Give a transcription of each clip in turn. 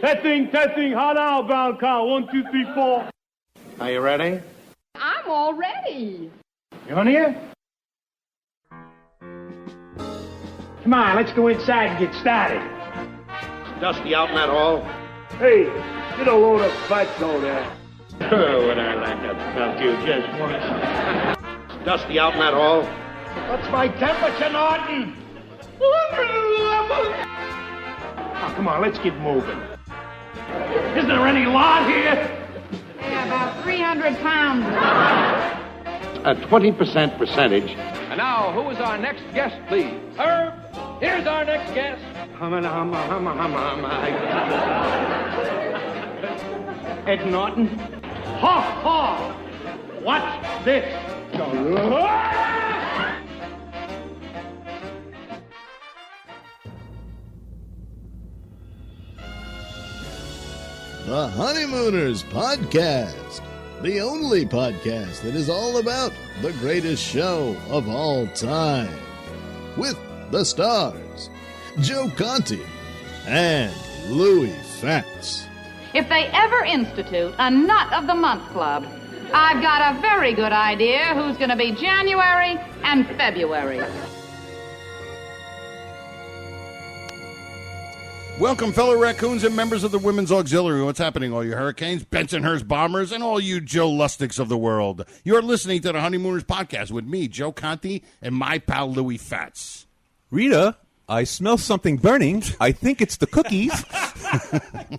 Testing, hot outbound count. 1, 2, 3, 4. Are you ready? I'm all ready. You on here? Come on, let's go inside and get started. Dusty out in that hall? Hey, get a load of butts over there. Oh, would I like to fuck you just once? Dusty out in that hall? What's my temperature, Norton? 111. Oh, come on, let's get moving. Isn't there any lot here? Yeah, about 300 pounds. A 20% percentage. And now, who is our next guest, please? Herb, here's our next guest. Ed Norton. Ha, ha! Watch this. The Honeymooners Podcast, the only podcast that is all about the greatest show of all time. With the stars, Joe Conti and Louis Fatts. If they ever institute a Nut of the Month Club, I've got a very good idea who's going to be January and February. Welcome, fellow raccoons and members of the Women's Auxiliary. What's happening, all you Hurricanes, Bensonhurst Bombers, and all you Joe Lustics of the world? You're listening to the Honeymooners Podcast with me, Joe Conti, and my pal Louis Fatts. Rita, I smell something burning. I think it's the cookies.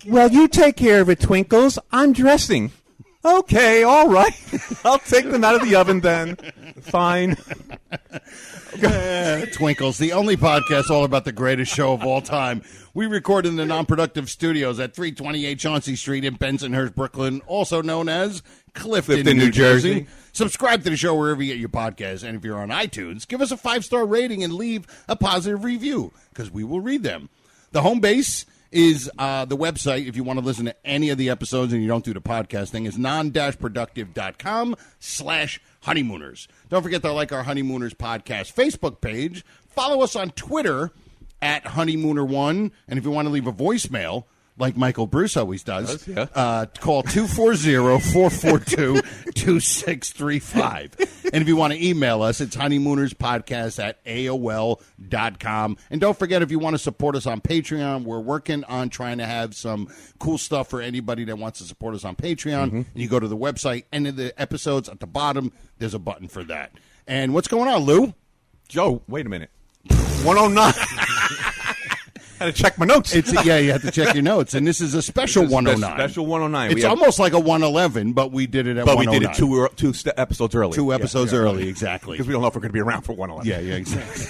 Well, you take care of it, Twinkles. I'm dressing. Okay, all right. I'll take them out of the oven then. Fine. Twinkles, the only podcast all about the greatest show of all time. We record in the Non-Productive Studios at 328 Chauncey Street in Bensonhurst, Brooklyn, also known as Clifton, New Jersey. Subscribe to the show wherever you get your podcasts, and if you're on iTunes, give us a 5-star rating and leave a positive review, because we will read them. The home base is the website, if you want to listen to any of the episodes and you don't do the podcasting, is non-productive.com/honeymooners. Don't forget to like our Honeymooners Podcast Facebook page. Follow us on Twitter at Honeymooner1. And if you want to leave a voicemail, like Michael Bruce always does, call 240-442-2635. And if you want to email us, it's honeymoonerspodcast@aol.com. And don't forget, if you want to support us on Patreon, we're working on trying to have some cool stuff for anybody that wants to support us on Patreon. And you go to the website, and in the episodes at the bottom, there's a button for that. And what's going on, Lou? Joe, wait a minute. 109. I had to check my notes. Yeah, you have to check your notes. And this is a special 109. Special 109. It's almost like a 111, but we did it at 109. But we did it two episodes early. 2 episodes early, exactly. Because we don't know if we're going to be around for 111. Yeah, exactly.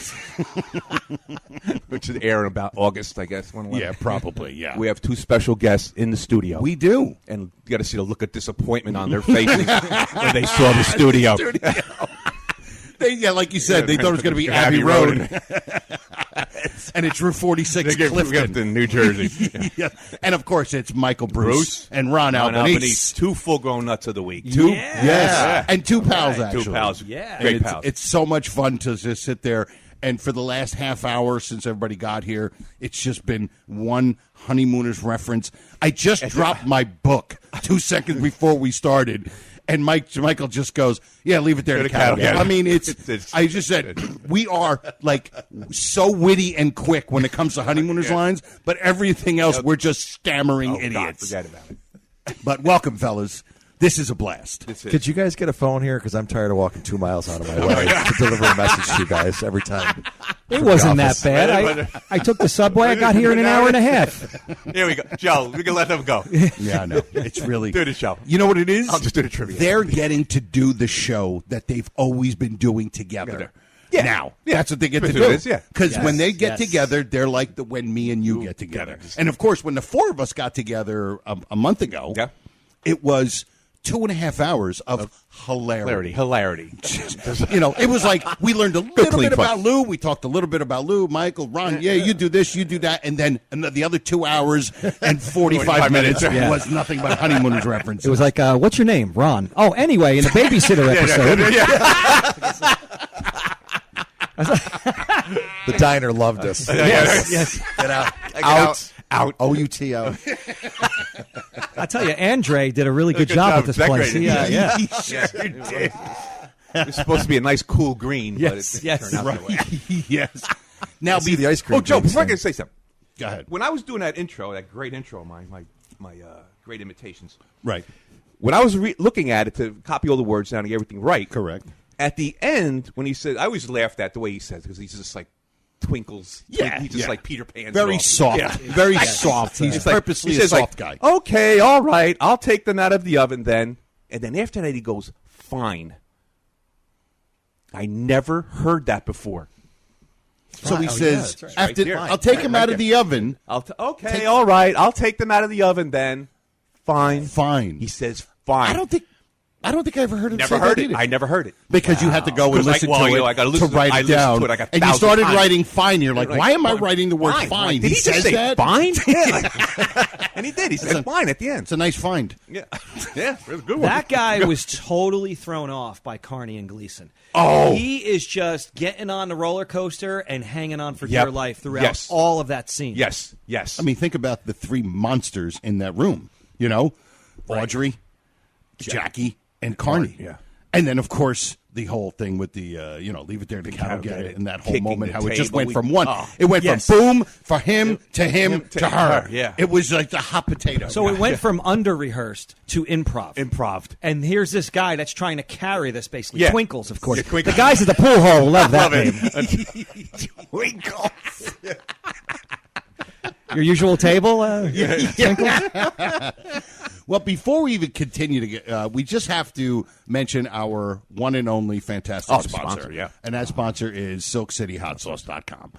Which is air in about August, I guess. 111. Yeah, probably, yeah. We have 2 special guests in the studio. We do. And you got to see the look of disappointment on their faces when they saw the studio. Like you said, they thought it was going to be Abbey Road. And it's Route 46, Clifton, New Jersey. Yeah. And, of course, it's Michael Bruce and Ron Albanese. 2 full-grown nuts of the week. Yes. And 2 pals, actually. 2 pals. Yeah. Great pals. It's so much fun to just sit there. And for the last half hour since everybody got here, it's just been one Honeymooners reference. I just dropped my book 2 seconds before we started. And Michael just goes, yeah, leave it there to cattle. Yeah. I mean, I just said, we are, like, so witty and quick when it comes to Honeymooners lines, but everything else, we're just stammering idiots. God, forget about it. But welcome, fellas. This is a blast. Could you guys get a phone here? Because I'm tired of walking 2 miles out of my way to deliver a message to you guys every time. It wasn't that bad. I took the subway. I got here in an hour and a half. Here we go. Joe, we can let them go. Yeah, no. It's really... Do the show. You know what it is? I'll just do the trivia. They're getting to do the show that they've always been doing together. Yeah. Now, Yeah. that's what they get to That's do. what it is, yeah. Because Yes, when they get yes. together, they're like when me and you get together. And, of course, when the 4 of us got together a month ago, it was 2.5 hours of hilarity. You know, it was like we learned a little bit about Lou. We talked a little bit about Lou, Michael, Ron. Yeah, you do this, you do that. And then the other 2 hours and 45 minutes was nothing but Honeymooners reference. It was like, what's your name? Ron. Oh, anyway, in the babysitter episode. The diner loved us. Yes. Get out. Out. O-U-T-O. I tell you, Andre did a really good job at this place. Yeah. He sure did. It's supposed to be a nice, cool green, but Yes, it yes. turned out that way. Yes. Now, See the ice cream. Oh, Joe, drinks before I thing. can say something. Go ahead. When I was doing that intro, that great intro, my great imitations, Right. when I was looking at it to copy all the words down and get everything right, Correct. at the end, when he said, I always laughed at the way he says because he's just like twinkles. Yeah, He's just yeah. like Peter Pan. Very soft. Yeah. Very soft. He's It's like- purposely he a says, soft like, guy. Okay, all right, I'll take them out of the oven then. And then after that, he goes, fine. I never heard that before. So he says, that's right. after, Right there. I'll take him Right out of there. the oven. Okay, all right, I'll take them out of the oven then. Fine. Fine. He says, fine. I don't think I ever heard him Never say heard that it. either. I never heard it. Because you had to go and 'Cause listen well, to you it know, I gotta to listen to it. write I it listened down. to it, like, and you 1,000 started times. writing fine. You're like, Like, why am I fine. writing the word Fine. fine? Did he just say that? fine? Yeah. And he did. He said fine at the end. It's a nice find. Yeah. Yeah. It was a good one. That guy was totally thrown off by Carney and Gleason. Oh. He is just getting on the roller coaster and hanging on for Yep. dear life throughout Yes. all of that scene. Yes. Yes. I mean, think about the three monsters in that room. You know, Audrey, Jackie, and Carney. Yeah. And then, of course, the whole thing with the, leave it there to cattle get it, and that whole Kicking moment, the how it just table. went from one. Oh, it went yes. from boom for him to him to her. Yeah. It was like the hot potato. So it went from under-rehearsed to improv. Improv. And here's this guy that's trying to carry this, basically. Yeah. Twinkles, of course. Yeah, Twinkles. The guys at the pool hall love that Love it. name. Twinkles. Your usual table? Well, before we even continue to get, we just have to mention our one and only fantastic the sponsor, yeah. And that sponsor is SilkCityHotSauce.com.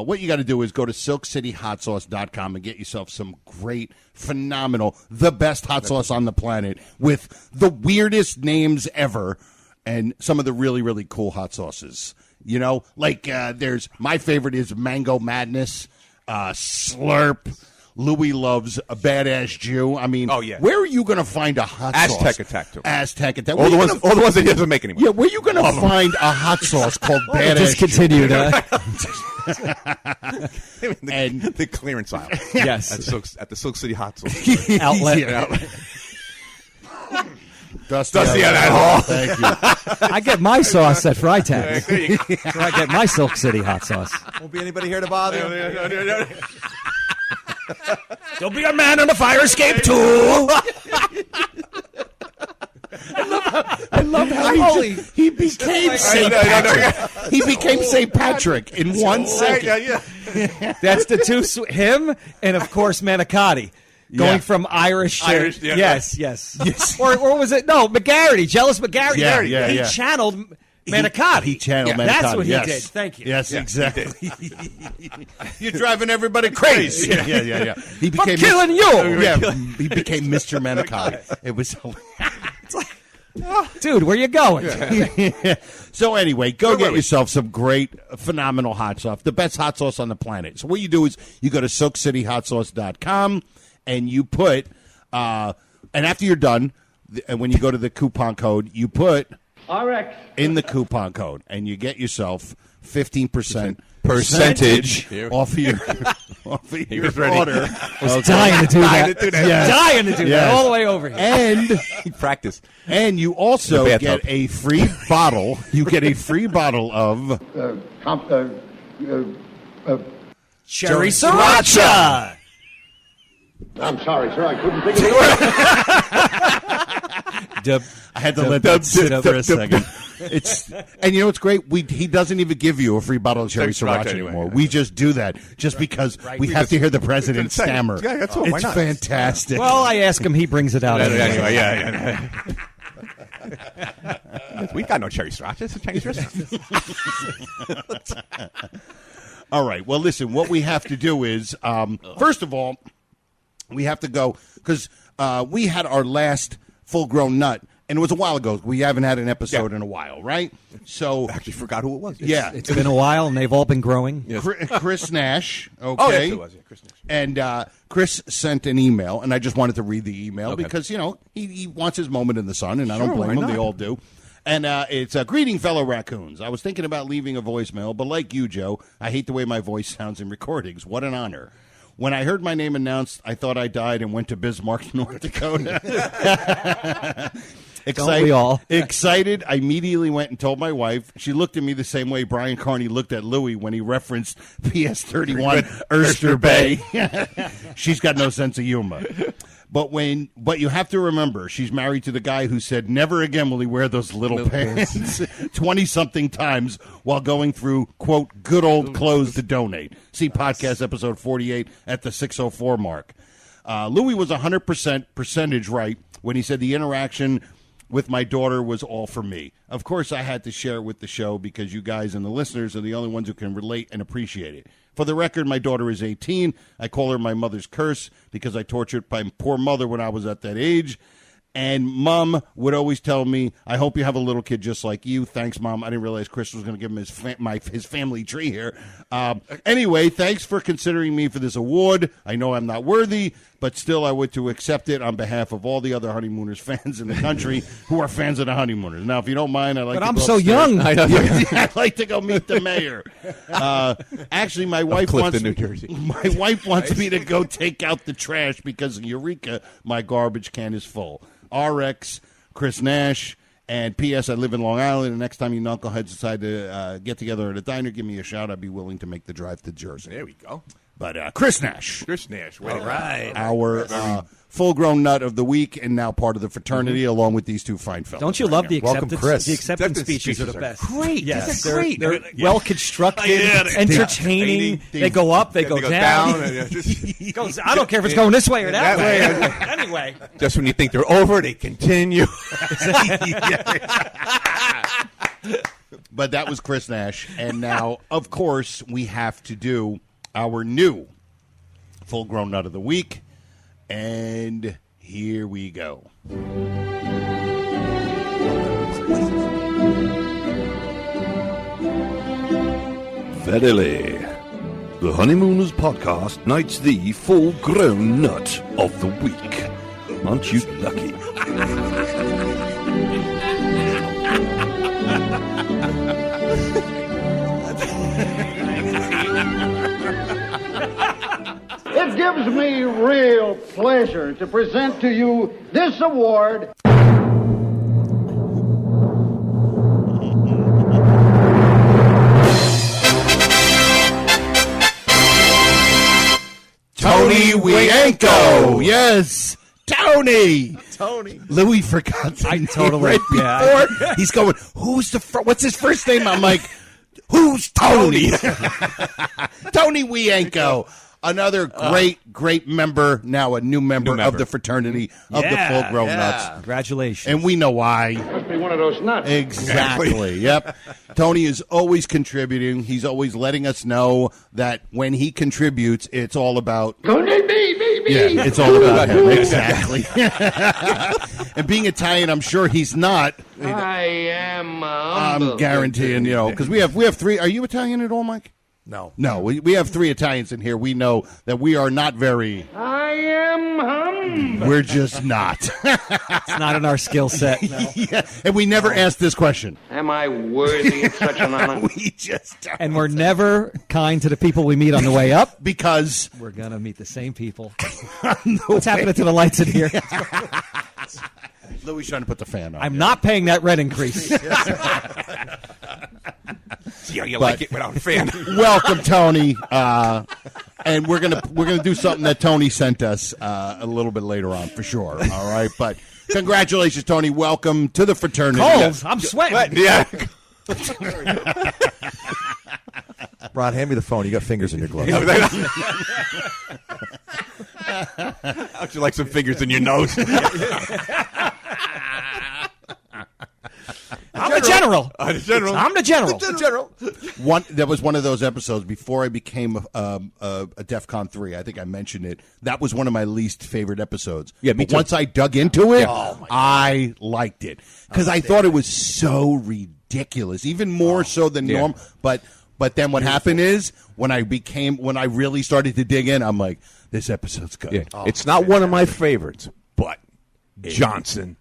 What you got to do is go to SilkCityHotSauce.com and get yourself some great, phenomenal, the best hot sauce on the planet with the weirdest names ever and some of the really, really cool hot sauces. You know, like there's my favorite is Mango Madness, Slurp. Louis loves a badass Jew. I mean, Oh, yeah. where are you going to find a hot sauce? Aztec Attack, too. Aztec Attack. All Where the you ones that he doesn't make anymore. yeah, where you going to find a hot sauce called badass Discontinued. And the clearance aisle. Yes. At the Silk City Hot Sauce Outlet. Yeah. Dusty on that hall. Thank you. I get my sauce at Freitag. Where I get my Silk City hot sauce. Won't be anybody here to bother you. Don't be a man on a fire escape tool. I love how he became St. Patrick. He became St. Patrick in 1 second. That's the two, him and, of course, Manicotti. Going Yeah. from Irish to... Irish, yeah. Yes. Or was it... No, McGarity. Jealous McGarity. Yeah, He yeah. channeled Manicotti. He channeled Manicotti. That's what yes. he did. Thank you. Yes, exactly. You're driving everybody crazy. Yeah. He became killing you. Yeah, he became Mr. Manicotti. It was Dude, where you going? So anyway, go get yourself some great, phenomenal hot sauce, the best hot sauce on the planet. So what you do is you go to SilkCityHotSauce.com and you put, and after you're done, and when you go to the coupon code, you put RX. in the coupon code, and you get yourself 15% Percentage. off of your was ready. order. I was dying to do that. Yes. Dying to do Yes. that all the way over here. And Practice. you also The get bathtub. a free bottle. You get a free bottle of Cherry Sriracha. I'm sorry, sir. I couldn't think of the word. I had to let that sit for a second. And you know what's great? He doesn't even give you a free bottle of cherry sriracha anymore. We just do that just because we have to hear the president stammer. Yeah, that's all. Why It's not? fantastic. Well, I ask him, he brings it out. Anyway, yeah. We got no cherry sriracha. It's a Chinese restaurant. All right. Well, listen, what we have to do is, first of all, we have to go because we had our last full-grown nut, and it was a while ago. We haven't had an episode in a while, right? So I actually forgot who it was. yeah, It's been a while, and they've all been growing. Chris Nash. Okay. Oh, yes, it was. Yeah, Chris Nash. And Chris sent an email, and I just wanted to read the email because, you know, he wants his moment in the sun, and I don't blame him. They all do. And it's greeting, fellow raccoons. I was thinking about leaving a voicemail, but like you, Joe, I hate the way my voice sounds in recordings. What an honor. When I heard my name announced, I thought I died and went to Bismarck, North Dakota. Don't we all? Excited, I immediately went and told my wife. She looked at me the same way Brian Carney looked at Louis when he referenced PS31 Oyster Bay. She's got no sense of humor. But you have to remember, she's married to the guy who said never again will he wear those little pants 20-something times while going through, quote, good old clothes to donate. See podcast episode 48 at the 604 mark. Louis was 100% percentage right when he said the interaction with my daughter was all for me. Of course, I had to share it with the show because you guys and the listeners are the only ones who can relate and appreciate it. For the record, my daughter is 18. I call her my mother's curse because I tortured my poor mother when I was at that age. And Mom would always tell me, I hope you have a little kid just like you. Thanks, Mom. I didn't realize Chris was going to give him his family tree here. Anyway, thanks for considering me for this award. I know I'm not worthy, but still I would to accept it on behalf of all the other Honeymooners fans in the country who are fans of the Honeymooners. Now, if you don't mind, I'd like to I'm go so upstairs. young. I'd like to go meet the mayor. Actually, my wife wants New Jersey. My wife wants me to go take out the trash because Eureka, my garbage can is full. RX, Chris Nash, and P.S. I live in Long Island, and next time you knuckleheads decide to get together at a diner, give me a shout. I'd be willing to make the drive to Jersey. There we go. But Chris Nash. Chris Nash. All right. Our full-grown nut of the week and now part of the fraternity along with these two fine fellas. Don't you love the Welcome, acceptance? Chris. The acceptance speeches are the are best. great. Yes, They're great. They're well-constructed, entertaining. They go up, they go down. Goes, I don't care if it's going this way or that way. Anyway. Just when you think they're over, they continue. But that was Chris Nash. And now, of course, we have to do our new full-grown nut of the week. And here we go. Verily, the Honeymooners podcast knights the full-grown nut of the week. Aren't you lucky? It gives me real pleasure to present to you this award. Tony Wienko. Yes, Tony. Louis forgot the name totally- right yeah. before. He's going, what's his first name? I'm like, who's Tony? Tony Wienko. Another great member, now a new member of the fraternity of the full-grown nuts. Congratulations. And we know why. Must be one of those nuts. Exactly. Yep. Tony is always contributing. He's always letting us know that when he contributes, it's all about... Yeah, it's all about him. Exactly. And being Italian, I'm sure he's not. I am. I'm guaranteeing, because we have three. Are you Italian at all, Mike? No. No, we have three Italians in here. We know that we are not very... I am. We're just not. It's not in our skill set. No. Yeah, and we never asked this question. Am I worthy of such an honor? We just don't. And we're never kind to the people we meet on the way up. Because... We're going to meet the same people. What's happening to the lights in here? Louis trying to put the fan on. I'm not paying that rent increase. See how you like it without a fan. Welcome, Tony. And we're gonna do something that Tony sent us a little bit later on for sure. All right, but congratulations, Tony. Welcome to the fraternity. Cold. I'm sweating. Yeah. Ron, hand me the phone. You got fingers in your gloves. How'd you like some fingers in your nose? I'm the general. The general. I'm the general. That was one of those episodes before I became a DEFCON 3. I think I mentioned it. That was one of my least favorite episodes. Yeah, me but too. once I dug into it, I liked it because I thought it was so ridiculous, even more so than norm. But then what happened is when I really started to dig in, I'm like, this episode's good. Yeah. It's not one of my favorites, but Johnson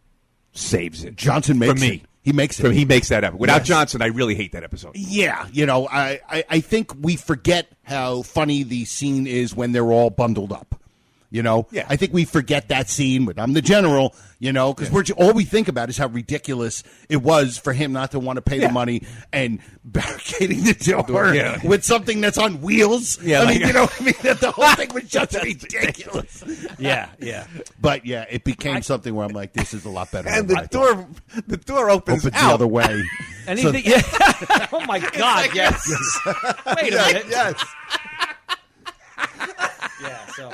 saves it. Johnson makes for me. it. He makes it. He makes that episode. Without Johnson, I really hate that episode. Yeah, I think we forget how funny the scene is when they're all bundled up. Yeah. I think we forget that scene with I'm the general, because all we think about is how ridiculous it was for him not to want to pay the money and barricading the door with something that's on wheels. Yeah, that the whole thing was just ridiculous. Yeah. But it became something where I'm like, this is a lot better. And than I the door opens the out. other way. Anything? Oh my God! Yes. Wait a minute. Yes. Yeah. So.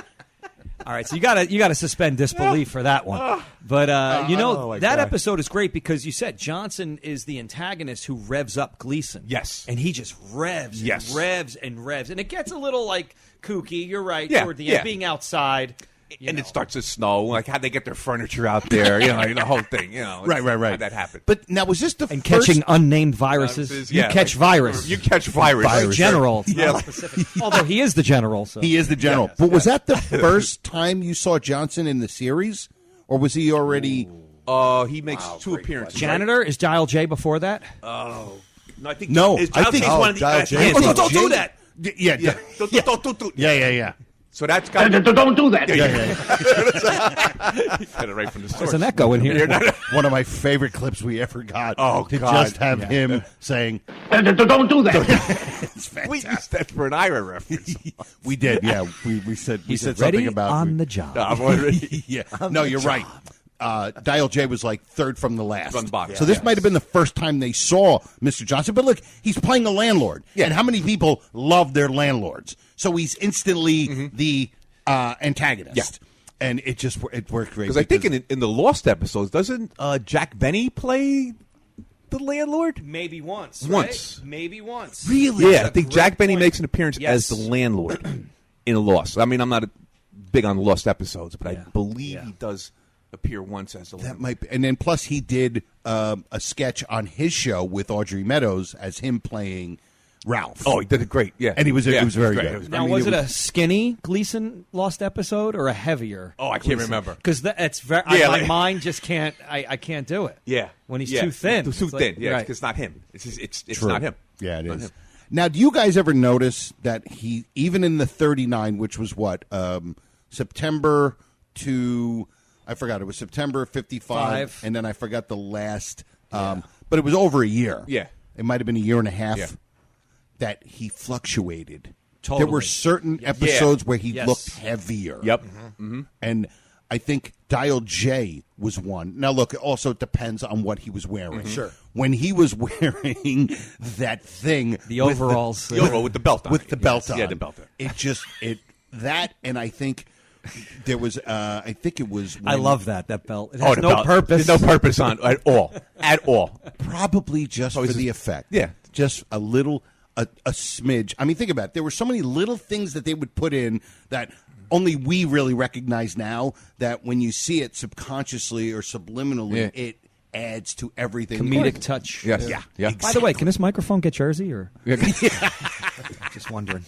All right, so you gotta suspend disbelief for that one. But that episode is great because you said Johnson is the antagonist who revs up Gleason. Yes, and he just revs, and revs, and it gets a little like kooky. You're right toward the end, being outside. And it starts to snow. Like, how'd they get their furniture out there? The whole thing. Right. How'd that happen? But now, was this the and first... catching unnamed viruses? You catch virus. You catch virus. General. Not specific. Although he is the general. So. He is the general. But was that the first time you saw Johnson in the series? Or was he already... He makes two appearances. Janitor? Is Dial J before that? Oh. No, I think... I think... one of the... Don't do that! Yeah. Don't. Yeah. So that's got Don't do that. Got it right from the source. There's an echo in here. One of my favorite clips we ever got. To God. just have him saying, Don't do that. it's fantastic. We used that for an IRA reference. We did, yeah. We said ready something about on the job. I'm already... Yeah. No, you're right. Dial J was like third from the last. From the bottom. So this might have been the first time they saw Mr. Johnson. But look, he's playing a landlord. Yeah. And how many people love their landlords? So he's instantly the antagonist. Yeah. And it worked great. Because I think in the Lost episodes, doesn't Jack Benny play the landlord? Maybe once. Once. Right? Maybe once. Really? Yeah, I think Jack Benny makes an appearance as the landlord in Lost. I mean, I'm not big on Lost episodes, but I believe he does appear once as the landlord. That might be. And then plus he did a sketch on his show with Audrey Meadows as him playing Ralph. Oh, he did it great. Yeah. And it was very good. Now, was it a skinny Gleason Lost episode or a heavier? Oh, I can't remember. Because that's very. My mind just can't. I can't do it. Yeah. When he's too thin. Too thin. Yeah. It's not him. It's not him. Yeah, it is. Now, do you guys ever notice that he, even in the 39, which was what September to, I forgot, it was September 55, and then I forgot the last, but it was over a year. Yeah. It might have been a year and a half. Yeah. That he fluctuated. Totally. There were certain episodes where he looked heavier. Yep. And I think Dial J was one. Now, look, it also depends on what he was wearing. Sure. When he was wearing that thing. The overalls. The overall with the belt on. With the belt on. Yeah, the belt on. That, and I think there was, I think it was. I love that belt. It has no purpose. There's no purpose on at all. At all. Probably just for the effect. Yeah. Just a little. A smidge. I mean, think about it. There were so many little things that they would put in that only we really recognize now, that when you see it subconsciously or subliminally, it adds to everything. Comedic touch. Yes. Yeah. Exactly. By the way, can this microphone get Jersey? Or just wondering.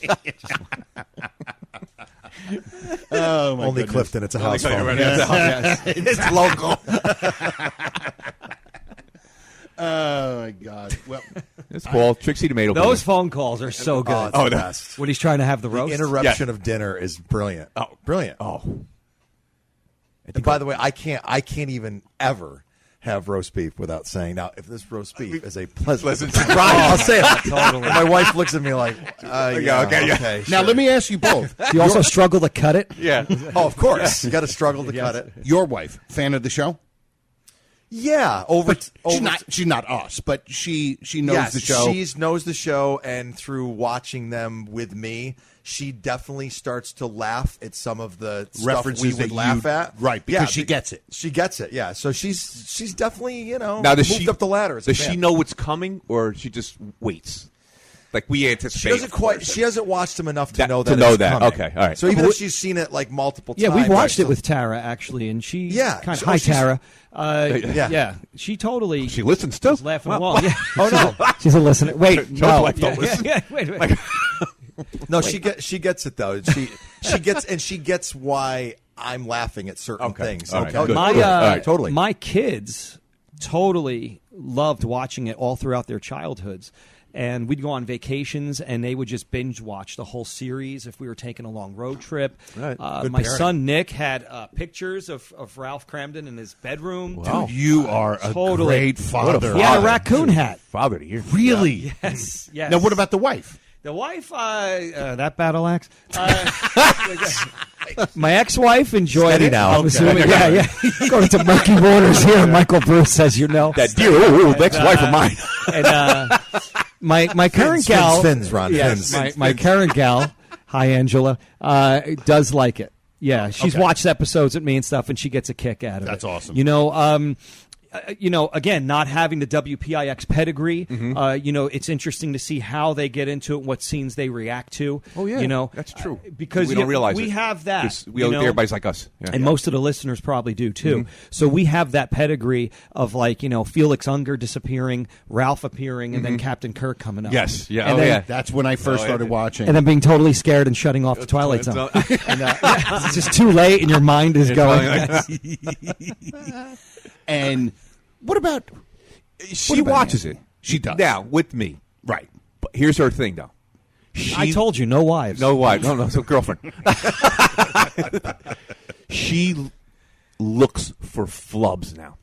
Oh, my Only goodness. Clifton. It's a house phone. It's local. Oh, my God. Well, It's called Trixie Tomato. Those phone calls are so good. Oh, the best. When he's trying to have the The roast. interruption of dinner is brilliant. Oh. Brilliant. Oh. And by the way, I can't even ever have roast beef without saying, now, if this roast beef is a pleasant surprise, I'll say it. Totally. And my wife looks at me like, okay. now, let me ask you both. Do you also struggle to cut it? Yeah. Oh, of course. You got to struggle to cut it. Your wife, fan of the show? Yeah. She's not us, but she knows the show. She knows the show, and through watching them with me, she definitely starts to laugh at some of the references stuff we would laugh at. Right, because she gets it. She gets it, yeah. So she's definitely, now, moved up the ladder. Does she know what's coming, or she just waits? Like we anticipate. She hasn't watched them enough to know that. Coming. Okay, all right. So even if she's seen it like multiple times. Yeah, we've watched it with Tara actually, and she. Yeah. Hi, Tara. Yeah. She totally. She listens too. Was laughing along. Yeah. Oh no, she's a listener. Wait, no. Wife don't listen. Wait. No, she gets it though. She gets why I'm laughing at certain things. All right. Okay. Good. Totally. My kids totally loved watching it all throughout their childhoods. And we'd go on vacations, and they would just binge watch the whole series if we were taking a long road trip. Right. My son Nick had pictures of Ralph Cramden in his bedroom. Wow. Dude, you are a great father. He had a raccoon hat. Father to you. Really? Yeah. Yes. Yes. Now, what about the wife? The wife, that battle axe. My ex-wife enjoyed Steady it. now. I'm assuming, yeah. Going to murky waters here, Michael Bruce, as you know. That dear old ex-wife of mine. And my current gal, Fins, Ron. yes, Fins. my current gal, hi Angela, does like it. Yeah, she's watched episodes with me and stuff, and she gets a kick out of it. That's awesome. Again, not having the WPIX pedigree, it's interesting to see how they get into it, what scenes they react to. Oh, yeah. That's true. Because we don't realize we it. have that. Everybody's like us. Yeah. And most of the listeners probably do, too. Mm-hmm. So we have that pedigree of, Felix Unger disappearing, Ralph appearing, and then Captain Kirk coming up. Yes. Yeah. And then, That's when I first started watching. And then being totally scared and shutting off the Twilight Zone. And, it's just too late, and your mind is going. And what about... She watches it. She does. Now, with me. Right. But here's her thing, though. I told you, no wives. No wives. No, so girlfriend. She looks for flubs now.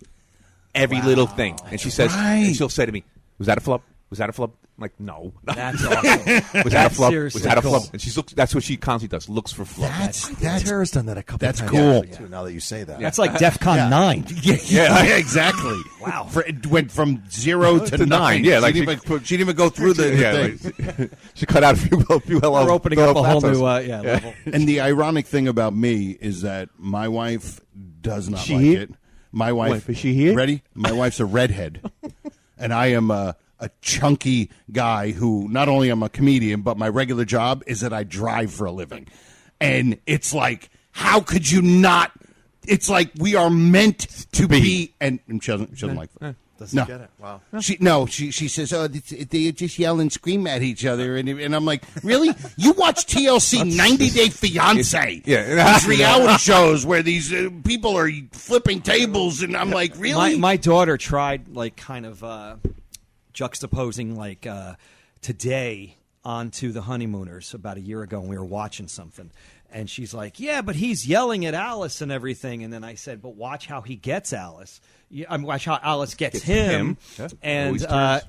Every little thing. And she says, and she'll say to me, was that a flub? Was that a flub? I'm like, no. That's awesome. Was that a flub? Was that a cool. flub? And that's what she constantly does. Looks for flubs. Tara's done that a couple That's times. cool. Too, now that you say that. That's like DEFCON 9. Yeah, exactly. Wow. It went from 0 to 9. Yeah, she didn't even go through the thing. She cut out a few We're opening up a whole new level. And the ironic thing about me is that my wife does not like here? it. My wife, is she here? Ready? My wife's a redhead, and I am a chunky guy who not only am a comedian, but my regular job is that I drive for a living. And it's like, how could you not? It's like we are meant to be. And she doesn't like that. Doesn't get it. Wow. She says, oh, they just yell and scream at each other. And I'm like, really? You watch TLC 90 Day Fiancé. These reality shows where these people are flipping tables. And I'm like, really? My daughter tried, kind of juxtaposing, today onto the Honeymooners about a year ago when we were watching something. And she's like, yeah, but he's yelling at Alice and everything. And then I said, but watch how he gets Alice. Watch how Alice gets him. Yeah. And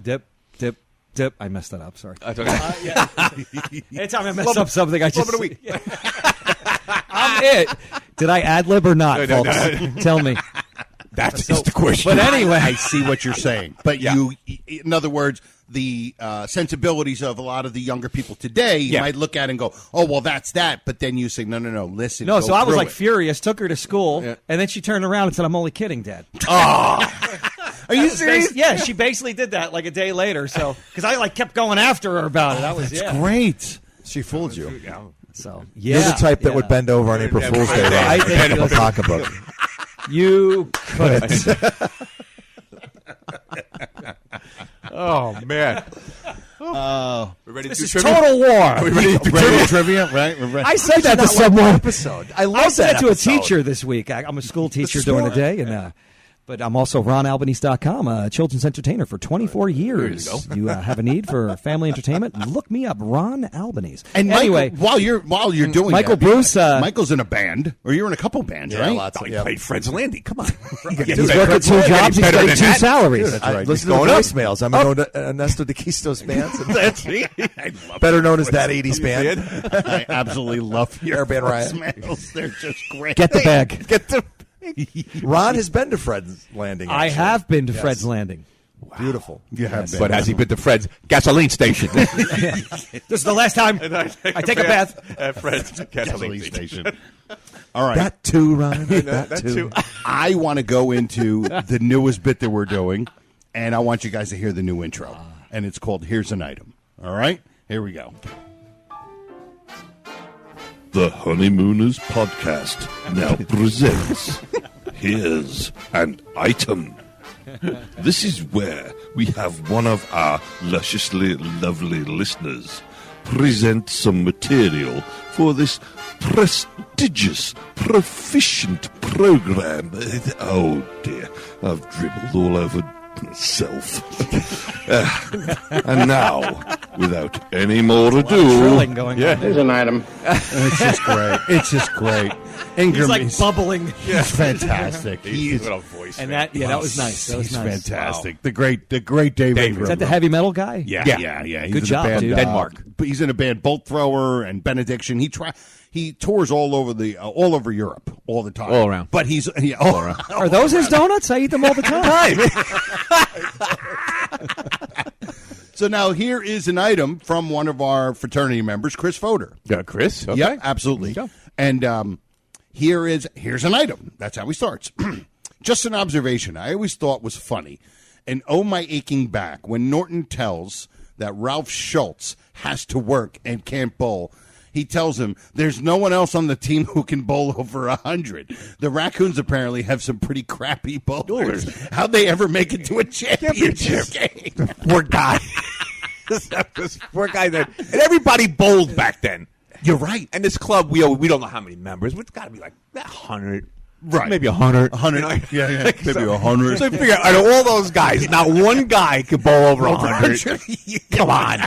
dip. I messed that up. Sorry. That's okay. Anytime I mess up something, I just... I'm it. Did I ad-lib or not, folks? Tell me. That's the question. But anyway. I see what you're saying. But you, in other words, the sensibilities of a lot of the younger people today, you might look at and go, oh, well, that's that. But then you say, no, listen. No, so I was furious, took her to school, and then she turned around and said, I'm only kidding, Dad. Oh. Are you serious? Yeah, she basically did that a day later. So because I kept going after her about it. That's great. She fooled you. So you're the type that would bend over on April Fool's Day and pick up a pocketbook. You couldn't. Oh man. We're ready to this do is trivia? Total War. Are we ready to do trivia? Right? I said that to someone. Episode. I love I said that to episode. a teacher this week. I'm a school teacher during the day, and but I'm also RonAlbanese.com, a children's entertainer for 24 years. There you go. You have a need for family entertainment? Look me up, Ron Albanese. And anyway, while you're doing Michael that, Bruce, Michael's in a band, or you're in a couple bands, right? Lots of, He played Fred's Landing. Come on. he's working 2 jobs. He's getting 2 salaries. That's right. Listen to the voicemails. I'm in Ernesto de Quistos bands. That's me. Better known as that 80s band. I absolutely love your Airband Riot. voicemails. They're just great. Get the bag. Get the. Ron has been to Fred's Landing. I actually. have been to Fred's Landing. Wow. Beautiful. You have been. But has he been to Fred's gasoline station? This is the last time I take a bath at Fred's gasoline station. All right. That too, Ron. That too. I want to go into the newest bit that we're doing, and I want you guys to hear the new intro. And it's called Here's an Item. All right? Here we go. The Honeymooners podcast now presents Here's an Item. This is where we have one of our lusciously lovely listeners present some material for this prestigious, proficient program. Oh dear, I've dribbled all over myself. And now, without any more ado, Here's an item. It's just great. It's just great. Ingram He's like bubbling. He's fantastic. He's got a voice. And that was nice. That was He's nice. fantastic. Wow. The great Dave Ingram. Is that the heavy metal guy? Yeah. He's Good in job, a band, dude. Denmark. But he's in a band, Bolt Thrower and Benediction. He tours all over Europe all the time, All around. But he's all around. Are those his donuts? I eat them all the time. So now here is an item from one of our fraternity members, Chris Fodor. Chris? Okay. Yeah, absolutely. And here's an item. That's how he starts. Just an observation I always thought was funny. And oh, my aching back, when Norton tells that Ralph Schultz has to work and can't bowl, he tells him there's no one else on the team who can bowl over 100. The Raccoons apparently have some pretty crappy bowlers. How'd they ever make it to a championship game? Poor guy. This poor guy and everybody bowled back then. You're right. And this club, we don't know how many members, but it's got to be like 100. Right. Maybe 100. 100. You know? Yeah. Like, Maybe 100. So you figure out of all those guys, not one guy could bowl over 100. Come on.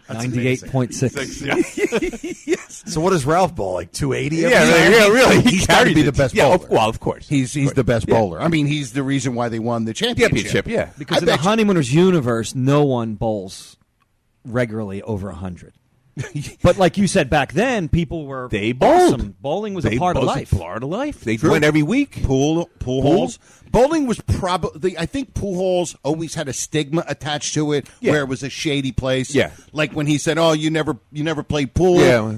98.6. Yes. So what does Ralph bowl, like 280? Yeah, really. He's got to be the best bowler. Well, of course. He's the best bowler. I mean, he's the reason why they won the championship. Yeah. Because in the Honeymooners universe, no one bowls regularly over 100. But like you said back then, people were awesome. Bowling was a part of life. Part of life. They went every week. Pool halls. Bowling was probably, I think pool halls always had a stigma attached to it, where it was a shady place. Yeah. Like when he said, "Oh, you never played pool." Yeah,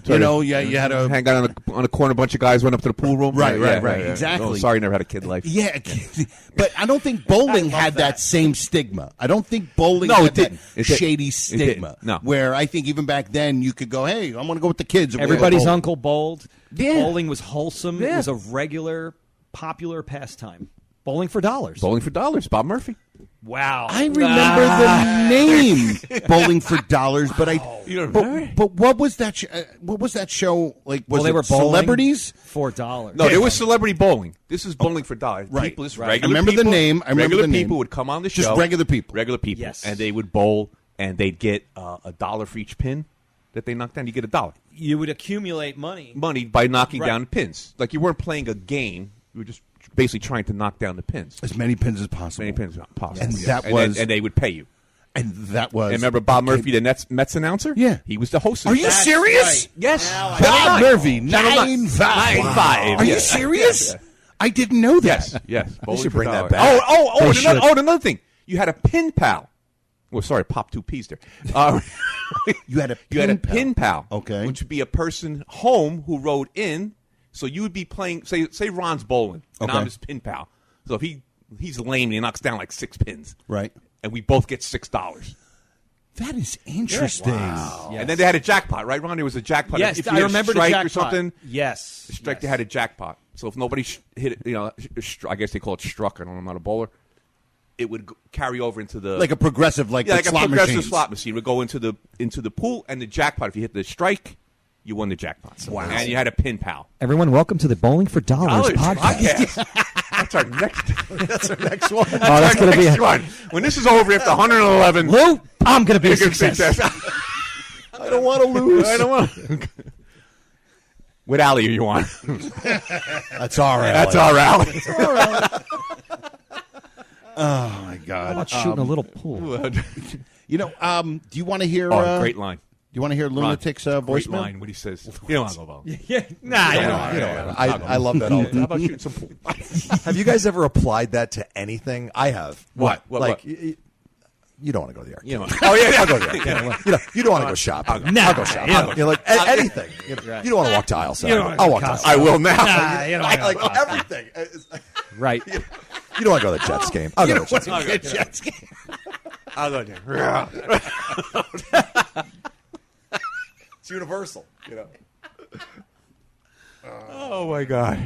you had a hang out on a corner. A bunch of guys went up to the pool room. Right. Yeah. Exactly. Oh, sorry, never had a kid life. Yeah, but I don't think bowling had that same stigma. I don't think bowling No, had it didn't. that shady stigma. No. Where I think even back then you could go, "Hey, I'm going to go with the kids." Everybody's uncle bowled. Yeah. Bowling was wholesome. It was a regular, popular pastime. Bowling for dollars. Bowling for dollars. Bob Murphy. Wow. I remember the name Bowling for Dollars, but but what was that? What was that show like? Was they were bowling celebrities for dollars? No, it was celebrity bowling. This is bowling for dollars. Right. People, this Right. regular I remember the people, name. I remember regular the name. people would come on the show. Just regular people. Regular people. Yes. And they would bowl, and they'd get $1 for each pin that they knocked down. You get $1. You would accumulate money By knocking Right. down pins. Like you weren't playing a game. You were just basically trying to knock down the pins. As many pins as possible. As many pins as possible. And yes. that was- and they would pay you. And that was. And remember Bob Murphy, the Mets announcer? Yeah. He was the host of Are you that. serious? Yes. Bob Murphy, Channel 9-5. Are you Yes. serious? Yeah. I didn't know that. Yes. They should for bring that dollars. back. And another thing. You had a pin pal. Well, sorry, pop 2 P's there. You had a pin pal. Okay. Which would be a person home who wrote in. So you would be playing, say Ron's bowling, and Okay. I'm his pin pal. So if he's lame and he knocks down like 6 pins. Right. And we both get $6. That is interesting. Wow. Yes. And then they had a jackpot, right, Ron? There was a jackpot. Yes, if you I had a remember the strike jackpot. or something. Yes. Strike, they had a jackpot. So if nobody hit it, I guess they call it struck. I don't know, I'm not a bowler. It would carry over into the Like a progressive, like like a slot progressive machines. slot machine would go into the pool, and the jackpot. If you hit the strike, you won the jackpot. Wow. And you had a pin pal. Everyone, welcome to the Bowling for Dollars podcast. That's our next. That's our next one. Oh, that's going to be one. When this is over after 111, Lou, I'm going to be a you're gonna success. I don't want to lose. I don't want. What alley are you on? That's our alley. That's our alley. Oh my God! How about shooting a little pool? Do you want to hear? Great line. Do you want to hear Lunatic's Great voicemail? line. What he says. You don't want to go bowling. I love that all the How time. about shooting some pool? Have you guys ever applied that to anything? I have. What? You don't want to go to the arcade. You know. I'll go to the arcade. You don't want to go shopping. I'll go shopping. Anything. You don't want to walk to aisle 7. I'll walk to aisle 7. I will now. I like everything. Right. You don't want to go to the Jets game. I'll go to the Jets game. I'll go there. It's universal. Oh my God!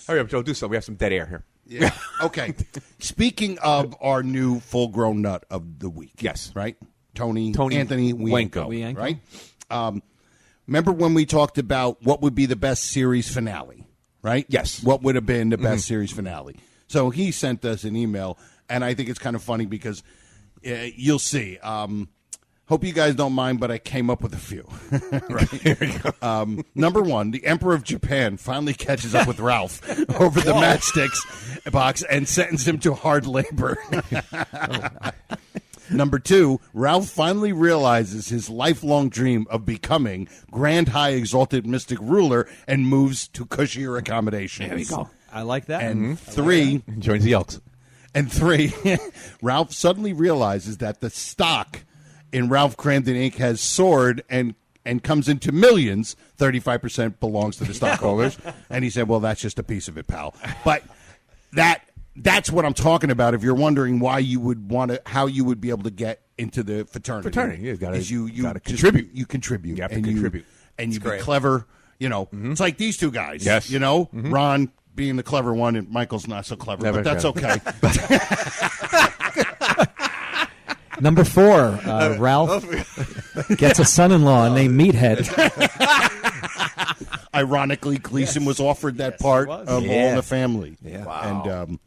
Hurry up, Joe. Do something. We have some dead air here. Yeah. Okay. Speaking of our new full-grown nut of the week. Yes. Right? Tony Anthony Wienko. Wienko. Right? remember when we talked about what would be the best series finale, right? Yes. What would have been the best series finale? So he sent us an email, and I think it's kind of funny because you'll see. Hope you guys don't mind, but I came up with a few. Right. Here we go. Number one, the Emperor of Japan finally catches up with Ralph over the matchsticks box and sentences him to hard labor. Number two, Ralph finally realizes his lifelong dream of becoming Grand High Exalted Mystic Ruler and moves to cushier accommodations. There we go. I like that. And three, joins the Elks. And three, Ralph suddenly realizes that the stock in Ralph Cramden Inc. has soared and comes into millions. 35% belongs to the stockholders. And he said, well, that's just a piece of it, pal. But that's what I'm talking about. If you're wondering why you would want to, how you would be able to get into the fraternity. You've got to contribute. You contribute. You have to contribute. And you be clever. You know, it's like these two guys. Yes. You know, Ron being the clever one and Michael's not so clever, but that's okay. Number 4, Ralph gets a son-in-law named Meathead. Ironically, Gleason was offered that part of All in the Family. Yeah. Wow. And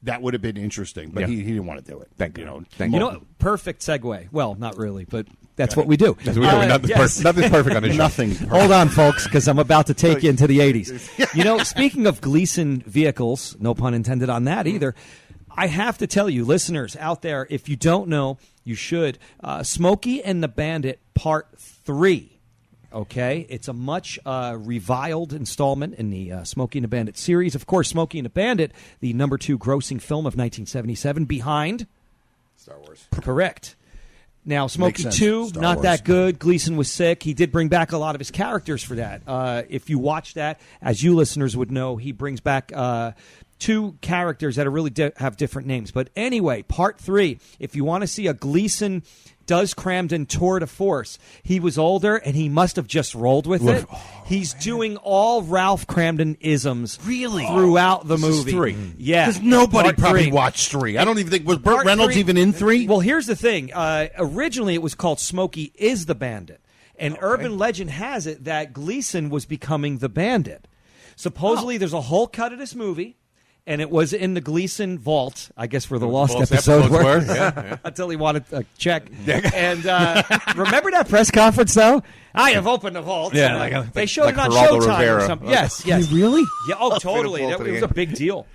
that would have been interesting, but he didn't want to do it. Thank you. You know, perfect segue. Well, not really, but that's what we do. That's what we do. Nothing's perfect on this show. Nothing. Hold on, folks, because I'm about to take you into the 80s. You know, speaking of Gleason vehicles, no pun intended on that either, I have to tell you, listeners out there, if you don't know, you should. Smokey and the Bandit Part 3. Okay, it's a much reviled installment in the Smokey and the Bandit series. Of course, Smokey and the Bandit, the number 2 grossing film of 1977, behind Star Wars. Correct. Now, Smokey 2, Star not Wars. that good. Gleason was sick. He did bring back a lot of his characters for that. If you watch that, as you listeners would know, he brings back 2 characters that are really have different names. But anyway, Part 3, if you want to see a Gleason does Cramden tour de force, he was older and he must have just rolled with it. He's doing all Ralph Cramden isms throughout the movie. 3. Yeah. Because nobody Part probably 3. watched 3. I don't even think, was Burt Part Reynolds 3 even in 3? Well, here's the thing. Originally, it was called Smokey is the Bandit. And urban legend has it that Gleason was becoming the bandit. Supposedly, there's a whole cut of this movie, and it was in the Gleason vault, I guess, where the lost episode were. Yeah. Until he wanted a check. And remember that press conference, though? I have opened the vault. Yeah, they showed it on Geraldo Showtime Rivera. or something. Yes. Really? Yeah. Oh, totally. It was a big deal.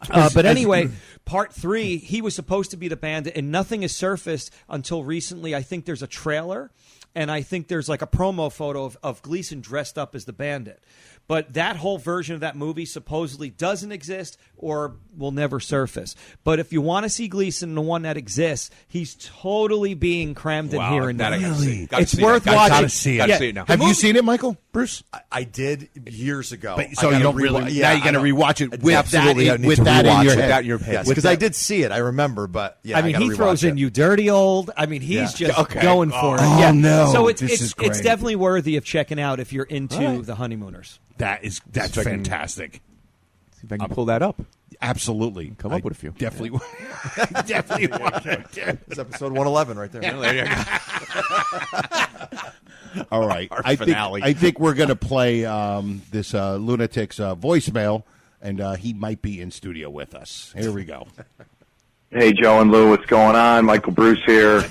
But anyway, Part 3, he was supposed to be the bandit, and nothing has surfaced until recently. I think there's a trailer, and I think there's like a promo photo of Gleason dressed up as the bandit. But that whole version of that movie supposedly doesn't exist or will never surface. But if you want to see Gleason, the one that exists, he's totally being crammed in here and there. It's worth watching. Gotta see it. See it now. Have you seen it, Michael? Bruce? I did years ago. But, so you don't really. Yeah, now you're going to rewatch it with absolutely that, need with to that in rewatch your it. head. That in your head. Yes, because I did see it. I remember, but yeah, I mean, he throws in "You Dirty Old." I mean, he's just going for it. Oh, Yeah. no. So This is great. it's definitely worthy of checking out if you're into the Honeymooners. That's fantastic. See if I can pull that up. Absolutely. Come up with a few. Definitely. Definitely watch it. It's episode 111 right there. There you go. All right. Our I finale. think we're going to play this lunatic's voicemail, and he might be in studio with us. Here we go. Hey, Joe and Lou, what's going on? Michael Bruce here.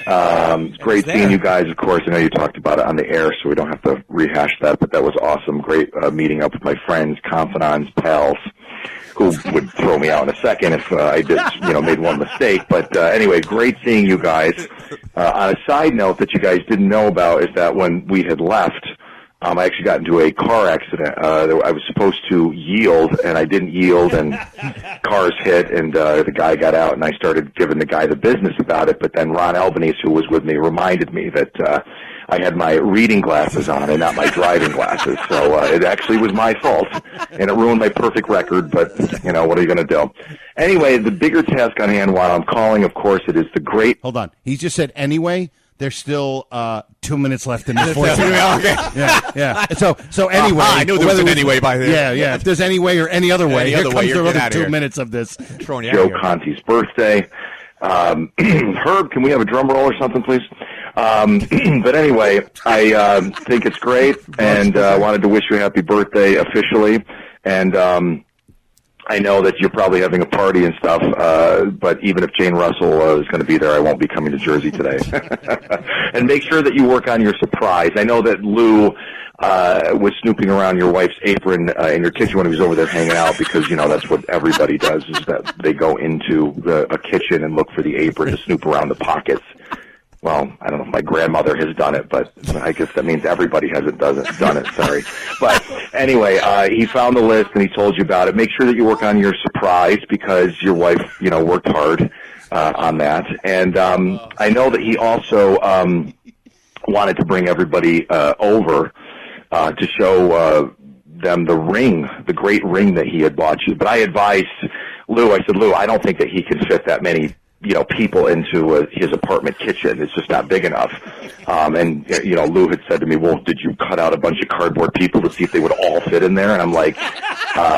It's great seeing you guys, of course. I know you talked about it on the air, so we don't have to rehash that, but that was awesome. Great meeting up with my friends, confidants, pals, who would throw me out in a second if I did, made one mistake. But anyway, great seeing you guys. On a side note that you guys didn't know about is that when we had left, I actually got into a car accident. I was supposed to yield, and I didn't yield, and cars hit, and the guy got out, and I started giving the guy the business about it. But then Ron Albanese, who was with me, reminded me that I had my reading glasses on and not my driving glasses. So it actually was my fault, and it ruined my perfect record, but, what are you going to do? Anyway, the bigger task on hand while I'm calling, of course, it is the great... Hold on. He just said anyway. There's still 2 minutes left in this voicemail. Yeah. So anyway, I knew there was an anyway by there. Yeah. If there's any way or any other way, here comes the other 2 here. minutes of this. Joe Conti's birthday. Herb, can we have a drum roll or something, please? But anyway, I think it's great, and wanted to wish you a happy birthday officially. And I know that you're probably having a party and stuff, but even if Jane Russell is going to be there, I won't be coming to Jersey today. And make sure that you work on your surprise. I know that Lou was snooping around your wife's apron in your kitchen when he was over there hanging out, because, you know, that's what everybody does, is that they go into a kitchen and look for the apron to snoop around the pockets. Well, I don't know if my grandmother has done it, but I guess that means everybody hasn't done it. Sorry. But anyway, he found the list and he told you about it. Make sure that you work on your surprise, because your wife, you know, worked hard on that. And I know that he also wanted to bring everybody over to show them the ring, the great ring that he had bought you. But I advised Lou, I said, Lou, I don't think that he can fit that many, you know, people into his apartment kitchen. It's just not big enough. And, you know, Lou had said to me, well, did you cut out a bunch of cardboard people to see if they would all fit in there? And I'm like,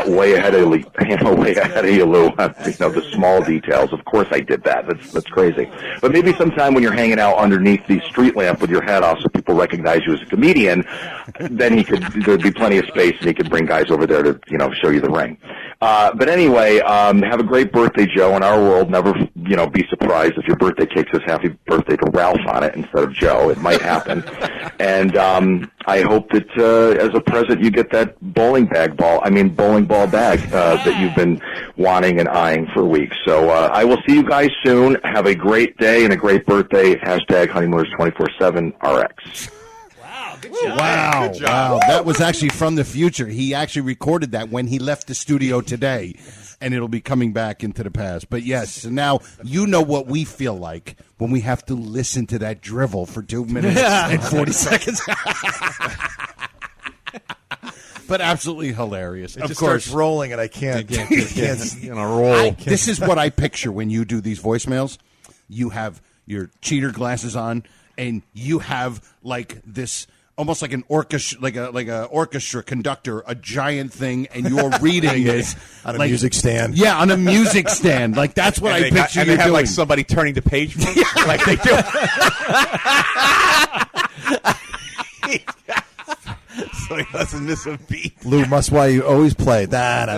way ahead of you, Lou. You know, the small details. Of course I did that. That's crazy. But maybe sometime when you're hanging out underneath the street lamp with your hat off so people recognize you as a comedian, then there'd be plenty of space and he could bring guys over there to, you know, show you the ring. But anyway, have a great birthday, Joe. In our world, never, you know, be surprised if your birthday cake says happy birthday to Ralph on it instead of Joe. It might happen. And I hope that as a present you get that bowling ball bag that you've been wanting and eyeing for weeks. So I will see you guys soon. Have a great day and a great birthday. Hashtag Honeymooners 24/7RX. Wow. Good job. Wow. That was actually from the future. He actually recorded that when he left the studio today, and it'll be coming back into the past. But yes, now you know what we feel like when we have to listen to that drivel for 2 minutes and 40 seconds. But absolutely hilarious. It of just course, starts rolling, and I can't roll. This is what I picture when you do these voicemails. You have your cheater glasses on, and you have like this, almost like an orchestra, like a orchestra conductor, a giant thing, and you're reading this on a music stand. Yeah, on a music stand. Like that's what I picture. And you they have doing. like somebody turning the page for them, like they do. So he doesn't miss a beat. Lou, must why you always play that.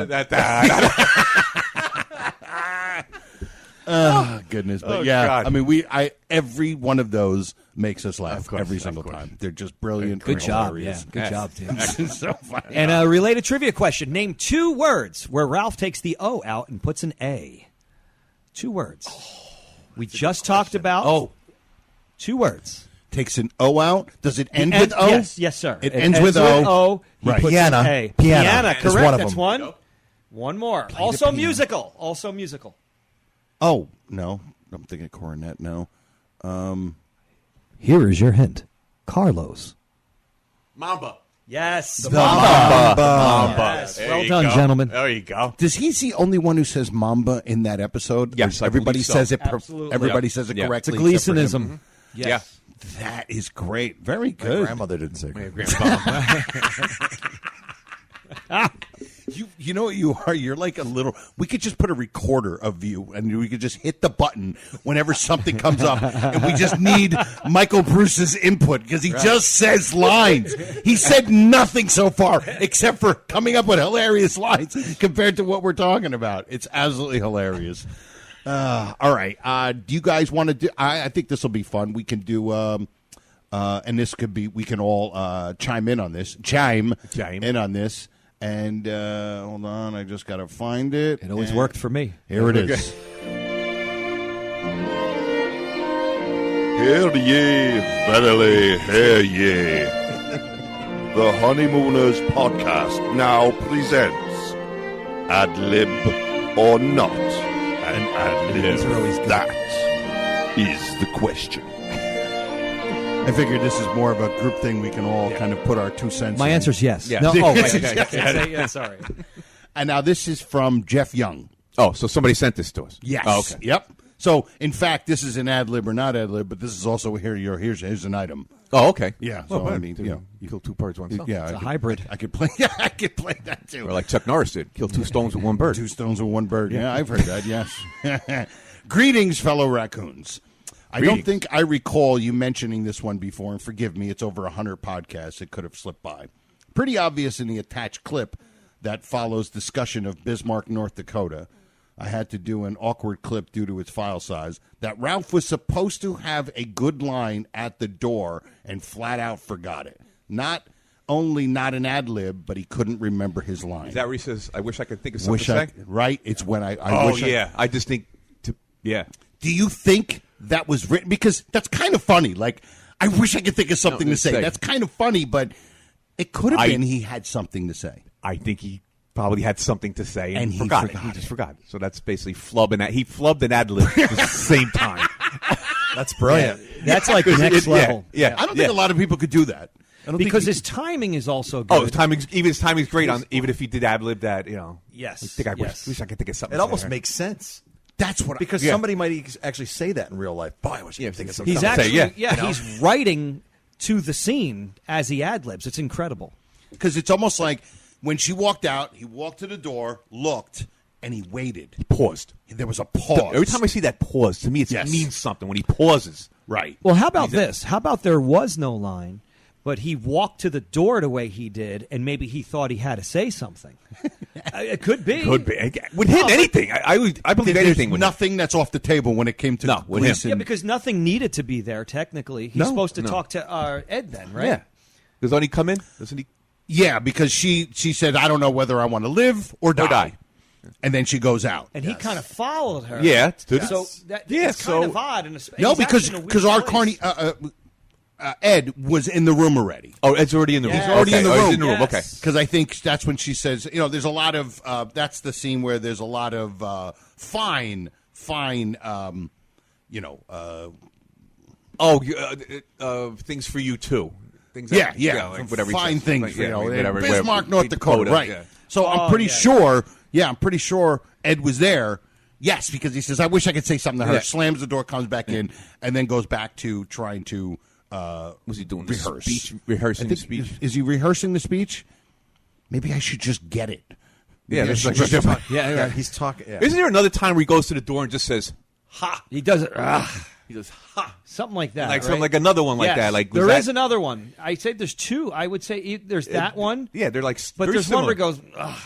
Oh goodness! But yeah, God. I mean, every one of those makes us laugh every single time. They're just brilliant. Good job, hilarious. yeah. Good job, Tim. It's so funny. And a related trivia question: name 2 words where Ralph takes the O out and puts an A. 2 words. We just talked about 2 words. Takes an O out. Does it end with O? Yes, sir. It ends with O. He Right. puts Piano. an A. Piano. Correct. Is one of That's them. one. One more. Also musical. Also musical. Oh no, I'm thinking coronet. No. Here is your hint. Carlos. Mamba. Yes. The Mamba. Yes. There Well you done, go. gentlemen. There you go. Does he's the only one who says Mamba in that episode? Yes, Or I everybody believe so. says it. Absolutely. Everybody says it Yeah. correctly. It's a except for him. Gleasonism. Yes. That is great. Very My good. grandmother didn't say. You know what you are? You're like a little. We could just put a recorder of you, and we could just hit the button whenever something comes up, and we just need Michael Bruce's input because he just says lines. He said nothing so far except for coming up with hilarious lines compared to what we're talking about. It's absolutely hilarious. All right. Do you guys want to do? I think this will be fun. We can do. And this could be. We can all chime in on this. Chime in on this. And hold on, I just got to find it. It always worked for me. Here it is. Hear ye, verily, hear ye. The Honeymooners podcast now presents Ad Lib or Not an Ad Lib. That is the question. I figured this is more of a group thing. We can all kind of put our 2 cents My in. answer is yes. Yeah. No, Yeah, sorry. And now this is from Jeff Young. Oh, so somebody sent this to us. Yes. Oh, okay. Yep. So, in fact, this is an ad lib or not ad lib, but this is also here's an item. Oh, okay. Yeah. Well, So I mean, you kill 2 birds, 1 stone. Yeah, It's a hybrid. I could play. Yeah, I could play that too. Or like Chuck Norris did, kill 2 stones with 1 bird. 2 stones with 1 bird. Yeah, I've heard that. Yes. Greetings, fellow raccoons. I don't think I recall you mentioning this one before, and forgive me, it's over 100 podcasts. It could have slipped by. Pretty obvious in the attached clip that follows discussion of Bismarck, North Dakota. I had to do an awkward clip due to its file size, that Ralph was supposed to have a good line at the door and flat out forgot it. Not only not an ad lib, but he couldn't remember his line. Is that where he says, I wish I could think of something to say? Right? It's when I wish I just think, yeah. Do you think that was written? Because that's kind of funny. Like, I wish I could think of something to say. That's kind of funny, but it could have been he had something to say. I think he probably had something to say and he forgot it. He just forgot it. So that's basically flubbing. He flubbed an ad lib at the same time. That's brilliant. Yeah. That's like next level. Yeah. I don't think a lot of people could do that. Because his timing is also good. Oh, his timing's great. Even if he did ad lib that, Yes. I wish I could think of something. It almost makes sense. That's what because somebody might actually say that in real life. Boy, I wish I could think of something. He's actually he's writing to the scene as he ad libs. It's incredible. Because it's almost like when she walked out, he walked to the door, looked, and he waited. He paused. There was a pause. Every time I see that pause, to me, it means something when he pauses. Right. Well, how about this? How about there was no line, but he walked to the door the way he did, and maybe he thought he had to say something. It could be. Could be. With him, anything. I believe anything. There's nothing that's off the table when it came to with him. Yeah, because nothing needed to be there, technically. He's supposed to talk to Ed then, right? Yeah. Doesn't he come in? Doesn't he? Yeah, because she said, I don't know whether I want to live or die. And then she goes out. And he kind of followed her. Yeah. So it's kind of odd. No, because our Carney... Ed was in the room already. Oh, Ed's already in the room. He's already in the room. He's in the room. Okay. Because I think that's when she says, there's a lot of, that's the scene where there's a lot of fine, things for you too. Things whatever. Fine things, whatever. Bismarck, North Dakota, right? Yeah. So I'm pretty sure. Yeah, I'm pretty sure Ed was there. Yes, because he says, "I wish I could say something to her." Yeah. Slams the door, comes back in, and then goes back to trying to. Was he doing rehearse? Rehearsing the speech? Is he rehearsing the speech? Maybe I should just get it. He's talking. Yeah. Isn't there another time where he goes to the door and just says, "Ha"? He does it. He goes, "Ha," something like that. Something like another one like that. Like there is another one. I say there's two. I would say there's that one. Yeah, they're like, but there's similar. one where he goes.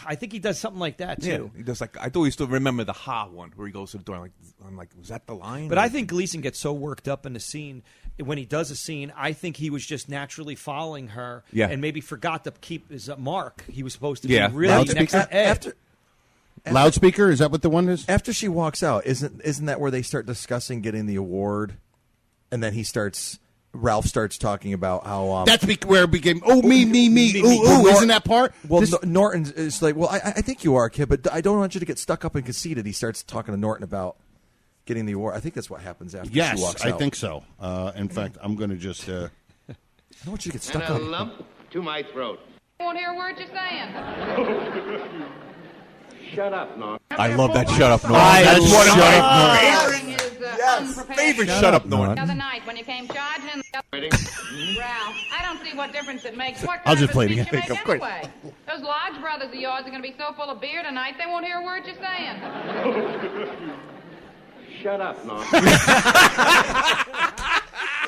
I think he does something like that too. Yeah, he does like I thought he still remember the "ha" one where he goes to the door. I'm like, was that the line? But I think Gleason gets so worked up in the scene when he does a scene. I think he was just naturally following her, and maybe forgot to keep his mark. He was supposed to be really next to Ed. Loudspeaker, is that what the one is? After she walks out, isn't that where they start discussing getting the award? And then Ralph starts talking about how that's where it became me. Ooh, isn't that part? Well, Norton is like, well, I think you are, kid, but I don't want you to get stuck up and conceited. He starts talking to Norton about getting the award. I think that's what happens after she walks out. Yes, I think so. In fact, I'm going to just. I don't want you to get stuck and up. A lump to my throat. I won't hear a word you're saying. Shut up, Norm. I love that shut up, Norm. That's one of my favorite shut up, Norm. The other night when you came charging. Ralph, I don't see what difference it makes. What I'll just play it speech again. you make anyway? Those Lodge brothers of yours are going to be so full of beer tonight they won't hear a word you're saying. Shut up, Norm.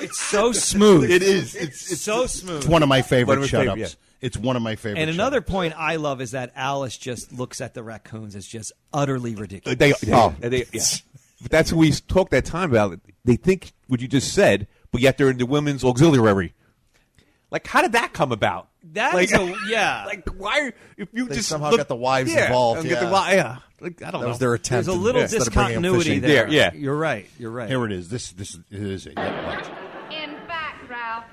It's so smooth. It is. It's so smooth. It's one of my favorite shut-ups. Yeah. It's one of my favorite. And another point I love is that Alice just looks at the raccoons as just utterly ridiculous. But that's what we talked that time about. They think what you just said, but yet they're in the women's auxiliary. Like, how did that come about? That like, is like why? If you They just somehow got the wives involved. Get the like, I don't know. That was their attempt. There's a little discontinuity there. Yeah, you're right. You're right. Here it is. This is it. Watch. In fact, Ralph,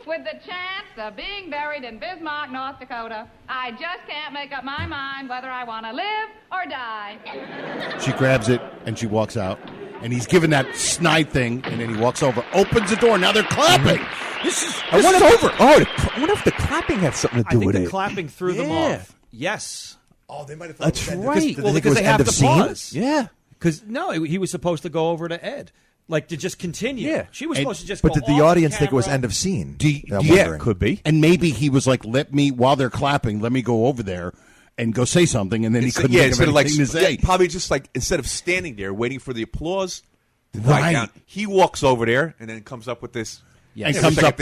with the chance of being buried in Bismarck, North Dakota, I just can't make up my mind whether I want to live or die. She grabs it and she walks out. And he's given that snide thing, and then he walks over, opens the door. Now they're clapping. This is over. I wonder if the clapping had something to do with it. I think the clapping threw them off. Yes. Oh, they might have thought that's right. Because they have to pause. Yeah. Because he was supposed to go over to Ed, like to just continue. Yeah. She was supposed to just. But go did the audience think it was camera. end of scene? Yeah, could be. And maybe he was like, while they're clapping, let me go over there and go say something, and then he couldn't think of anything to say. Probably just like, instead of standing there waiting for the applause, Right down. He walks over there and then comes up with this. And comes up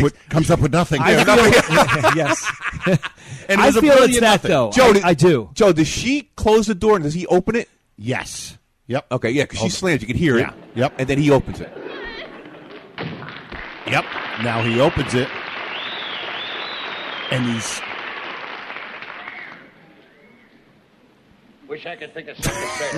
with nothing. Yes. And I feel it's that, nothing. though. Joe, I do. Joe, does she close the door and does he open it? Yes. Yep. Okay, yeah, because she slams. You can hear it. Yep. And then he opens it. Yep. Now he opens it. And he's... Wish I could think of something to say.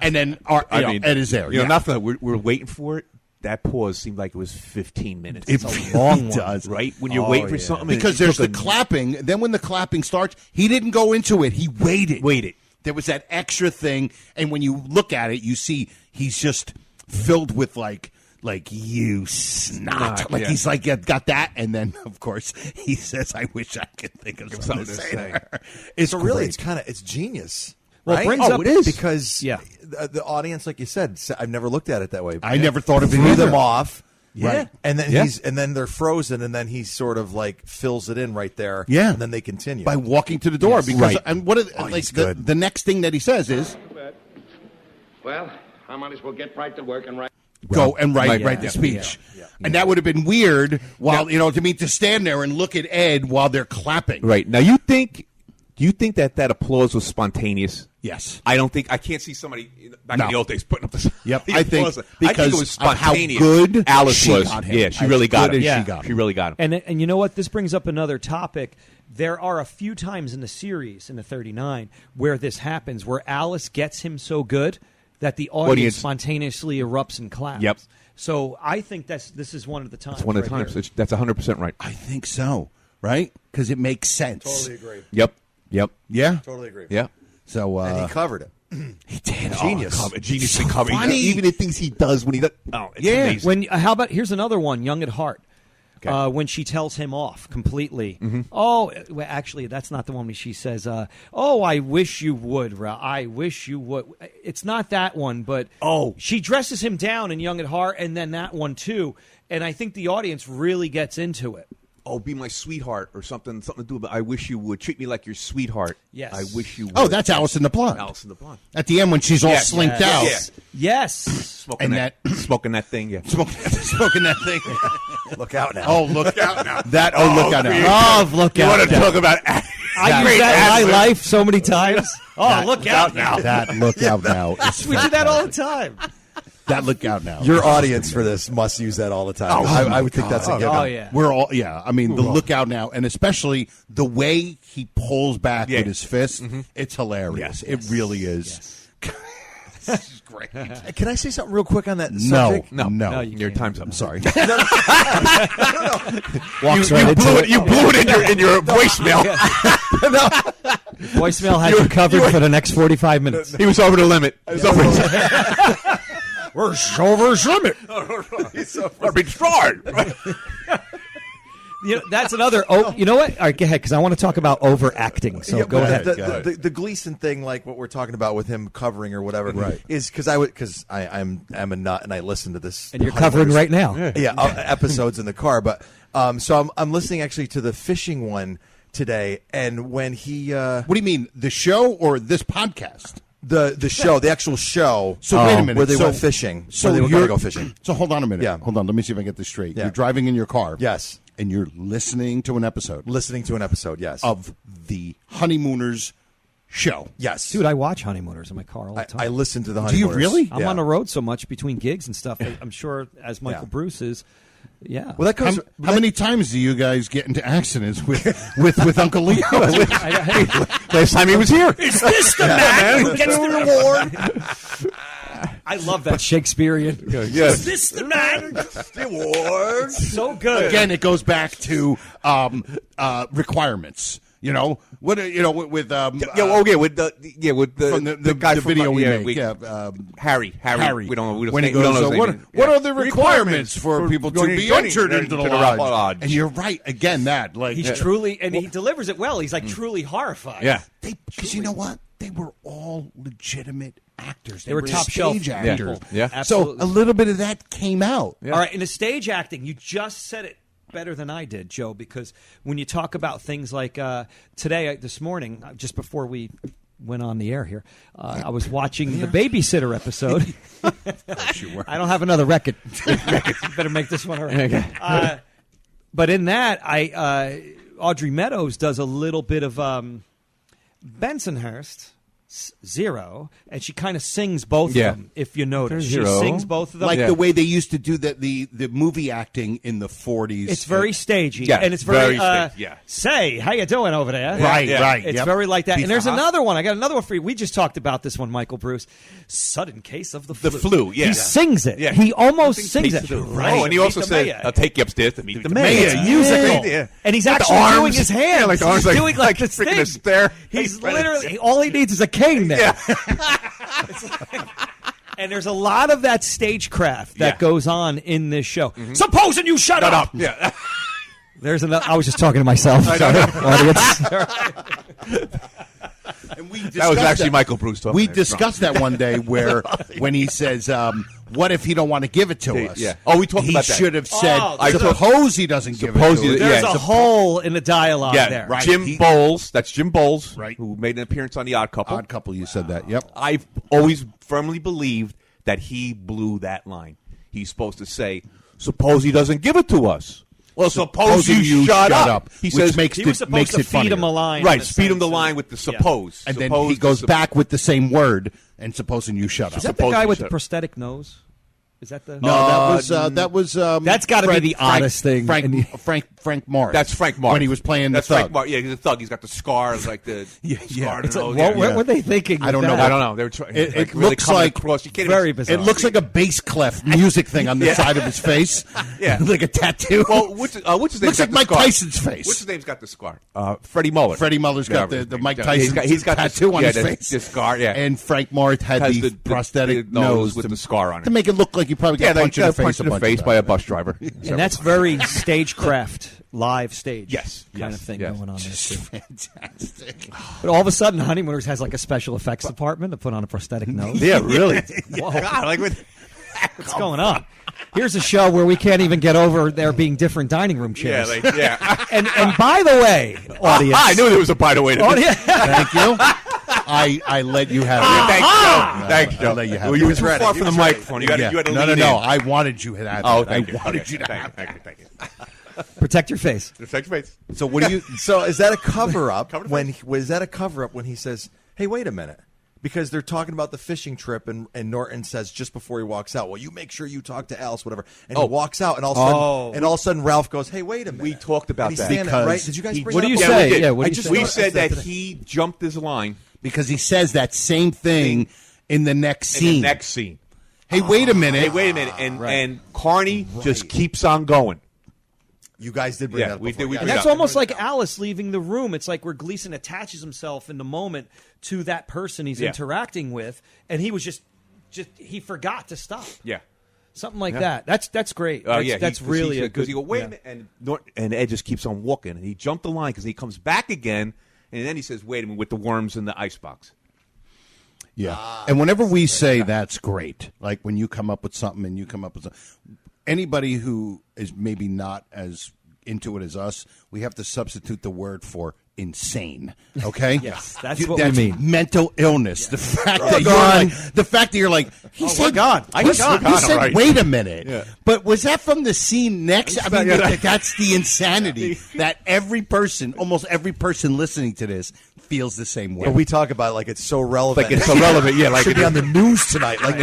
And then Ed is there. You know, nothing. We're waiting for it. That pause seemed like it was 15 minutes. It's a long one, right? When you're waiting for something. Because there's the clapping. Then when the clapping starts, he didn't go into it. He waited. There was that extra thing. And when you look at it, you see he's just filled with like you snot. Like he's like got that. And then, of course, he says, I wish I could think of something to say. It's so really, it's genius. Well, right? it brings up it is because the audience, like you said, I've never looked at it that way. I never thought of it Threw either. them off, right? And then then they're frozen, and then he sort of like fills it in right there, and then they continue by walking to the door because and what good. The next thing that he says is, Well, I might as well get right to work and write. Go and write the speech. And that would have been weird while to stand there and look at Ed while they're clapping. Right. Now do you think that applause was spontaneous? Yes. I can't see somebody back in the old days putting up the Yep. the I think applause. because it was spontaneous. of how good Alice she was. got him. Yeah, she really got him. She really got him. And you know what? This brings up another topic. There are a few times in the series, in the 39, where this happens, where Alice gets him so good that the audience spontaneously erupts and claps. Yep. So I think this is one of the times. It's one of the times. That's 100% right. I think so. Right? Because it makes sense. Totally agree. Yep. Yeah. Totally agree. Yeah. So and he covered it. He did. Genius. Genius so covered. Funny. Even the things he does when he does. Oh, it's amazing. How about here's another one, Young at Heart. Okay. When she tells him off completely. Mm-hmm. Oh, well, actually, that's not the one where she says, "Oh, I wish you would, Ralph. I wish you would." It's not that one, but she dresses him down in Young at Heart, and then that one too. And I think the audience really gets into it. Oh, be my sweetheart or something to do. But I wish you would treat me like your sweetheart. Yes. I wish you would. Oh, that's Alice in the Blonde. Alice in the Blonde. At the end when she's all slinked out. Yeah. Yes. Smoking that thing. Yeah. Smoking that thing. Look out now. Oh, look out now. Look out now. Oh, look you out. You want to talk about? I use that in my life so many times. Look out now. That look out now. We do that all the time. That look out now. Your audience for this must use that all the time. I would think that's a given. Oh, yeah. We're all, I mean, the look out now, and especially the way he pulls back with his fist, it's hilarious. It really is. This is great. Can I say something real quick on that subject? No. Your time's up. I'm sorry. You blew it in your voicemail. Voicemail had you covered for the next 45 minutes. He was over the limit. We're over his limit. I've been destroyed. That's another. You know what? All right, go ahead, because I want to talk about overacting. So go ahead. The Gleason thing, like what we're talking about with him covering or whatever, is because I'm a nut and I listen to this. And you're covering right now. Episodes in the car, but so I'm listening actually to the fishing one today, and when he. What do you mean, the show or this podcast? The show, the actual show. So wait a minute, where they went fishing. So they were going to go fishing. So hold on a minute. Yeah. Hold on. Let me see if I get this straight. Yeah. You're driving in your car. Yes. And you're listening to an episode. Yes. Of the Honeymooners show. Yes. Dude, I watch Honeymooners in my car all the time. I listen to the Honeymooners. Do you really? I'm on the road so much between gigs and stuff. I'm sure, as Michael Bruce is. Yeah. Well, that comes. How many times do you guys get into accidents with Uncle Leo? Last time he was here. Is this the man who gets the reward? I love that Shakespearean. Yes. Is this the man who gets the reward? So good. Again, it goes back to requirements. You know what? You know with with the guy the from video we make. Harry. Harry. We don't know. When he goes, what are the requirements for people to be entered into the lodge? And you're right. Again, that like he's truly, and he delivers it well. He's like truly horrified. Yeah. Because you know what? They were all legitimate actors. They were top shelf actors. Yeah. Absolutely. So a little bit of that came out. Yeah. All right. In the stage acting, you just said it better than I did, Joe, because when you talk about things like this morning, just before we went on the air here. I was watching the Babysitter episode. I don't have another record. Better make this one all right. Okay. But in that, Audrey Meadows does a little bit of Bensonhurst. Zero, and she kind of sings both of them. If you notice, she sings both of them, like the way they used to do the movie acting in the 40s. It's very stagey, and it's very say, how you doing over there? Right. It's very like that. And there's another one. I got another one for you. We just talked about this one, Michael Bruce. Sudden case of the flu. Yeah. He sings it. Yeah. He almost sings it. Right. Oh, and he also says, "I'll take you upstairs to meet the mayor." It's musical, and he's actually doing his hands. Like the arms, he's doing like this freaking thing. a stare. He's literally all he needs is a cane there. And there's a lot of that stagecraft that goes on in this show. Mm-hmm. Supposing you shut up. Yeah. There's another. I was just talking to myself. Sorry, audience. And that was actually Michael Bruce talking. We discussed that one day where when he says, what if he don't want to give it to us? Yeah. Oh, we talked about that. He should have said, suppose he doesn't give it to us. There's a hole in the dialogue there. Right. Jim Bowles, that's Jim Bowles, who made an appearance on The Odd Couple. Odd Couple, you said that, yep. I've always firmly believed that he blew that line. He's supposed to say, suppose he doesn't give it to us. Well, suppose you shut up. He says he was supposed to feed him a line. Right, feed him the line with the suppose. And then he goes back with the same word, and supposing you shut up. Is that the guy with the prosthetic nose? Is that the? No, that was. That's got to be the oddest thing. Frank Morris. That's Frank Morris when he was playing That's the thug. Frank Morris. Yeah, he's a thug. He's got the scars, like the scar. It's like, what were they thinking? I don't know. I don't know. They were trying. It really looks like very bizarre. It looks like a bass clef music thing on the side of his face. Yeah, like a tattoo. Well, what's his name? Looks like Mike Tyson's face. What's his name's got the scar? Freddie Muller. Freddie Muller's got the Mike Tyson. He's got tattoo on his face. The scar. Yeah, and Frank Morris had the prosthetic nose with the scar on it to make it look like you probably got punched in the face by a bus driver. And that's very stagecraft, live stage, kind of thing going on there too. Fantastic. But all of a sudden, Honeymooners has like a special effects department to put on a prosthetic nose. Yeah, really. Whoa. God, what's going on? Here's a show where we can't even get over there being different dining room chairs. And by the way, audience, I knew there was a by the way. Thank you. I let you have it. Thanks, Joe. I let you have it. You were too far from the microphone. You had to lean in. No. I wanted you to have it. Oh, I wanted you to have it. Thank you. Protect your face. Protect your face. So what do you? So is that a cover up? Was that a cover up when he says, "Hey, wait a minute"? Because they're talking about the fishing trip, and Norton says just before he walks out, "Well, you make sure you talk to Alice, whatever." And he walks out, and all of a sudden, Ralph goes, "Hey, wait a minute." We talked about that. Right? Did you guys? What do you say? Yeah, we said that he jumped his line because he says that same thing in the next scene. Hey, wait a minute. And Carney just keeps on going. You guys did bring that up. We did. And that's almost like Alice leaving the room. It's like where Gleason attaches himself in the moment to that person he's interacting with, and he was just he forgot to stop. Yeah, something like that. That's great. That's really a good. Because you go, wait a minute, and Ed just keeps on walking, and he jumped the line because he comes back again, and then he says, "Wait a minute," with the worms in the icebox. Yeah, and whenever we say that's great, like when you come up with something and you come up with something. Anybody who is maybe not as into it as us, we have to substitute the word for insane. Okay, yes, that's what we mean. Mental illness. The fact that you're like, he said, wait a minute. Yeah. But was that from the scene next? I mean, that's the insanity that almost every person listening to this feels the same way. But we talk about it like it's so relevant. Like it's so relevant. Yeah, like it should be on the news tonight. Like.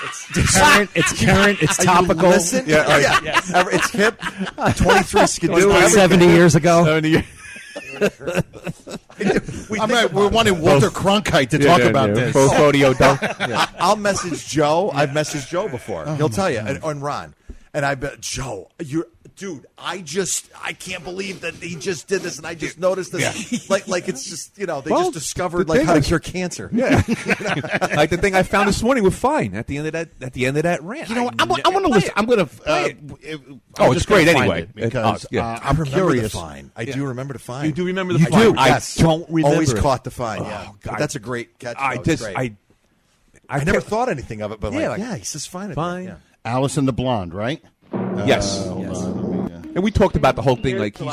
It's current. It's topical. Listen? Yes. It's hip. 23 Skidoo. 70 years ago. 70 years. We're wanting Walter Cronkite to talk about this. I'll message Joe. I've messaged Joe before. He'll tell you. And Ron. And I bet, Joe, dude, I can't believe that he just did this, and I just noticed this. Yeah. Like it's just, they just discovered how to cure cancer. Yeah. Like the thing I found this morning was fine at the end of that rant. I want to listen. I'm going to. It's great anyway because I'm curious. The fine. I do remember the fine. You do remember the fine? Do. Yes. I don't remember. Always caught the fine. Yeah, but that's a great catch. I never thought anything of it, but he says fine. Fine. Alice and the Blonde, right? Yes. And we talked about the whole thing, like he's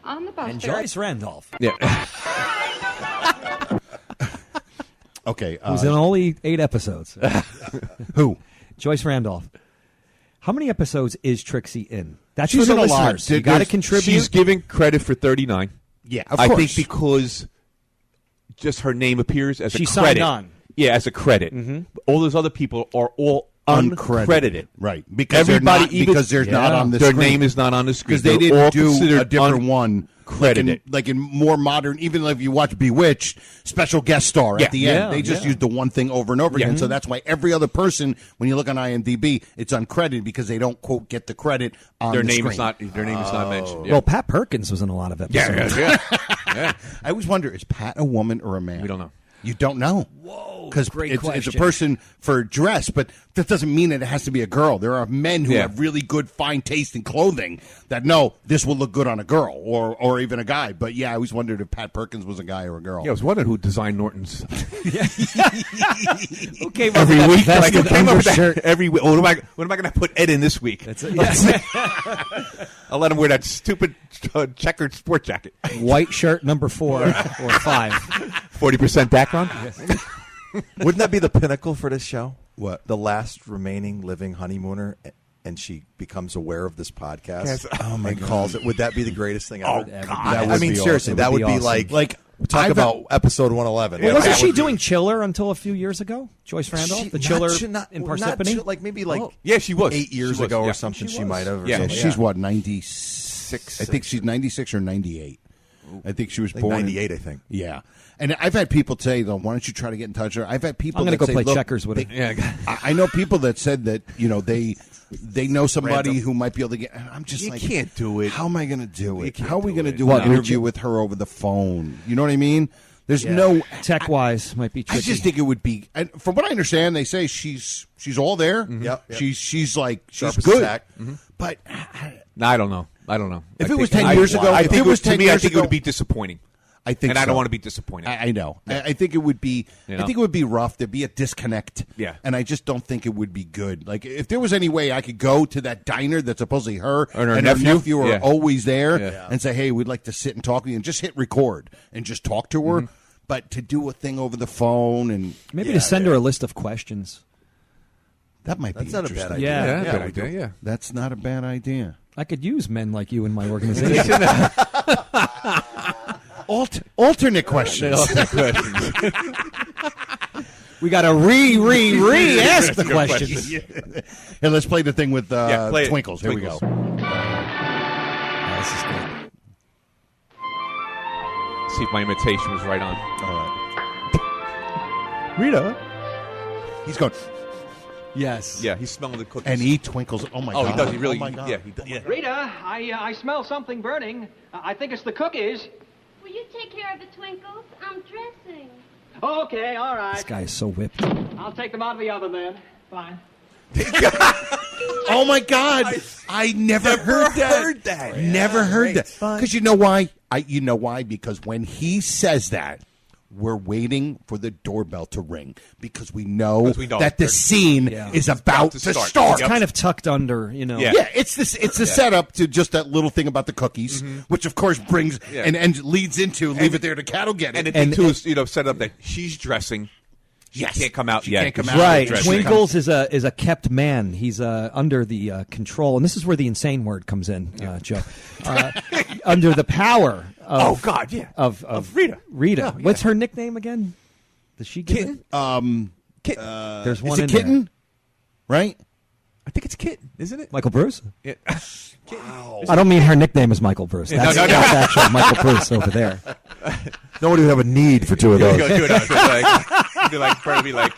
on the bus. And Joyce Randolph. Yeah. Okay. Who's in only 8 episodes. Who? Joyce Randolph. How many episodes is Trixie in? That's She's for in the a lot. listeners. You got to contribute. She's giving credit for 39. Yeah, of I course. think because just her name appears as She a signed credit. on. Yeah, as a credit. All those other people are all uncredited. Right. Because Everybody, they're not, because they're not on the their screen. name is not on the screen. Because they They're all didn't do considered a different one. credited. Like in more modern, even if you watch Bewitched, special guest star Yeah. at the end. Yeah, They just yeah. use the one thing over and over again. So that's why every other person, when you look on IMDb, it's uncredited because they don't, quote, get the credit on Their the name screen. is not. Their name is not mentioned. Yeah. Well, Pat Perkins was in a lot of episodes. yeah. I always wonder, is Pat a woman or a man? We don't know. You don't know. Whoa, Because great it's a question. person for dress, but that doesn't mean that it has to be a girl. There are men who have really good, fine taste in clothing that know this will look good on a girl or even a guy. But yeah, I always wondered if Pat Perkins was a guy or a girl. Yeah, I was wondering who designed Norton's. Who came up Every with that week, vest like, and who came up with that undershirt? every week. What am I going to put Ed in this week? I'll let him wear that stupid checkered sport jacket. White shirt number 4 or 5. 40% background. Wouldn't that be the pinnacle for this show? What? The last remaining living honeymooner, and she becomes aware of this podcast. Yes. Oh my God! Calls it. Would that be the greatest thing ever? God. That I would mean, be seriously, awesome. that would be awesome. like talk I've- about episode 111. Well, Yeah, wasn't that she would be- doing Chiller until a few years ago? Joyce Randolph, the Chiller in Parsippany? like maybe like Yeah, she was 8 years She was, ago yeah. or something. She might have. or Yeah, something. She's what, 96? I think she's 96 or 98. I think she was Like born in- 98, I think. Yeah. And I've had people say, though, why don't you try to get in touch with her? I've had people I'm going to that go say, play look, checkers with her. Yeah. I know people that said that, they know somebody who might be able to get. And I'm just You like, can't do it. How am I going to do it? can't How are we do going to it. do What, an interview with her over the phone? You know what I mean? There's no. Tech-wise, might be I tricky. just think it would be. And from what I understand, they say she's all there. Yep. She's like Sharp she's as a good. tack. But No, I don't know. If I it was think- 10 years ago, I if think it was to 10 me, I years think it ago- would be disappointing. I think, And I don't so. want to be disappointed. I know. I think it would be. You I know? think it would be rough. There'd be a disconnect. Yeah. And I just don't think it would be good. Like if there was any way I could go to that diner that supposedly her And her her nephew? are Yeah. always there Yeah. and say, hey, we'd like to sit and talk with you and just hit record and just talk to her. But to do a thing over the phone and Maybe to send her a list of questions. that might be That's not a interesting. bad idea. Yeah. good idea. Yeah. That's not a bad idea. I could use men like you in my organization. Alternate questions. We got to ask the questions. And let's play the thing with play it. Twinkles. Here we Twinkles. go. Oh, this is good. See if my imitation was right on. All right. Rita. He's going, Yes. Yeah, he's smelling the cookies. and he twinkles. Oh, my Oh, God. he does. He really. Oh, my God. Yeah, he does. Yeah. Rita, I smell something burning. I think it's the cookies. Will you take care of the Twinkles? I'm dressing. Okay, all This right. guy is so whipped. I'll take them out of the oven then. Fine. Oh my God! I never heard that. Never heard that. Because you know why? You know why? Because when he says that, we're waiting for the doorbell to ring because we know that the scene is about to start. It's kind of tucked under, you know. Yeah, it's this. It's a setup to just that little thing about the cookies, which of course brings and leads into leave it there to cattle get it. And the thing too is, set up that she's dressing. She can't come out yet. Can't come out. Right. Dressing. Twinkles is a kept man. He's under the control, and this is where the insane word comes in, Joe. Under the power of of Rita. Rita. What's her nickname again? Does she give Kitten. it? There's one Is it in Kitten? there. Right? I think it's Kitten, isn't it? Michael Bruce? Yeah. I don't mean her nickname is Michael Bruce. That's, no. that's actual Michael Bruce over there. Nobody would have a need for two of those. Be like,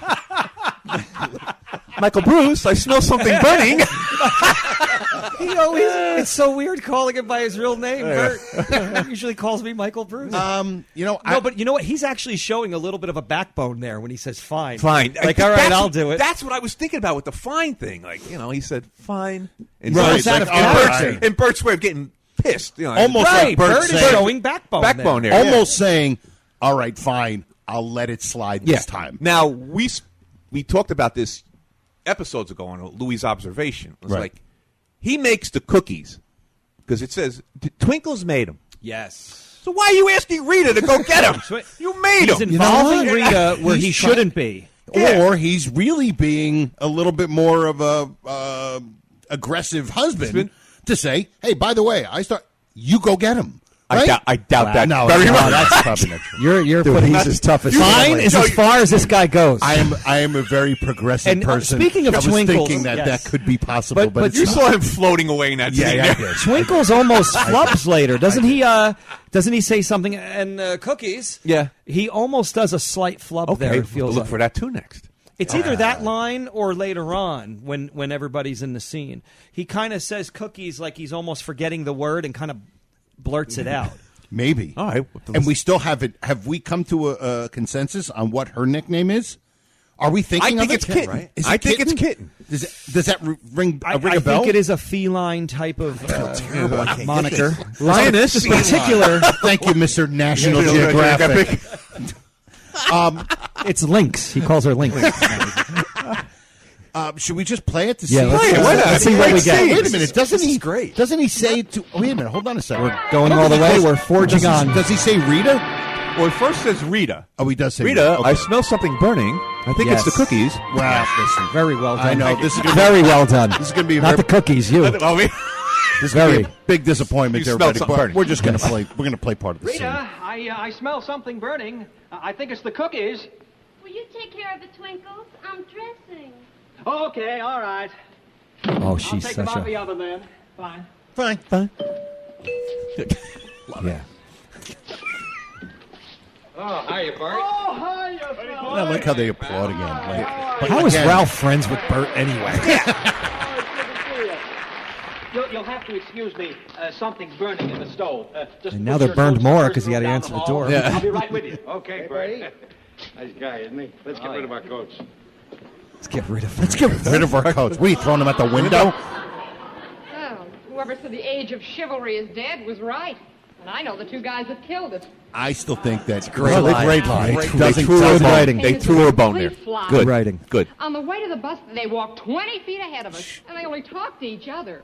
Michael Bruce, I smell something burning. He always, it's so weird calling him by his real name. Bert. He usually calls me Michael Bruce. But you know what? He's actually showing a little bit of a backbone there when he says fine. Fine. Like, all right, I'll do it. That's what I was thinking about with the fine thing. Like, he said fine. And Right, It's out of like, character. And Bert's way of getting pissed. Almost Right, like Bert Bert is saying, showing backbone. backbone there. almost saying, "All right, fine, I'll let it slide this time." Now, we talked about this episodes ago on Louis' observation. It was Right. like, he makes the cookies because it says Twinkles made them. Yes. So why are you asking Rita to go get him? You made He's him. involving Rita where he shouldn't be. Or he's really being a little bit more of a aggressive husband to say, hey, by the way, you go get him. Right? I doubt that. No, very much. that's probably not true. You're putting he's as tough as fine is as far as this guy goes. I am a very progressive person. Speaking of I was Twinkles, thinking that could be possible, but you it's saw not. him floating away in that scene. I did. Twinkles almost flubs later, doesn't he? Doesn't he say something? And Cookies, Yeah. he almost does a slight flub Okay, there. It we'll feels look like. for that too next. It's either that line or later on when everybody's in the scene. He kind of says Cookies like he's almost forgetting the word and kind of blurts it out. Maybe. All right. And we still haven't. Have we come to a consensus on what her nickname is? Are we thinking? I think of it's it? Kitten. Right? Is it I think Kitten? it's Kitten. Does that ring a I bell? think it is a feline type of moniker. Lioness. This particular. Thank you, Mr. National Geographic. It's Lynx. He calls her Lynx. Should we just play it to see? Yeah, let's see what we get. Wait a minute. Doesn't he? Great. Doesn't he say to? Wait a minute. Hold on a second. We're going all the way. We're forging on. Does he say Rita? Well, it first says Rita. Oh, he does say Rita, Okay. I smell something burning. I think it's the cookies. Well, listen. Very well done. I know this is gonna Very well done. This is going to be Not very, the cookies, you. this is gonna be a big disappointment, You to smell everybody. something But burning. we're just going to play. We're going to play part of the scene. Rita, I smell something burning. I think it's the cookies. Will you take care of the Twinkles? I'm dressing. Okay, all right. Oh, I'll she's take them such out the a. oven then. Fine. Fine. Yeah. Oh, hiya, Bart. Oh, hiya, I like how they applaud again. Like, How is again, Ralph friends with Bert anyway? You'll have to excuse me. Something's burning in the stove. Just And now put they're your burned coats more first 'cause he room had to down answer the hall. door. Yeah. I'll be right with you. Okay, Bart. Nice guy, isn't he? Let's get rid of our coats. Let's get rid of. Let's get rid of our coats. What are you throwing them at the window? Well, whoever said the age of chivalry is dead was right. And I know the two guys that killed it. I still think that's great line. Great line. Great- They threw her a bone. writing. They threw her a bone there. Complete flop. Good. writing. Good. On the way to the bus, they walked 20 feet ahead of us, and they only talked to each other.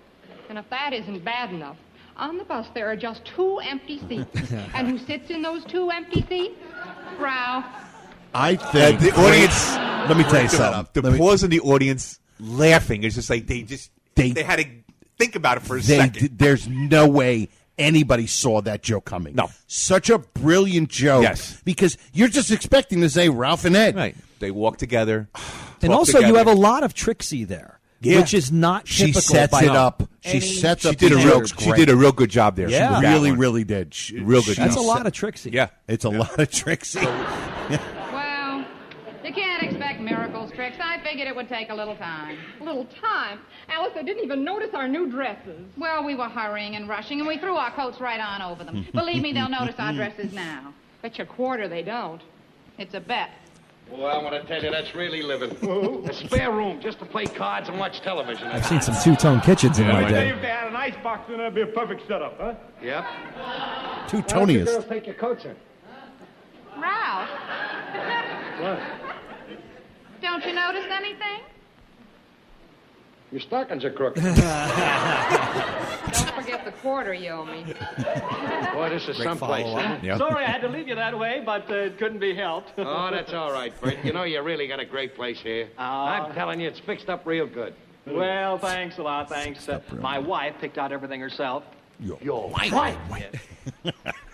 And if that isn't bad enough, on the bus there are just 2 empty seats. And who sits in those 2 empty seats? Ralph. I think The audience. Let me tell you something. The pause in the audience laughing is just like they had to think about it for a second. There's no way anybody saw that joke coming. No. Such a brilliant joke. Yes. Because you're just expecting to say Ralph and Ed. Right. They walk together. And talk also, you together. have a lot of Trixie there, Yeah. which is not She typical. sets by it up. She any- sets She up did the a real. jokes She great. did a real good job there. Yeah. She was Really, that one. really did. Real good That's job. a lot of Trixie. Yeah. It's a lot of Trixie. Well, you can't expect miracles, Trix. I figured it would take a little time. A little time? Alice, I didn't even notice our new dresses. Well, we were hurrying and rushing, and we threw our coats right on over them. Believe me, they'll notice our dresses now. Bet you a quarter they don't. It's a bet. Well, I want to tell you, that's really living. A spare room just to play cards and watch television. I've seen some two-tone kitchens in my day. If they had an icebox, then that'd be a perfect setup, huh? Yep. Two Toniest. Girls, take your coats in. Ralph, What? don't you notice anything? Your stockings are crooked. Don't forget the quarter you owe me. Boy, this is someplace. Huh? Yeah. Sorry I had to leave you that way, but it couldn't be helped. Oh, that's all right, Bert. You know, you really got a great place here. I'm telling you, it's fixed up real good. Well, thanks a lot, thanks. My wife picked out everything herself. Your wife?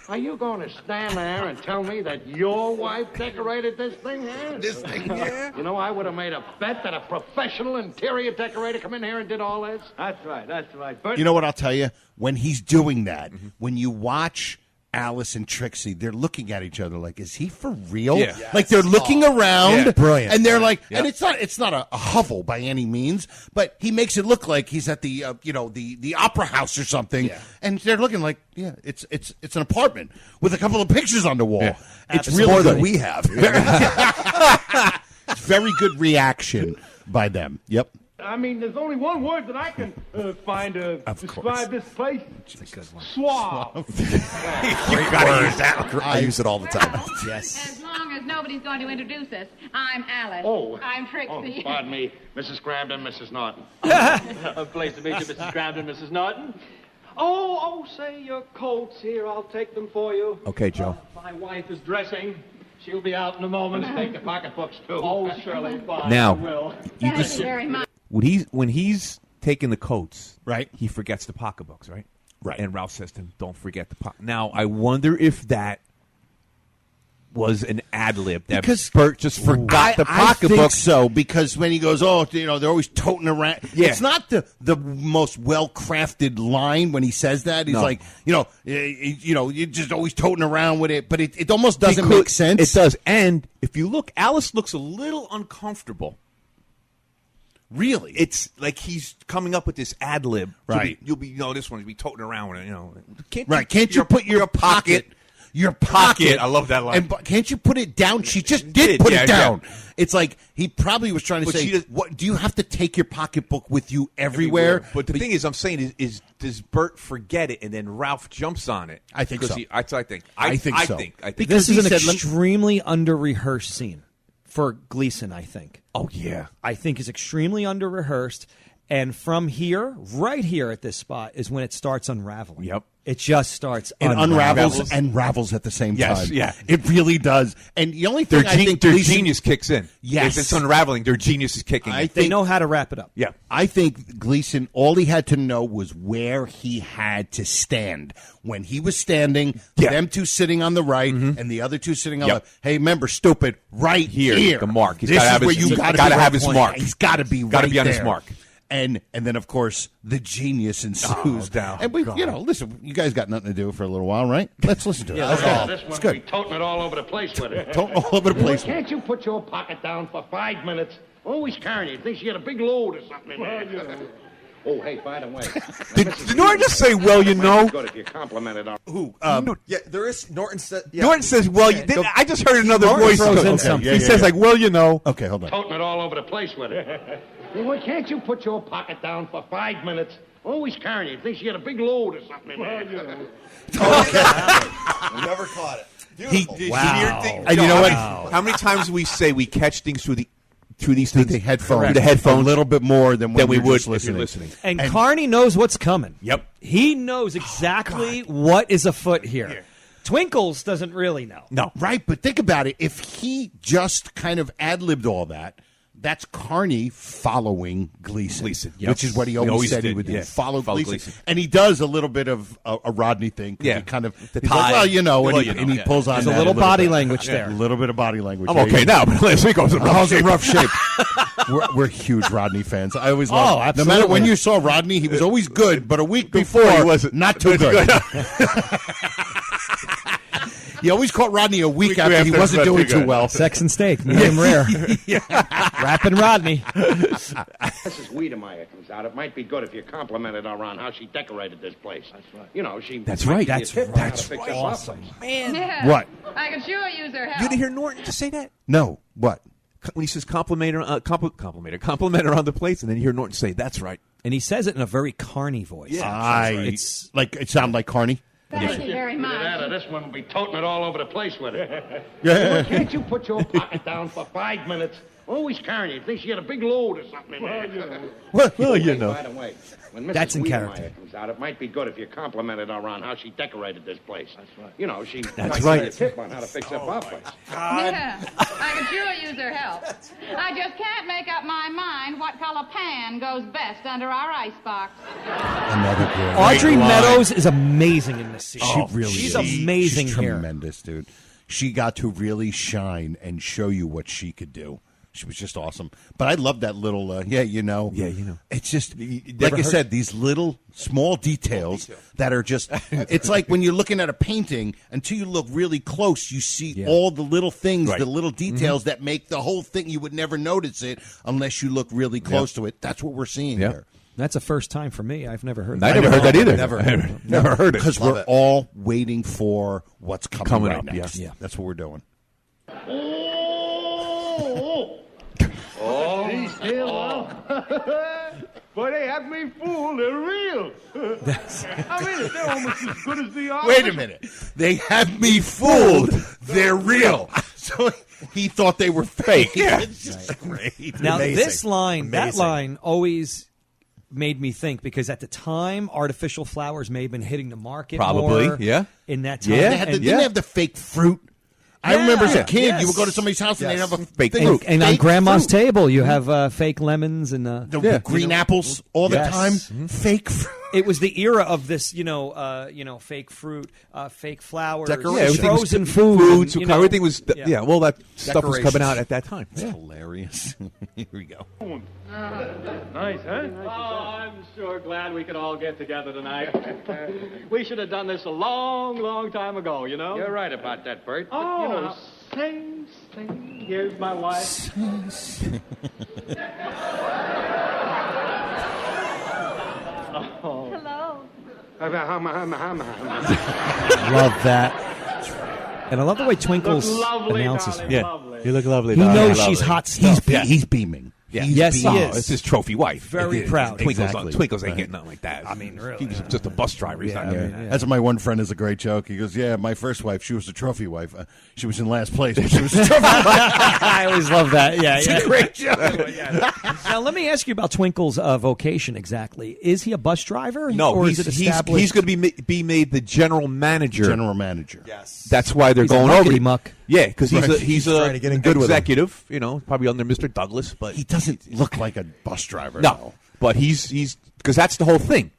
Are you going to stand there and tell me that your wife decorated this thing here? This thing here? You know, I would have made a bet that a professional interior decorator come in here and did all this. That's right. But You know what I'll tell you? When he's doing that, when you watch Alice and Trixie, they're looking at each other like, is he for real? Yeah. Like they're looking around. Yeah, brilliant. And they're like, Yeah. and it's not a hovel by any means, but he makes it look like he's at the the opera house or something. Yeah. And they're looking like, yeah, it's an apartment with a couple of pictures on the wall. Yeah. It's It's really more than good. we have. It's very good reaction by them. Yep. I mean, there's only one word that I can find to describe this place. It's a good one. Suave. You gotta use that. I use it all the time. Yes. As long as nobody's going to introduce us, I'm Alice. Oh. I'm Trixie. Pardon me, Mrs. Cramden, Mrs. Norton. a place to meet you, Mrs. Cramden, Mrs. Norton. Oh, say your coats here. I'll take them for you. Okay, Joe. My wife is dressing. She'll be out in a moment. Take the pocketbooks, too. Oh, Shirley, fine. Now, I will. Thank you very much. when he's taking the coats, right, he forgets the pocketbooks, right? Right. And Ralph says to him, "Don't forget the pocket." Now, I wonder if that was an ad lib that Bert just forgot the pocketbook. I think so, because when he goes, they're always toting around. Yeah. It's not the most well crafted line when he says that. He's like, you're just always toting around with it, but it almost doesn't make sense. It does. And if you look, Alice looks a little uncomfortable. Really, it's like he's coming up with this ad lib. Right. You'll be this one will be toting around with it. Can't you put your pocket? Your pocket. I love that line. And can't you put it down? She just did put it down. Yeah. It's like he probably was trying to say, "What do you have to take your pocketbook with you everywhere?" But the thing is, I'm saying is does Bert forget it and then Ralph jumps on it? I think so. I think so. Because this is an extremely under-rehearsed scene for Gleason, I think. Oh, yeah. I think is extremely under-rehearsed. And from here, right here at this spot, is when it starts unraveling. Yep. It just starts unravels and ravels at the same time. Yeah. It really does. And the only thing I think their genius kicks in. Yes. If it's unraveling, their genius is kicking in. They know how to wrap it up. Yeah. I think Gleason, all he had to know was where he had to stand. When he was standing, them two sitting on the right and the other two sitting on the left. Hey, remember, stupid, right here. The mark. This is where you got to have his mark. He's got to be right there. Got to be on his mark. And then, of course, the genius ensues. And we, listen, you guys got nothing to do for a little while, right? Let's listen to it. This one will be toting it all over the place with it. Toting all over the place. Can't you put your pocket down for 5 minutes? Always carrying it. Thinks you got a big load or something in there. Oh, hey, by the way. Did Norton just say, well, you know? Good if you complimented our... Who? Yeah, there is... Norton said... Yeah. Norton says, well, I just heard another voice. He says, like, well, you know. Okay, hold on. Toting it all over the place with it. Well, can't you put your pocket down for 5 minutes? Always carrying it. Thinks you got a big load or something in there. Never caught it. Beautiful. Wow. And you know what? How many times do we say we catch things through these things? The headphones. The headphones. A little bit more than we would if you're listening. And Carney knows what's coming. Yep. He knows exactly what is afoot here. Twinkles doesn't really know. No. Right, but think about it. If he just kind of ad-libbed all that, that's Carney following Gleason, which is what he always said he would do. Follow Gleason. And he does a little bit of a Rodney thing. Yeah. He kind of, the he's tie. like, well, you know, and he pulls on There's a little body language there. A little bit of body language. I'm okay now, but last week I was in rough shape. We're huge Rodney fans. I always love him. absolutely. No matter when you saw Rodney, he was always good, but a week before, he wasn't. Not too good. You always caught Rodney a week after he wasn't doing too well. Sex and steak, medium rare. Rapping Rodney. Mrs. Wiedemeyer comes out. It might be good if you complimented her on how she decorated this place. That's right. You know, she. That's right. That's right. Awesome. Man. Yeah. What? I can sure use her help. You didn't hear Norton just say that? No. What? When he says compliment her on the place, and then you hear Norton say, "That's right," and he says it in a very Carney voice. Yeah, it's like it sounded like Carney. Thank you very much. This one will be toting it all over the place with it. Well, can't you put your pocket down for 5 minutes? Always carrying it. Thinks you got a big load or something in there. Well, you know. By the way, when Mrs. That's in Wiedemeyer character. comes out, it might be good if you complimented her on how she decorated this place. That's right. You know, she That's might right. give you a tip on how to fix up our place. Yeah, I can sure use her help. I just can't make up my mind what color pan goes best under our icebox. Another great Audrey line. Meadows is amazing in this scene. She's amazing She's here. tremendous, dude. She got to really shine and show you what she could do. She was just awesome. But I love that little, you know. It's just, like I said, these little small details that are just, it's like when you're looking at a painting, until you look really close, you see all the little things, the little details that make the whole thing. You would never notice it unless you look really close to it. That's what we're seeing here. That's a first time for me. I've never heard that. I never heard that either. Never heard it. Because we're all waiting for what's coming right up, next. yeah. That's what we're doing. He's still But they have me fooled. They're real. I mean, they're almost as good as the others. Wait a minute. They have me fooled. They're real. So he thought they were fake. Yeah. It's just great. Now, Amazing. this line, that line always made me think, because at the time, artificial flowers may have been hitting the market Probably, more yeah. in that time. Yeah. Didn't they have the fake fruit? I remember as a kid, you would go to somebody's house and they'd have a fake fruit. And on Grandma's table, you have fake lemons and the green apples all the time. Fake fruit. It was the era of this, fake fruit, fake flowers, Decoration. frozen food. Everything was, all that stuff was coming out at that time. It's hilarious. Here we go. Nice, huh? Oh, I'm sure glad we could all get together tonight. We should have done this a long, long time ago, you know? You're right about that, Bert. Oh, sing. Here's my wife. Hello. Love that. And I love the way Twinkles announces. Darling, lovely. You look lovely. He darling. knows she's hot stuff. He's beaming. Yeah. Yes, he is. It's his trophy wife. Very proud. Twinkles ain't getting nothing like that. I mean, really. He's just a bus driver. He's not getting That's my one friend is a great joke. He goes, "Yeah, my first wife, she was a trophy wife. She was in last place, but she was a trophy wife." I always love that. Yeah, It's a great joke. Now, let me ask you about Twinkle's vocation exactly. Is he a bus driver? No, or he's is it established? he's going to be made the general manager. General manager. Yes. That's why they're He's a going over. muckety-muck. Yeah, because he's He's trying to get in good with him. executive. Probably under Mr. Douglas, but He doesn't look like a bus driver. no. But he's because that's the whole thing.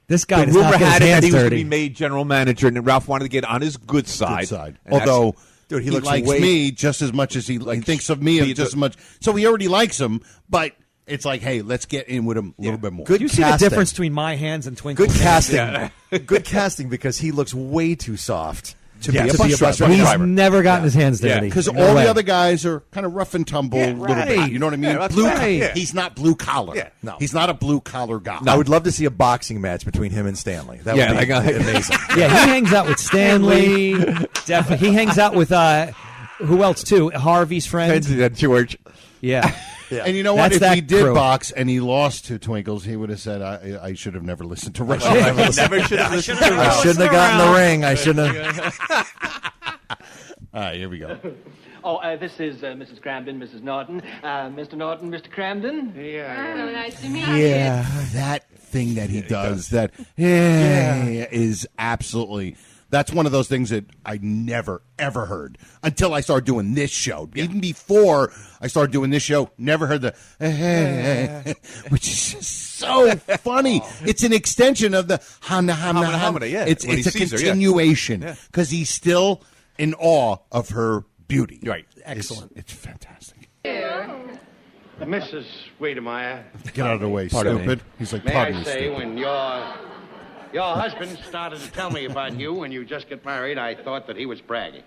This guy The does rumor not get had his it that hands he was going to dirty. be made general manager, and then Ralph wanted to get on his good side. Side. And that's- Although, Dude, he he looks likes way- me just as much as he thinks of me just as much. So he already likes him, but it's like, hey, let's get in with him a little bit more. Good You see the casting. difference between my hands and Twinkle's Good hands? casting. Good casting because he looks way too soft to Yeah, be to a bus driver. He's never gotten his hands dirty. Because No all way. the other guys are kind of rough and tumble a little bit. You know what I mean? Yeah, that's blue. right. Yeah. He's not blue collar. Yeah. No. He's not a blue collar guy. I would love to see a boxing match between him and Stanley. That would be amazing. Yeah, he hangs out with Stanley. Definitely, he hangs out with who else too? Harvey's friend. George. Yeah. And you know what? That's If that he did crew. box and he lost to Twinkles, he would have said, I should have never listened to Rush. Never should have listened to I shouldn't have gotten the ring. I shouldn't have. All right, here we go. Oh, this is Mrs. Cramden, Mrs. Norton. Mr. Norton, Mr. Cramden. Oh, nice to meet you. Yeah, that thing that he does, that is absolutely. That's one of those things that I never, ever heard until I started doing this show. Even before I started doing this show, never heard the, which is just so funny. It's an extension of the hamna. Yeah. It's When he a sees her, continuation because he's still in awe of her beauty. Right. Excellent. It's fantastic. Mrs. Wiedemeyer, Get out of the way, Pardon stupid. He's like, may pardon I me, say, stupid. when your husband started to tell me about you when you just got married, I thought that he was bragging.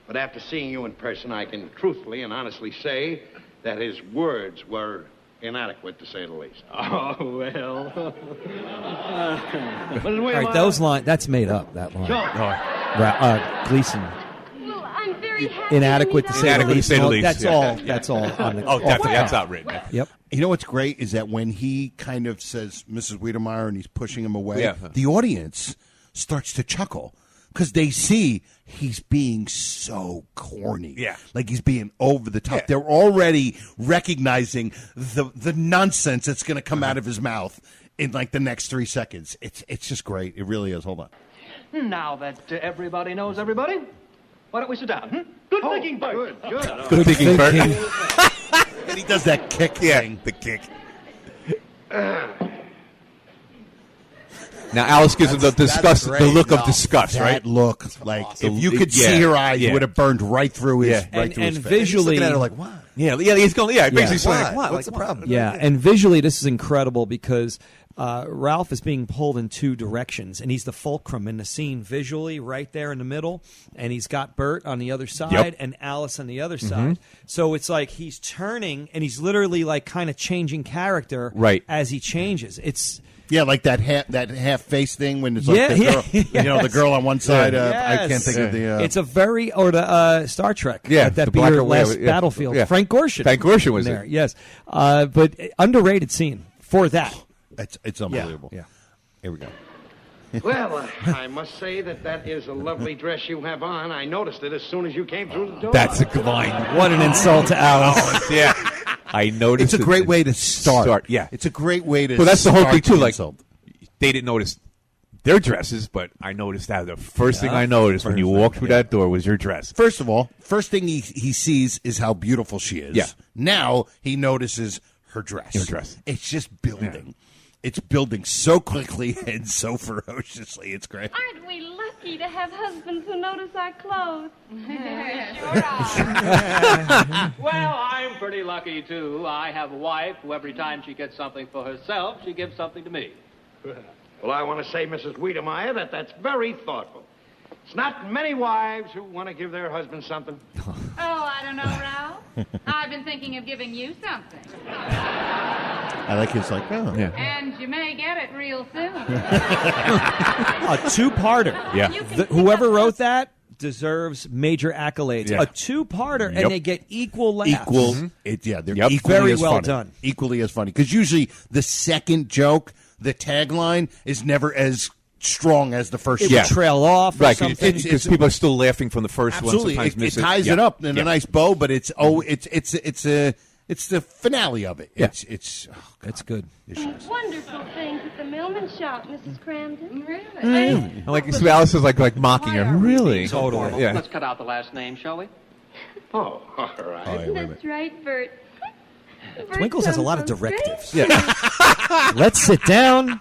But after seeing you in person, I can truthfully and honestly say that his words were inadequate, to say the least. Oh, well. All right, those lines, that's made up, that line. Gleason. Well, I'm very happy. Inadequate to say the Inadequate to least. say the No, least, That's yeah. all. That's all. On the, Oh, definitely. off That's the not top. written. Yep. You know what's great is that when he kind of says Mrs. Wiedemeyer and he's pushing him away, Yeah. the audience starts to chuckle because they see he's being so corny. Yeah. Like he's being over the top. Yeah. They're already recognizing the nonsense that's going to come out of his mouth in like the next 3 seconds. It's just great. It really is. Hold on. Now that everybody knows everybody, why don't we sit down? Good thinking, Bert. Good thinking, Bert. And he does that kick thing. The kick. Now Alice gives him the disgust, the look of disgust, That right? look, like if you could see her eyes, it would have burned right through his, right through his And face. visually, Looking at her like, what? Yeah, he's going. Yeah, basically saying, Why? what? What's the problem? yeah, and visually, this is incredible because Ralph is being pulled in two directions, and he's the fulcrum in the scene visually, right there in the middle, and he's got Bert on the other side and Alice on the other side. So it's like he's turning, and he's literally like kind of changing character as he changes. It's like that half face thing when it's like the girl, you know, the girl on one side. I can't think of the. It's a very Star Trek. Yeah, that the be black your and white, last yeah. battlefield. Yeah. Frank Gorshin. Frank Gorshin was there. it. Yes, but underrated scene for that. It's unbelievable. Yeah. Here we go. Well, I must say that is a lovely dress you have on. I noticed it as soon as you came through the door. That's a good line. What an insult to Alice. Yeah. I noticed It's a great way to start. Yeah. It's a great way to Well, that's the whole start thing, too. the Like, insult. they didn't notice their dresses, but I noticed that. The first thing I noticed when you walked through that door was your dress. First of all, first thing he sees is how beautiful she is. Yeah. Now he notices her dress. Her dress. It's just building. Yeah. It's building so quickly and so ferociously. It's great. Aren't we lucky to have husbands who notice our clothes? Well, I'm pretty lucky, too. I have a wife who every time she gets something for herself, she gives something to me. Well, I want to say, Mrs. Wiedemeyer, that's very thoughtful. It's not many wives who want to give their husband something. Oh, I don't know, Ralph. I've been thinking of giving you something. I like his like, oh. Yeah. And you may get it real soon. A two-parter. Yeah. Whoever wrote that deserves major accolades. Yeah. A two-parter, Yep. and they get equal laughs. Equal. They're equally Very as well funny. done. Equally as funny. Because usually the second joke, the tagline, is never as strong as the first It joke. would trail off or Right, something. because people are still laughing from the first Absolutely. one. Sometimes It ties it up in a nice bow, but it's the finale of it. Yeah. It's good. Wonderful things at the Millman shop, Mrs. Crandon. Really? I like Alice is like mocking her. Really? Totally. Yeah. Let's cut out the last name, shall we? Oh, all right. That's right, Bert. Bert Twinkles has a lot of sounds directives. great. Yeah. Let's sit down.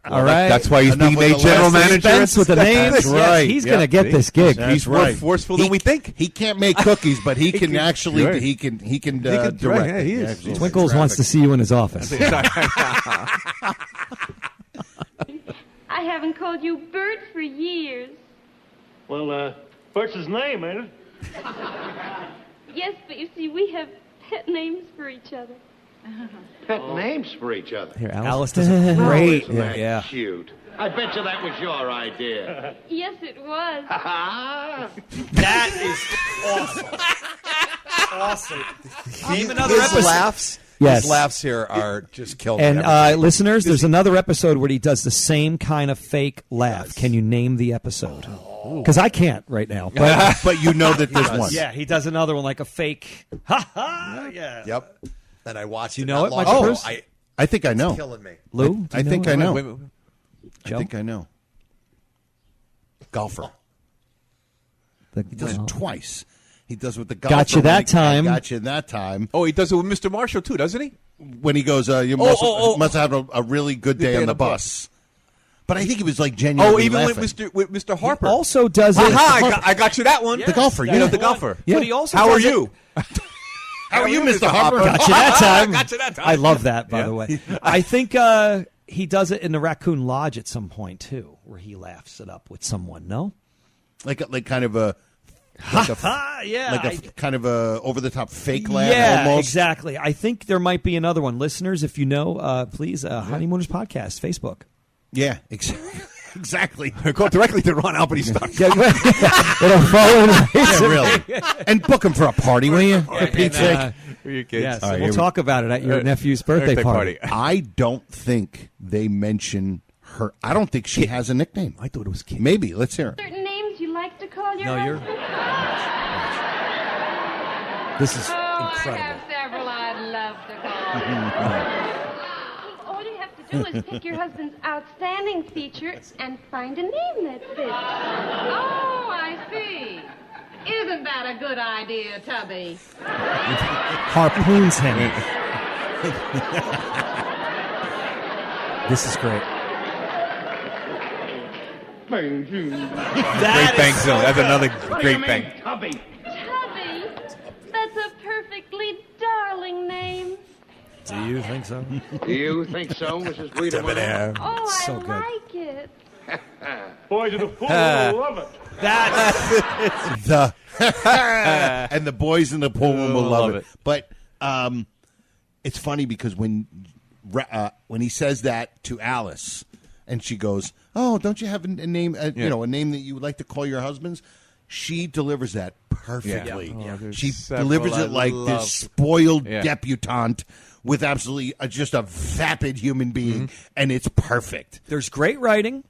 All right. That's why he's Enough being with made the general last manager. Dispense with the names. That's right. He's Yep. going to get this gig. That's He's more right. forceful than we think. He can't make cookies, but he can actually right. he can direct. right, yeah, he is. Absolutely. Twinkles wants to see you in his office. I haven't called you Bert for years. Well, Bert's his name, ain't it? Yes, but you see, we have pet names for each other. Pet names for each other. Here, Alice does a great. Isn't that Yeah. cute? I bet you that was your idea. Yes, it was. That is awesome. His another episode. laughs. Yes. His laughs here are just killing me. And listeners, there's another episode where he does the same kind of fake laugh. Can you name the episode? Because I can't right now. But, But you know that there's one. yeah, he does another one like a fake. Ha ha! Yeah. Yep. And I watched You it know not it, long Michael ago. Bruce? I think I know. It's killing me. Lou, do I you think know I it? know. Wait. I Joe? think I know. Golfer. He does it twice. He does with the golfer. Got you that when he- time. Got you that time. Oh, he does it with Mr. Marshall too, doesn't he? When he goes, you must have a really good day on the bus. But I think he was like genuinely laughing. with Mr. Harper. He also does it. Aha! I got you that one. The golfer, You yeah. know the golfer. Yeah. But he also How are does it- you? How are you, Mr. Harper? Got you that time. Got you that time. I love that, by Yeah. the way. I think he does it in the Raccoon Lodge at some point too, where he laughs it up with someone. No, Like kind of a yeah, like a kind of a over the top fake laugh. yeah, almost. exactly. I think there might be another one. Listeners, if you know, please, Honeymooners Podcast, Facebook. Yeah, exactly. Go directly to Ron Albany stuff. It'll fall in. Yeah, really. And book him for a party, will you? For Pete's sake. For your kids. Yes, All right, we'll here we- talk about it at your nephew's birthday party. I don't think they mention her. I don't think she has a nickname. I thought it was Kid. Maybe. Let's hear it. Certain names you like to call your No, you're. This is I incredible. have several I'd love to call. All you have to do is pick your husband's outstanding feature and find a name that fits. Oh, I see. Isn't that a good idea, Tubby? Harpoons him. This is great. Great bank zone. That's another great bank. Tubby. Tubby, that's a perfectly darling name. Do you think so? Do you think so, Mrs. Wiedemeyer? Oh, So I good. like it. Boys are the fool. I love it. That's The and the boys in the pool room will love it. But it's funny because when he says that to Alice, and she goes, "Oh, don't you have a name? You know, a name that you would like to call your husbands?" She delivers that perfectly. Yeah. Oh, She several delivers I it like love. this spoiled Yeah. debutante with absolutely just a vapid human being, and it's perfect. There's great writing.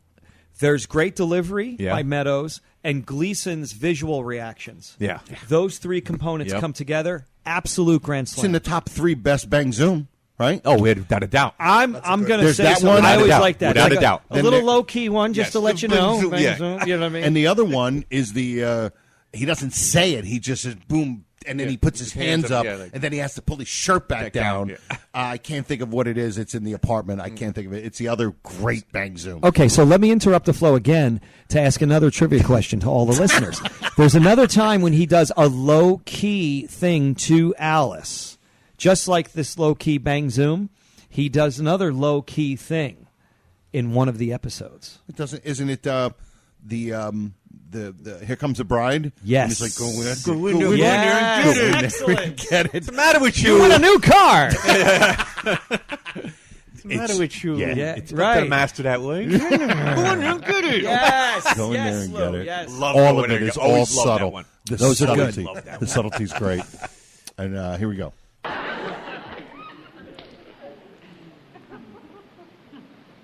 There's great delivery Yeah. by Meadows and Gleason's visual reactions. Yeah. Those three components Yep. come together. Absolute grand It's slam. in the top 3 best Bang Zoom, right? Oh, without a doubt. I'm going to There's say that so. one. I always Without a doubt. like that. Without Like a doubt. A Then little there- low key one, just Yes. to let you know. Yeah. You know what I mean? And the other one is the he doesn't say it. He just says boom, and then he puts his hands up, and then he has to pull his shirt back down. Yeah. I can't think of what it is. It's in the apartment. I can't think of it. It's the other great Bang Zoom. Okay, so let me interrupt the flow again to ask another trivia question to all the listeners. There's another time when he does a low-key thing to Alice. Just like this low-key Bang Zoom, he does another low-key thing in one of the episodes. It doesn't. Isn't it the Here Comes the Bride? Yes. And it's like go in there Yes. and get it. Excellent. Get it. What's the matter with you? You win a new car! What's the matter with you? Yeah. It's Right. not master that way. Go in there and get it. Yes. Go in yes, there and Lou, get it. Yes. Love All going of it there. is Always all love that subtle. one. The Those are good. subtlety. Love that The subtlety's great. And here we go.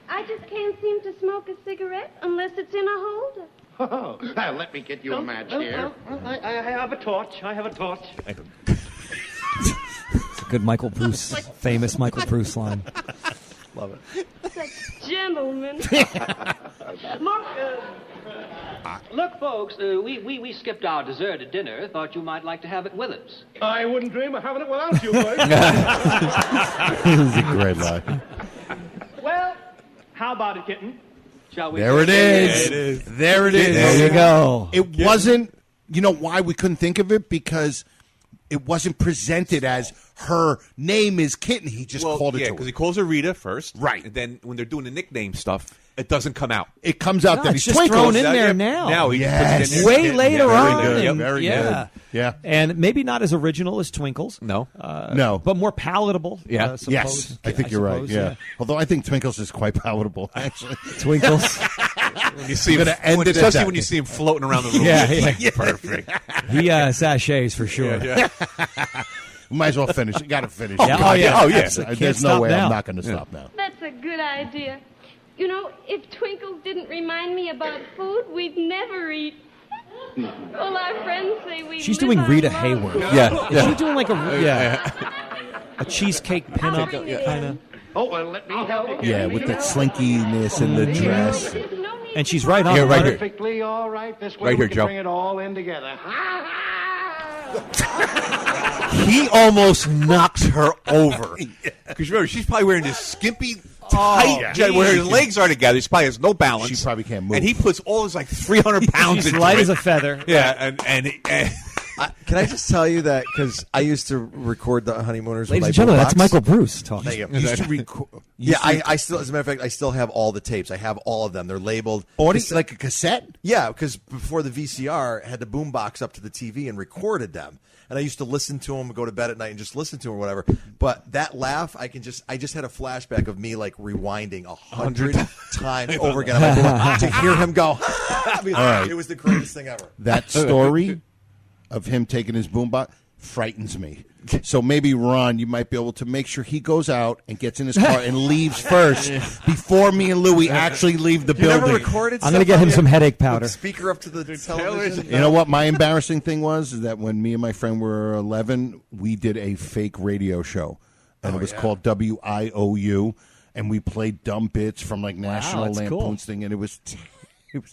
I just can't seem to smoke a cigarette unless it's in a holder. Oh, now let me get you a match here. I have a torch. I have a torch. It's a good Michael Bruce, famous Michael Bruce line. Love it. Such gentlemen. Look, folks, we skipped our dessert at dinner. Thought you might like to have it with us. I wouldn't dream of having it without you, boys. This is a great line. Well, how about it, kitten? Shall we? There it is. There it is. There you go. It wasn't, you know why we couldn't think of it? Because it wasn't presented as her name is Kitten. He just called it to because her. he calls her Rita first. Right. And then when they're doing the nickname stuff, it doesn't come out. It comes out No, that it's he's just Twinkles. thrown in there now. Now he Yes. puts it in there. Way later very on. good. and- Very yeah. good. Yeah. And maybe not as original as Twinkles. No. No. But more palatable. Yeah. suppose. Yes, I think you're right. suppose, Yeah. Although I think Twinkles is quite palatable, actually. Twinkles. When you see him, gonna end it at especially that. when you see him floating around the room. Yeah, It's yeah. like, perfect. He sachets for sure. Yeah. We might as well finish. You got to finish. Yeah, oh, yeah. Oh, yeah. Can't There's no stop way now. I'm not going to stop now. That's a good idea. You know, if Twinkles didn't remind me about food, we'd never eat. Well, our friends say we. She's live doing on Rita love. Hayworth. Yeah. Is she doing like a cheesecake pinup kind of? Oh, well, let me help you. Yeah, with that slinkiness in the dress. There's no need And she's right on. Yeah, the right money. here. Perfectly all right. This way Right we here, can Joe. bring it all in together. He almost knocks her over. Because remember, she's probably wearing this skimpy, tight, where her legs are together. She probably has no balance. She probably can't move. And he puts all his like 300 pounds She's into light it. as a feather. Yeah, and Can I just tell you that because I used to record the Honeymooners. Ladies with and gentlemen, my that's boombox. Michael Bruce talking. Thank you. Used to record. Yeah, I still, as a matter of fact, I still have all the tapes. I have all of them. They're labeled. Like a cassette? Yeah, because before the VCR, I had the boombox up to the TV and recorded them. And I used to listen to them, go to bed at night and just listen to them or whatever. But that laugh, I just had a flashback of me like rewinding 100 times over again on my boombox to hear him go. I mean, right. It was the greatest thing ever. That story of him taking his boombox frightens me. So maybe, Ron, you might be able to make sure he goes out and gets in his car and leaves first before me and Louie actually leave the You never building. recorded I'm going to get him some headache powder. With speaker up to the television. You know what my embarrassing thing was? Is that when me and my friend were 11, we did a fake radio show. And it was called WIOU. And we played dumb bits from like National that's cool. Lampoon's thing. And it was...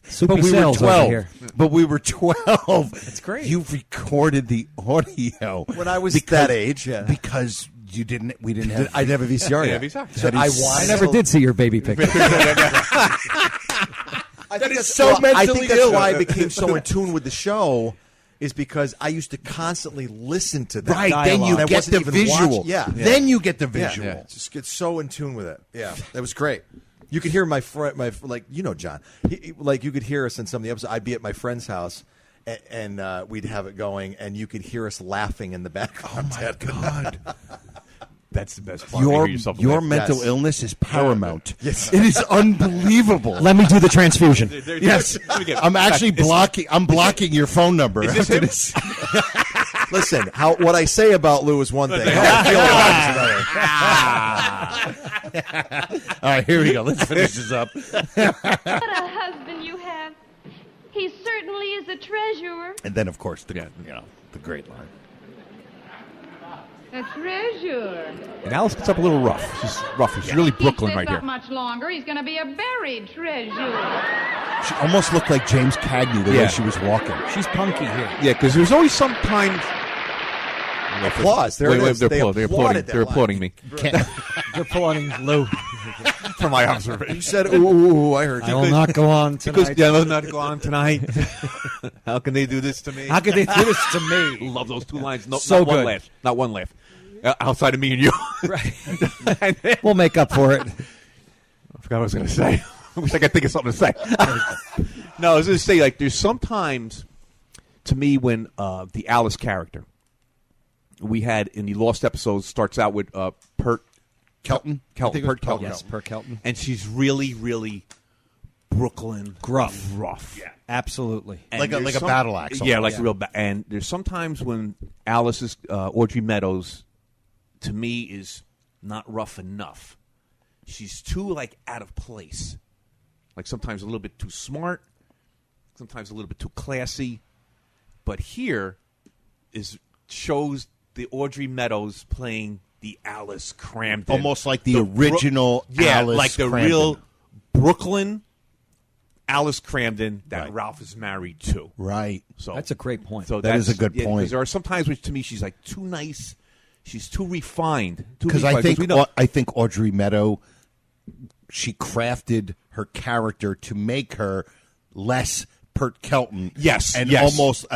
Soupy but we were sales over 12. here. But we were 12. That's great. You recorded the audio When I was that age, yeah. because we didn't have. I didn't have a VCR yet. VCR. But I wanted I never did see your baby picture. I think is that's so I mentally think that's ill. why I became so in tune with the show, is because I used to constantly listen to that. Right, then you And I get wasn't the even visual. watching- Yeah. Then you get the Yeah. visual. Just get so in tune with it. Yeah, that was great. You could hear my friend, like John. Like you could hear us in some of the episodes. I'd be at my friend's house, and we'd have it going, and you could hear us laughing in the background. Oh my God. that's the best part. Your mental Yes. illness is paramount. Yes. It is unbelievable. Let me do the transfusion. Yes, I'm actually blocking. I'm blocking your phone number. Is this him? Listen, what I say about Lou is one thing. How I feel about it is another. All right, here we go. Let's finish this up. What a husband He certainly is a treasure. And then, of course, the great line. A treasure. And Alice gets up a little rough. She's rough. She's really Brooklyn If he right sits here. up much longer, he's going to be a buried treasure. She almost looked like James Cagney the way she was walking. She's punky here. Yeah, because there's always some kind. Applause. There it is. They're They applauding. applauded They're that applauding me. They're applauding Lou. For my observation. You said, ooh, I heard you. I will not go on tonight. I will not go on tonight. How can they do this to me? How can they do this to me? Love those two lines. No, So not one good. laugh. Not one laugh. Outside of me and you. Right. We'll make up for it. I forgot what I was going to say. I wish I could think of something to say. No, I was going to say, like, there's sometimes, to me, when the Alice character, we had in the Lost episodes, starts out with Pert Kelton? Pert Kelton. Yes, Pert Kelton. And she's really, really Brooklyn. Rough. Yeah. Absolutely. And Like a there's battle axe Yeah, almost. like a real and there's sometimes when Alice's Audrey Meadows, to me, is not rough enough. She's too, like, out of place. Like, sometimes a little bit too smart, sometimes a little bit too classy. But here shows the Audrey Meadows playing the Alice Cramden. Almost like the original Alice like the Cramden. real Brooklyn Alice Cramden that Ralph is married to. Right. So That's a great point. So That is a good point. Because there are some times which, to me, she's like too nice. She's too refined. Because I think Audrey Meadow, she crafted her character to make her less Pert Kelton. Yes, and yes. almost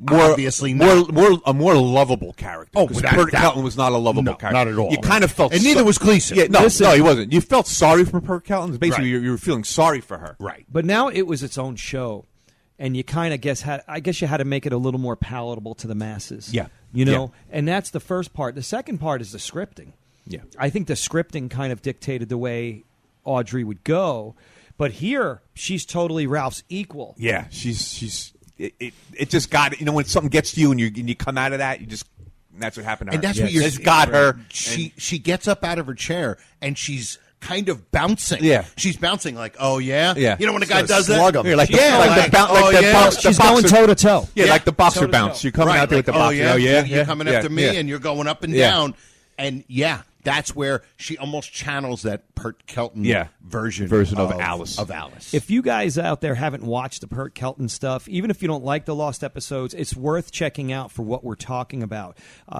obviously a more lovable character. Oh, because without Pert doubt. Kelton was not a lovable character. Not at all. You kind of felt, and neither was Gleason. Yeah, no, Listen- he wasn't. You felt sorry for Pert Kelton. Basically, Right. you were feeling sorry for her. Right. But now it was its own show, and you kind of guess you had to make it a little more palatable to the masses. Yeah. You know, and that's the first part. The second part is the scripting. Yeah. I think the scripting kind of dictated the way Audrey would go, but here she's totally Ralph's equal. Yeah, she's. It just got it. You know, when something gets to you and you come out of that, that's what happened to her. And that's what you're. It's got her. She gets up out of her chair and she's kind of bouncing. Yeah. She's bouncing like, oh yeah, Yeah. You know when a guy So does slug 'em. that, Yeah, like the- yeah, like the bounce- like oh, the yeah. bounce- She's the going boxer- toe to toe. Yeah, like the boxer toe to bounce. toe. You're coming Right, out there with the like, boxer. Oh yeah, yeah. You're coming after me, yeah. and you're going up and Yeah. down, and that's where she almost channels that Pert Kelton version of Alice. Of Alice. If you guys out there haven't watched the Pert Kelton stuff, even if you don't like the Lost episodes, it's worth checking out for what we're talking about.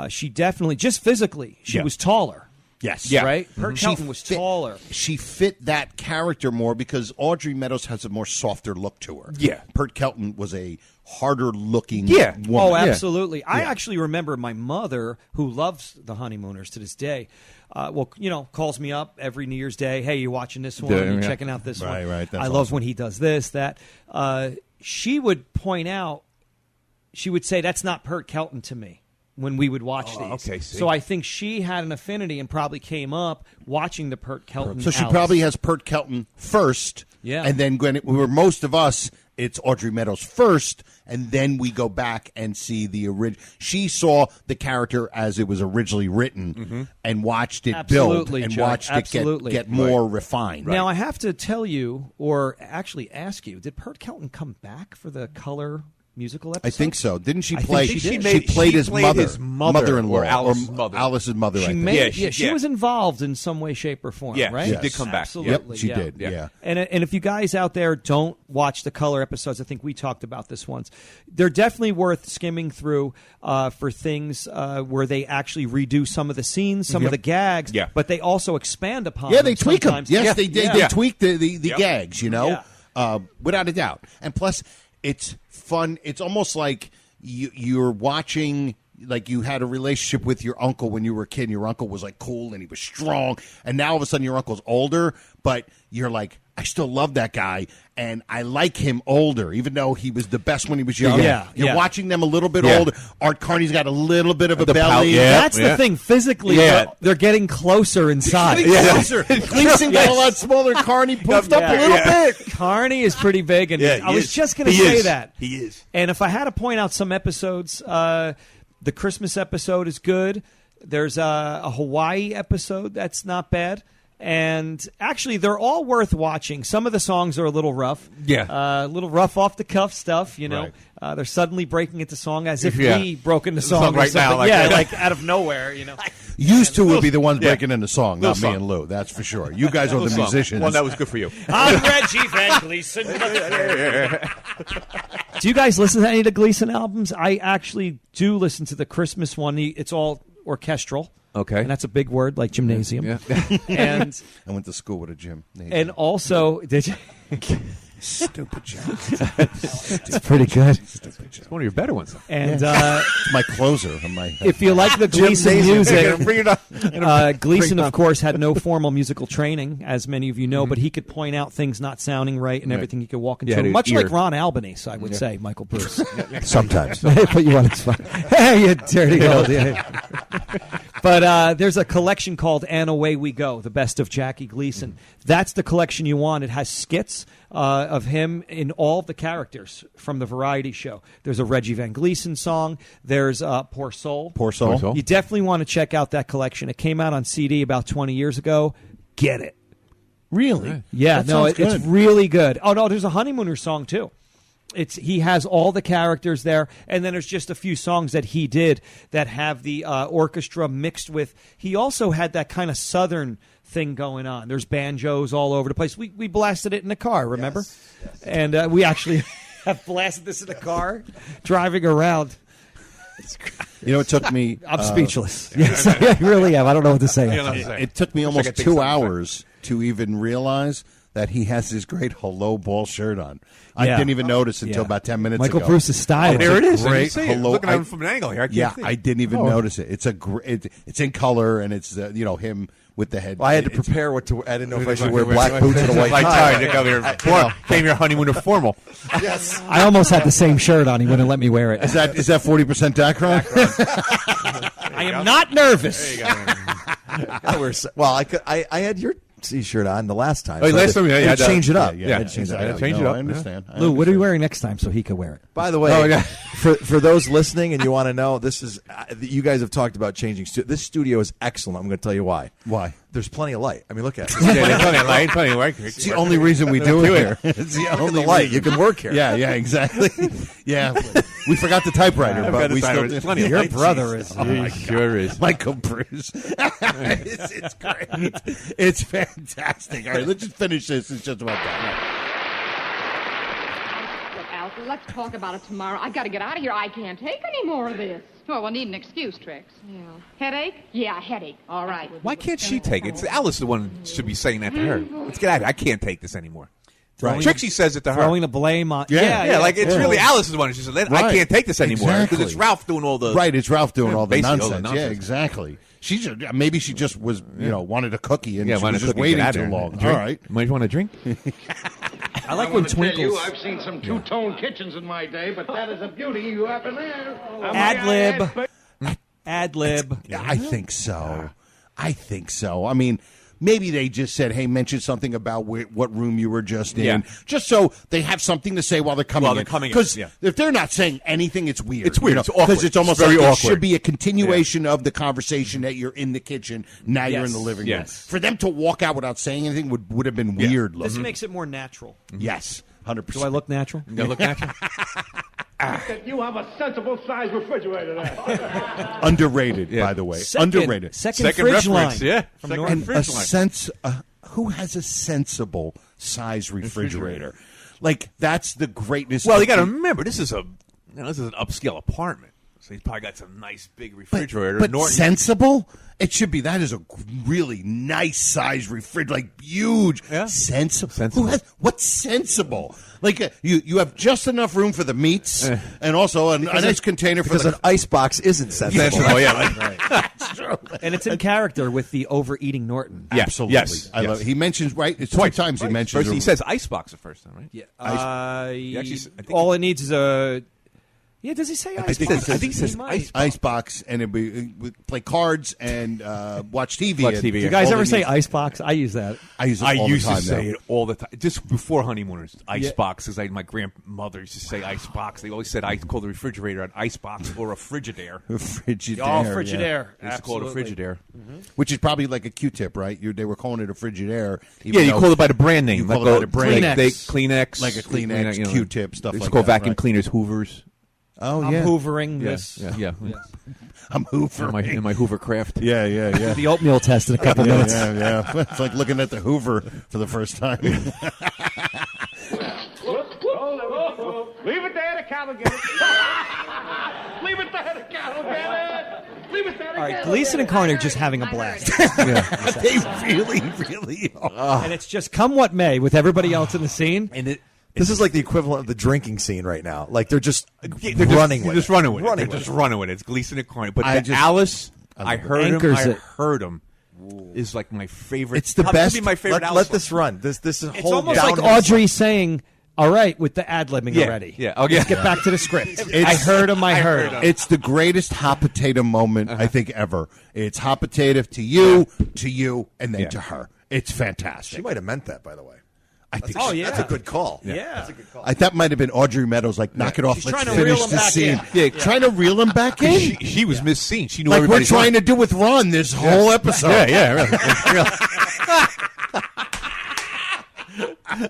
She definitely, just physically, she was taller. Yes. Yeah. Right? Pert Kelton was taller. She fit that character more because Audrey Meadows has a more softer look to her. Yeah. Pert Kelton was a harder looking Yeah. woman. Oh, absolutely. I actually remember my mother, who loves the Honeymooners to this day, calls me up every New Year's Day. Hey, you watching this one? You checking out this one? Right. That's I love when he does this, that. She would point out, she would say, that's not Pert Kelton to me when we would watch these. Okay, see. So I think she had an affinity and probably came up watching the Pert Kelton. So she Alice. probably has Pert Kelton first. Yeah. And then when most of us, it's Audrey Meadows first, and then we go back and see the original. She saw the character as it was originally written and watched it Absolutely, build and Joe. watched Absolutely. it get more refined. Now I have to tell you, or actually ask you, did Pert Kelton come back for the color musical episode? I think so. Didn't she I think play? she did. She played his or mother-in-law, Alice's mother. Alice's mother. I She think. made, Yeah, she was involved in some way, shape, or form. Yeah, right? she did come back. Absolutely, Yep, she yeah. did. Yeah. And if you guys out there don't watch the color episodes, I think we talked about this once. They're definitely worth skimming through for things where they actually redo some of the scenes, some of the gags. Yeah. But they also expand upon. Yeah, them they tweak them. sometimes. Yes, Yeah. they did. Yeah. They tweak the gags, Yeah. without a doubt. And plus, it's fun. It's almost like you're watching, like you had a relationship with your uncle when you were a kid. And your uncle was like cool and he was strong, and now all of a sudden your uncle's older, but you're like, I still love that guy, and I like him older, even though he was the best when he was young. Yeah, You're yeah. watching them a little bit Yeah. older. Art Carney's got a little bit of a The belly. pout, yeah. That's the thing. Physically, they're getting closer in size. Getting closer. Gleason got a lot smaller. Carney poofed up a little bit. Carney is pretty big, and Yeah, I he was is. just going to He say is. that. He is. And if I had to point out some episodes, the Christmas episode is good. There's a Hawaii episode that's not bad. And actually, they're all worth watching. Some of the songs are a little rough. Yeah. A little rough off the cuff stuff, you know. Right. They're suddenly breaking into song as if Yeah. we broke into song right now, like yeah, that. like out of nowhere, you know. Used to would be the ones Yeah. breaking into song, not Little me and Lou. That's for sure. You guys are the Song. musicians. Well, that was good for you. I'm Reggie Van Gleason. Do you guys listen to any of the Gleason albums? I actually do listen to the Christmas one. It's all orchestral. Okay. And that's a big word, like gymnasium. Yeah. And I went to school with a gym. and also, did you? Stupid Joe. It's pretty good. It's one of your better ones. And It's my closer. On my if you like the Gleason Gymnasium. music, Bring it up. Gleason, of course, had no formal musical training, as many of you know, but he could point out things not sounding right and everything. He could walk into Yeah, it, much ear. like Ron Albanese, I would say, Michael Bruce. Sometimes. Put you on his phone. Hey, you dirty old. But there's a collection called And Away We Go, the best of Jackie Gleason. That's the collection you want. It has skits of him in all the characters from the variety show. There's a Reggie Van Gleason song. There's Poor Soul. Poor Soul. You definitely want to check out that collection. It came out on CD about 20 years ago. Get it. Really? Yeah, That no, sounds it's good. really good. Oh, no, there's a Honeymooners song, too. He has all the characters there, and then there's just a few songs that he did that have the orchestra mixed with. He also had that kind of southern thing going on. There's banjos all over the place. We blasted it in the car, remember? Yes. And we actually have blasted this in the car driving around. You know, it took me. I'm speechless. Yes, I really am. I don't know what to say. It took me almost 2 hours to even realize that he has this great hello ball shirt on. I Yeah. didn't even notice until about 10 minutes Michael ago. Bruce's style. Oh, there it is. I Great can see it. hello. Looking at it from an angle here. I can't see it. I didn't even notice it. It's it's in color, and it's him with the head. Well, I had to prepare what to. I didn't know if I should wear black boots and a white tie. To come here. Came here honeymooner formal. Yes. I almost had the same shirt on. He wouldn't let me wear it. Is that 40% Dacron? I am not nervous. Well, I had your T-shirt on the last time. Oh, last time, I change it up. Yeah, change it I up. understand. Lou, what are we wearing next time so he can wear it? By the way, for those listening and you want to know, this is you guys have talked about changing. This studio is excellent. I'm going to tell you why. Why? There's plenty of light. I mean, look at it. Yeah, plenty of light, plenty of work. It's the only reason we do it here. It's the only light. reason. You can work here. Yeah, exactly. Yeah, we forgot the typewriter, but we still did. Plenty of Your light. brother is. He sure is. Michael Bruce. It's great. It's fantastic. All right, let's just finish this. It's just about that. Look, Alice, let's talk about it tomorrow. I've got to get out of here. I can't take any more of this. Well, we'll need an excuse, Trix. Yeah. Headache? Yeah, headache. All right. Why can't she take it? It's Alice the one should be saying that to her. Let's get out of here. I can't take this anymore. Right. Trixie says it to her. Throwing the blame on. Yeah, like it's really Alice's one. She said, I can't take this anymore. Because Exactly. it's Ralph doing all the... Right, it's Ralph doing all the basically nonsense. all the nonsense. Yeah, exactly. Maybe she just was, wanted a cookie and she wanted was a just cookie, waiting get out too of there. long. Drink. All right. Might you want a drink? I like I when want to tell you, Twinkles. I've seen some two-tone kitchens in my day, but that is a beauty you up in there. Ad lib. Yeah, I think so. I mean, maybe they just said, hey, mention something about what room you were just in. Yeah. Just so they have something to say while they're coming in. Because yeah. if they're not saying anything, it's weird. It's weird. It's awkward. Because it's almost It's very like it awkward. should be a continuation of the conversation that you're in the kitchen. Now you're in the living room. Yes. For them to walk out without saying anything would have been weird looking. This makes it more natural. Yes, 100%. Do I look natural? You look natural? You have a sensible size refrigerator there. Underrated, by the way. Underrated. Second fridge reference, line. yeah. From Second Norton. And fridge a line. sense. Who has a sensible size refrigerator? Like that's the greatness. Well, of you got to the- remember, this is an upscale apartment. So he's probably got some nice big refrigerator. But Norton- sensible? It should be. That is a really nice size refrigerator, like huge. Yeah. Sensible. What's sensible? Like you have just enough room for the meats, and also a nice container for Because an ice box isn't sensible. Oh, yeah. And it's in character with the overeating Norton. Yeah. Absolutely. Yes. I love. He mentions it's Twice. two times he mentions. First, he says icebox the first time, right? Yeah. He actually, I think all it needs is a. Yeah, does he say I icebox? think he says icebox, and we play cards and watch TV. Watch TV. Do you guys ever say icebox? I use that. I use it all used the time to say now. it all the time, just before Honeymooners. Icebox, because my grandmother used to say icebox. They always said called the refrigerator an icebox or a Frigidaire. Frigidaire. Oh, Frigidaire. They used to call it a Frigidaire. Which is probably like a Q-tip, right? They were calling it a Frigidaire. Yeah, you call it by the brand name. You call it by the brand name. Kleenex. Like a Kleenex, Q-tip, stuff like that. It's called vacuum right? cleaners, Hoovers. Oh, I'm yeah. hoovering Yeah, this. yeah. I'm hoovering. In my Hoovercraft. Yeah. The oatmeal test in a couple minutes. Yeah. It's like looking at the Hoover for the first time. Leave it there, the cow will get it. Leave it there, the cow will get it. Leave it there, the All right, cow will Gleason get and Carney are just having a blast. They really are. And it's just come what may with everybody else in the scene. And This is like the equivalent of the drinking scene right now. Like they're just running with it. Running They're just running with it. It's Gleason and Carney. But Alice, I heard him. Is like my favorite. It's the best. Be my favorite. Let this run. This is It's whole almost down like Audrey saying, "All right," with the ad-libbing already. Yeah. Okay. Let's get back to the script. I heard him. It's the greatest hot potato moment I think ever. It's hot potato to you, and then to her. It's fantastic. She might have meant that, by the way. I think. That's a good call. Yeah. That's a good call. That might have been Audrey Meadows. Like, knock it off. She's Let's trying to reel finish him the back scene. in. Trying to reel him back in. She was misseen. She knew Like we're everybody's trying line. to do with Ron this whole episode. Yeah, really.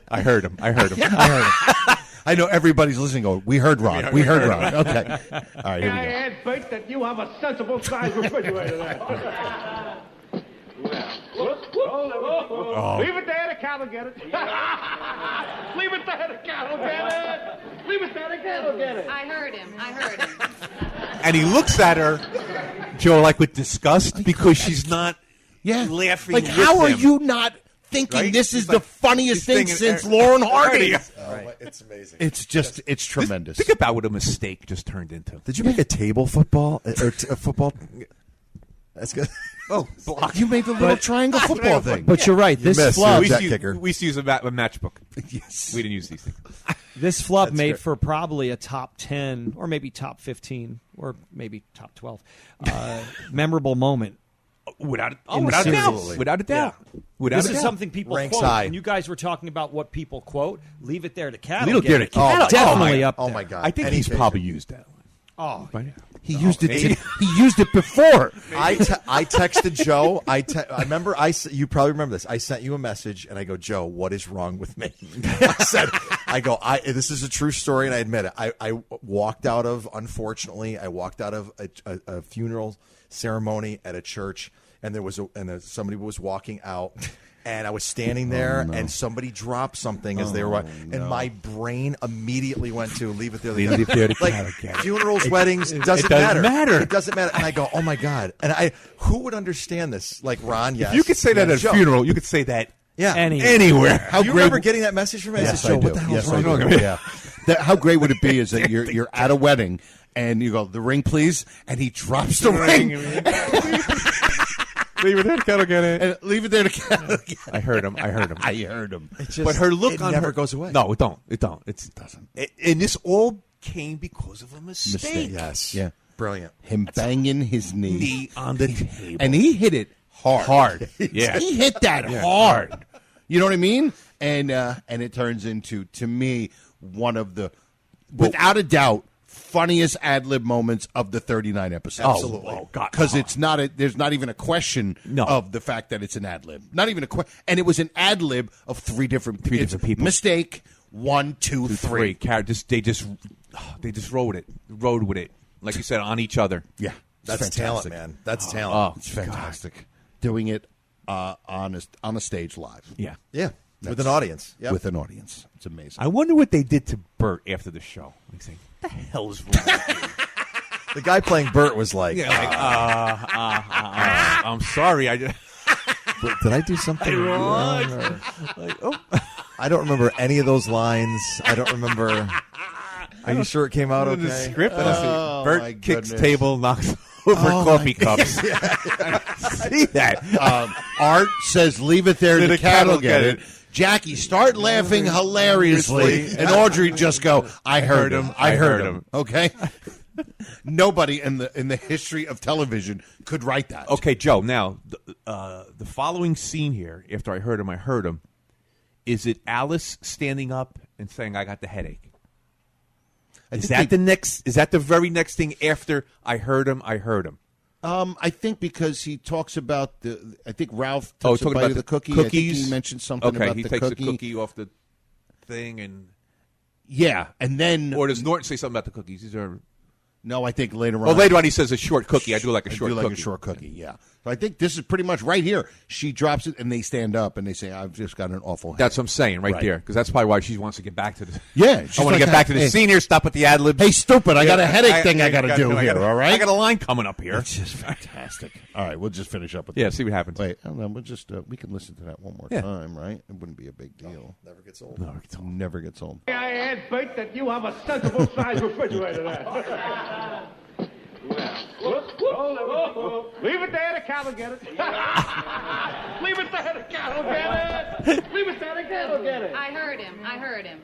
I heard him. I know everybody's listening. Going, we heard Ron. We heard Ron. Okay. All right, here we I go. add, Bert, that you have a sensible sized refrigerator there. Leave it there, the cow will get it. Leave it there, the cow will get it. Leave it there, the cow will get it. I heard him. And he looks at her, Joe, like with disgust because she's not laughing. Like, with how are him. you not thinking Right? this is He's the like, funniest he's thing thinking since Lauren Hardy? It's amazing. It's tremendous. Think about what a mistake just turned into. Did you make a table football or a football? That's good. Oh, block. You made the little triangle football thing. But you're right. This flub. We used to use a matchbook. Yes. We didn't use these things. This flub That's made great. for probably a top 10 or maybe top 15 or maybe top 12 memorable moment. Without a In the doubt. series. Without a doubt. Without This a is doubt. something people Ranks quote. high. And you guys were talking about what people quote. Leave it there to cattle. Leave it there to cattle. Definitely up there. Oh my God! I think Any he's occasion. probably used that one. Oh, He used it. He used it before. I texted Joe. I remember. You probably remember this. I sent you a message, and I go, Joe, what is wrong with me? This is a true story, and I admit it. I walked out of. Unfortunately, I walked out of a funeral ceremony at a church, and somebody was walking out. And I was standing there, and somebody dropped something as they were walking. And my brain immediately went to leave it there. Leave it there to like cattle. funerals, weddings, doesn't matter. It doesn't matter. And I go, oh my God. And who would understand this? Like Ron, yes. If you could say that at a Joe. funeral, you could say that anywhere. How Do you great remember getting that message from me? Yes, I said, Joe, I do. what the hell Yes, is I wrong do. with me? Yeah. How great would it be is that you're at a wedding and you go, the ring, please, and he drops the ring. Leave it there to cattle get it. And leave it there to cattle get it. I heard him. But her look it on never her goes away. No, it don't. It doesn't. And this all came because of a Mistake. Yes. Yeah. Brilliant. Him banging his knee on the table. And he hit it hard. Yeah. He hit that hard. You know what I mean? And it turns into, to me, one of the, without a doubt, funniest ad-lib moments of the 39 episodes. Absolutely. Oh, God. Because there's not even a question of the fact that it's an ad-lib. Not even a question. And it was an ad-lib of three different people. Mistake, 1, 2, 3. They just rode with it. Like you said, on each other. Yeah. That's fantastic. talent, man. That's talent. It's fantastic. Doing it on a stage live. Yeah. Yeah. With an audience. Yep. With an audience. It's amazing. I wonder what they did to Bert after the show. Like saying, what the hell is wrong with you? The guy playing Bert was like, I'm sorry. did I do something wrong? Or- I don't remember any of those lines. I don't remember. Are you sure it came out okay? The script. Oh, Bert my kicks goodness. table, knocks over coffee cups. See that? Art says, leave it there to cattle get it. Jackie, start laughing hilariously, and Audrey just go, I heard him. I heard him. Okay? Nobody in the history of television could write that. Okay, Joe, now, the following scene here, after I heard him, is it Alice standing up and saying, I got the headache? Is that the very next thing after I heard him? I think because he talks about I think Ralph talks about the cookie. Cookies. I think he mentioned something about the cookie. Okay, he takes the cookie off the thing and... Yeah, and then... Or does Norton say something about the cookies? No, I think later on. Oh, later on he says a short cookie. I do like a short cookie. A short cookie, yeah. So I think this is pretty much right here. She drops it, and they stand up, and they say, I've just got an awful headache. That's what I'm saying right there, because that's probably why she wants to get back to the... Yeah. I want to get back to the scene here, stop with the ad-libs. Hey, stupid, I got a headache thing I got to do here, all right? I got a line coming up here. It's just fantastic. All right, we'll just finish up with this. See what happens. Wait, we'll just, we can listen to that one more time, right? It wouldn't be a big deal. Never gets old. Never gets old. I admit that you have a sensible size refrigerator there. Well, leave it there, the cat will get it. Leave it there, the cat will get it. Leave it there, the cat will get it. I heard him.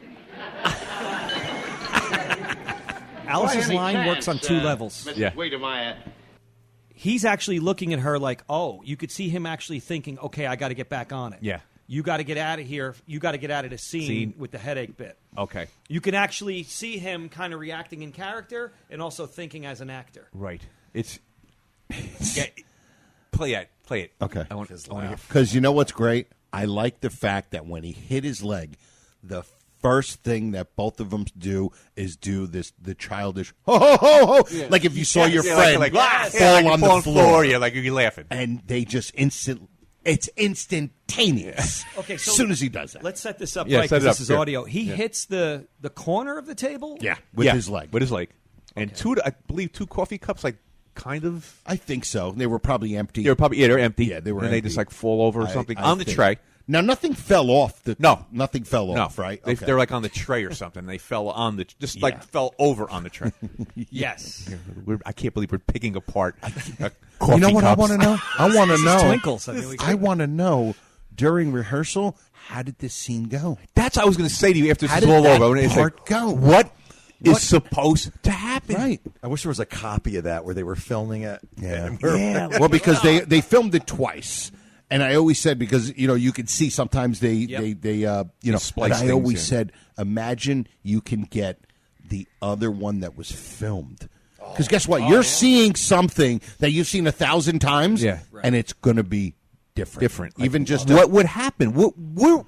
Alice's line works on two levels. Mrs. Wiedemeyer. He's actually looking at her like, oh, you could see him actually thinking, okay, I got to get back on it. Yeah. You got to get out of here. You got to get out of the scene with the headache bit. Okay. You can actually see him kind of reacting in character and also thinking as an actor. Right. It's play it. Okay. I want to hear. Because you know what's great? I like the fact that when he hit his leg, the first thing that both of them do is do the childish ho ho ho ho, like if you saw your friend fall on the floor. Yeah, like you're laughing, and they just it's instantaneous. Okay, so as soon as he does that, let's set this up right because this is audio. He hits the corner of the table. Yeah, with his leg. With his leg, and I believe two coffee cups, like kind of. I think so. They were probably empty. They're empty. Yeah, they were. And empty. they just like fall over or something I on the think. tray. Now nothing fell off. Nothing fell off. Right? They're like on the tray or something. They fell on fell over on the tray. Yes. I can't believe we're picking apart. You know what cups. I want to know? I want to know. Twinkles. I want to know during rehearsal, how did this scene go? That's what I was going to say to you after How this is all did that over. part go? What is supposed to happen? Right. I wish there was a copy of that where they were filming it. Yeah. Well, because they filmed it twice. And I always said, because, you can see sometimes they splice and I always in. said, imagine you can get the other one that was filmed. Because guess what? You're seeing something that you've seen 1,000 times, and it's going to be different. Even just what would happen? Where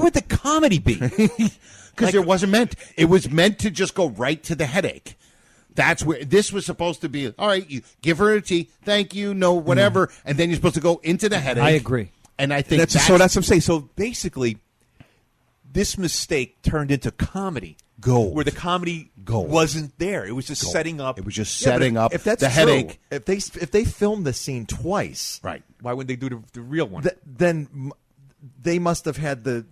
would the comedy be? Because it wasn't meant. It was meant to just go right to the headache. That's where this was supposed to be. All right, you give her a tea, thank you, no, whatever, and then you're supposed to go into the headache. I agree, and I think that's what I'm saying. So basically, this mistake turned into comedy gold, where the comedy wasn't there. It was just setting up. It was just setting up if that's the true, headache. If they filmed the scene twice, right? Why wouldn't they do the real one? Then they must have had the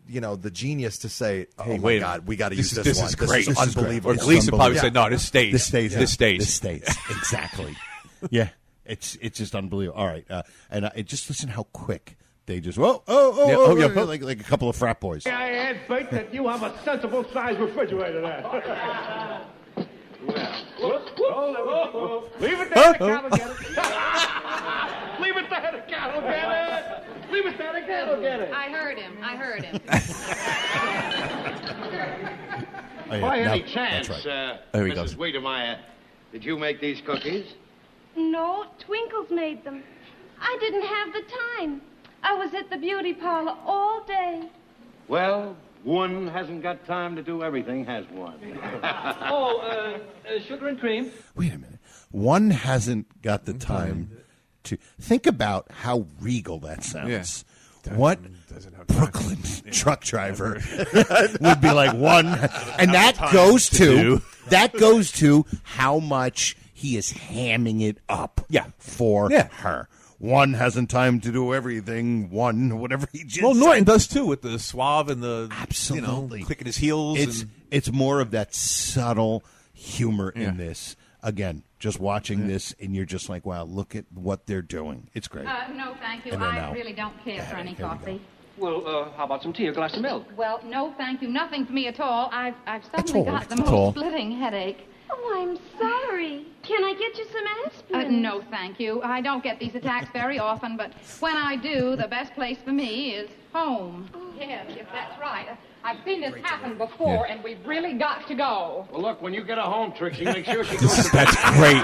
genius to say, "Oh my God, we got to use this one. This is great. This is unbelievable." Or Gleason probably said, "No, this stays. This stays. Exactly. Yeah, it's just unbelievable. All right, and just listen how quick they just like a couple of frat boys. I admit that you have a sensible size refrigerator there. Leave it there, the cat will get it. Leave it there, the cat will get it. Leave it there, the cat will get it. I heard him. By any chance, There he goes. Mrs. Wiedemeyer, did you make these cookies? No, Twinkles made them. I didn't have the time. I was at the beauty parlor all day. Well, one hasn't got time to do everything, has one? Sugar and cream. Wait a minute. One hasn't got the time to think about how regal that sounds. Yeah. What Brooklyn truck driver would be like one, and that goes to how much he is hamming it up for her. One hasn't time to do everything. One, whatever he just Well, Norton does too with the suave and the absolutely clicking his heels. It's more of that subtle humor in this. Again, just watching this, and you're just like, wow, look at what they're doing. It's great. No, thank you. And then I really don't care for any coffee. Well, how about some tea or a glass of milk? Well, no, thank you. Nothing for me at all. I've suddenly got the most splitting headache. Oh, I'm sorry. Can I get you some aspirin? No, thank you. I don't get these attacks very often, but when I do, the best place for me is home. Yes, that's right. I've seen this happen before, and we've really got to go. Well, look, when you get her home, Trixie, make sure she goes to That's great.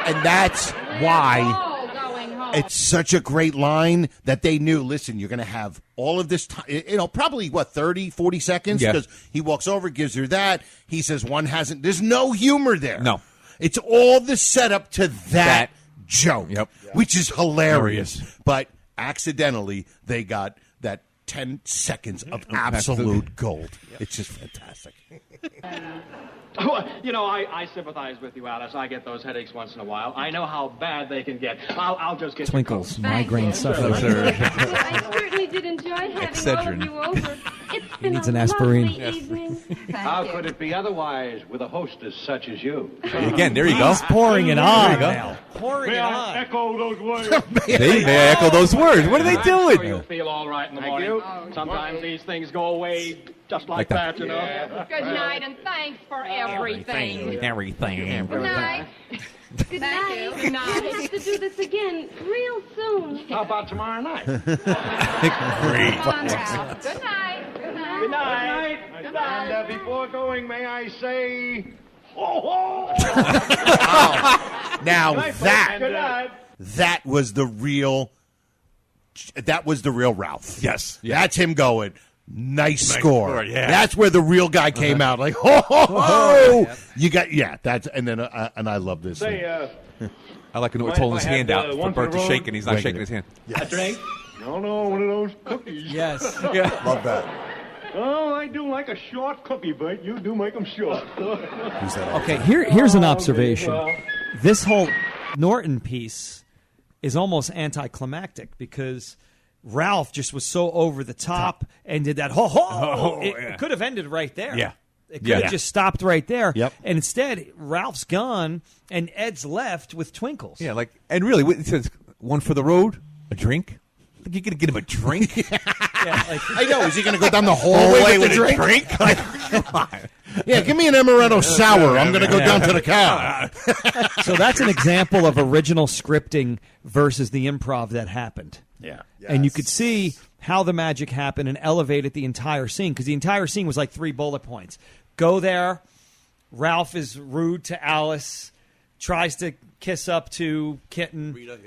And that's why all going home. it's such a great line that they knew, listen, you're going to have all of this time, probably, 30, 40 seconds? Yeah. Because he walks over, gives her that. He says one hasn't. There's no humor there. No. It's all the setup to that joke, which is hilarious. But accidentally, they got that 10 seconds of absolute gold. It's just fantastic. You know, I sympathize with you, Alice. I get those headaches once in a while. I know how bad they can get. I'll just get Twinkles, you migraine sufferer. I certainly did enjoy having all of you over. It's been needs a an aspirin. lovely evening. How could it be otherwise with a hostess such as you? Again, there you go. He's pouring it on There you go. now. Pouring May it I on. echo those words? May I echo those words? What are they I'm sure doing? you'll feel all right in the morning. you. Sometimes these things go away just like that. that, you know. Good night, and thanks for everything. Everything. Good night. Good night. Good night. We'll have to do this again real soon. How about tomorrow night? Come on now. Good night. Good night. Good night. And before going, may I say, ho, ho! Now Good night. that was the real Ralph. Yes. That's him going, nice score. score, yeah. That's where the real guy came out, like, ho, ho, ho. You got, that's, and then, and I love this. Say, I like to know Mind it's holding if his I hand have, out for one for Bert the to road? shake, and he's not Wait a shaking his hand. a drink? No, one of those cookies. Yes. Love that. Oh, I do like a short cookie, but you do make them short. Okay, here's an observation. Well, This whole Norton piece is almost anticlimactic because Ralph just was so over the top and did that ho-ho. It could have ended right there. Yeah. It could have just stopped right there. Yep. And instead, Ralph's gone and Ed's left with Twinkles. Yeah, and really, it says one for the road, a drink. Like you're gonna get him a drink? I know. Is he going to go down the hallway with a drink? Come on. Yeah, give me an amaretto sour. I'm going to go down to the car. So that's an example of original scripting versus the improv that happened. Yeah. And you could see how the magic happened and elevated the entire scene because the entire scene was like 3 bullet points. Go there. Ralph is rude to Alice. Tries to kiss up to Kitten. Rita,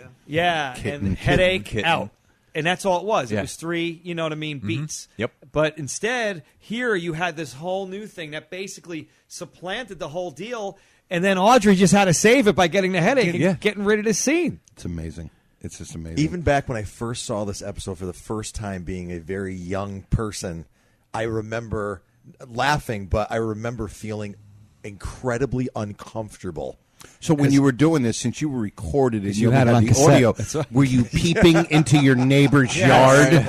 and headache Kitten. out. And that's all it was. Yeah. It was 3, you know what I mean, beats. Yep. But instead, here you had this whole new thing that basically supplanted the whole deal. And then Audrey just had to save it by getting the headache and getting rid of this scene. It's amazing. It's just amazing. Even back when I first saw this episode for the first time, being a very young person, I remember laughing, but I remember feeling incredibly uncomfortable. So when you were doing this, since you were recorded and you had had it on the cassette. audio, That's right. were you peeping into your neighbor's yard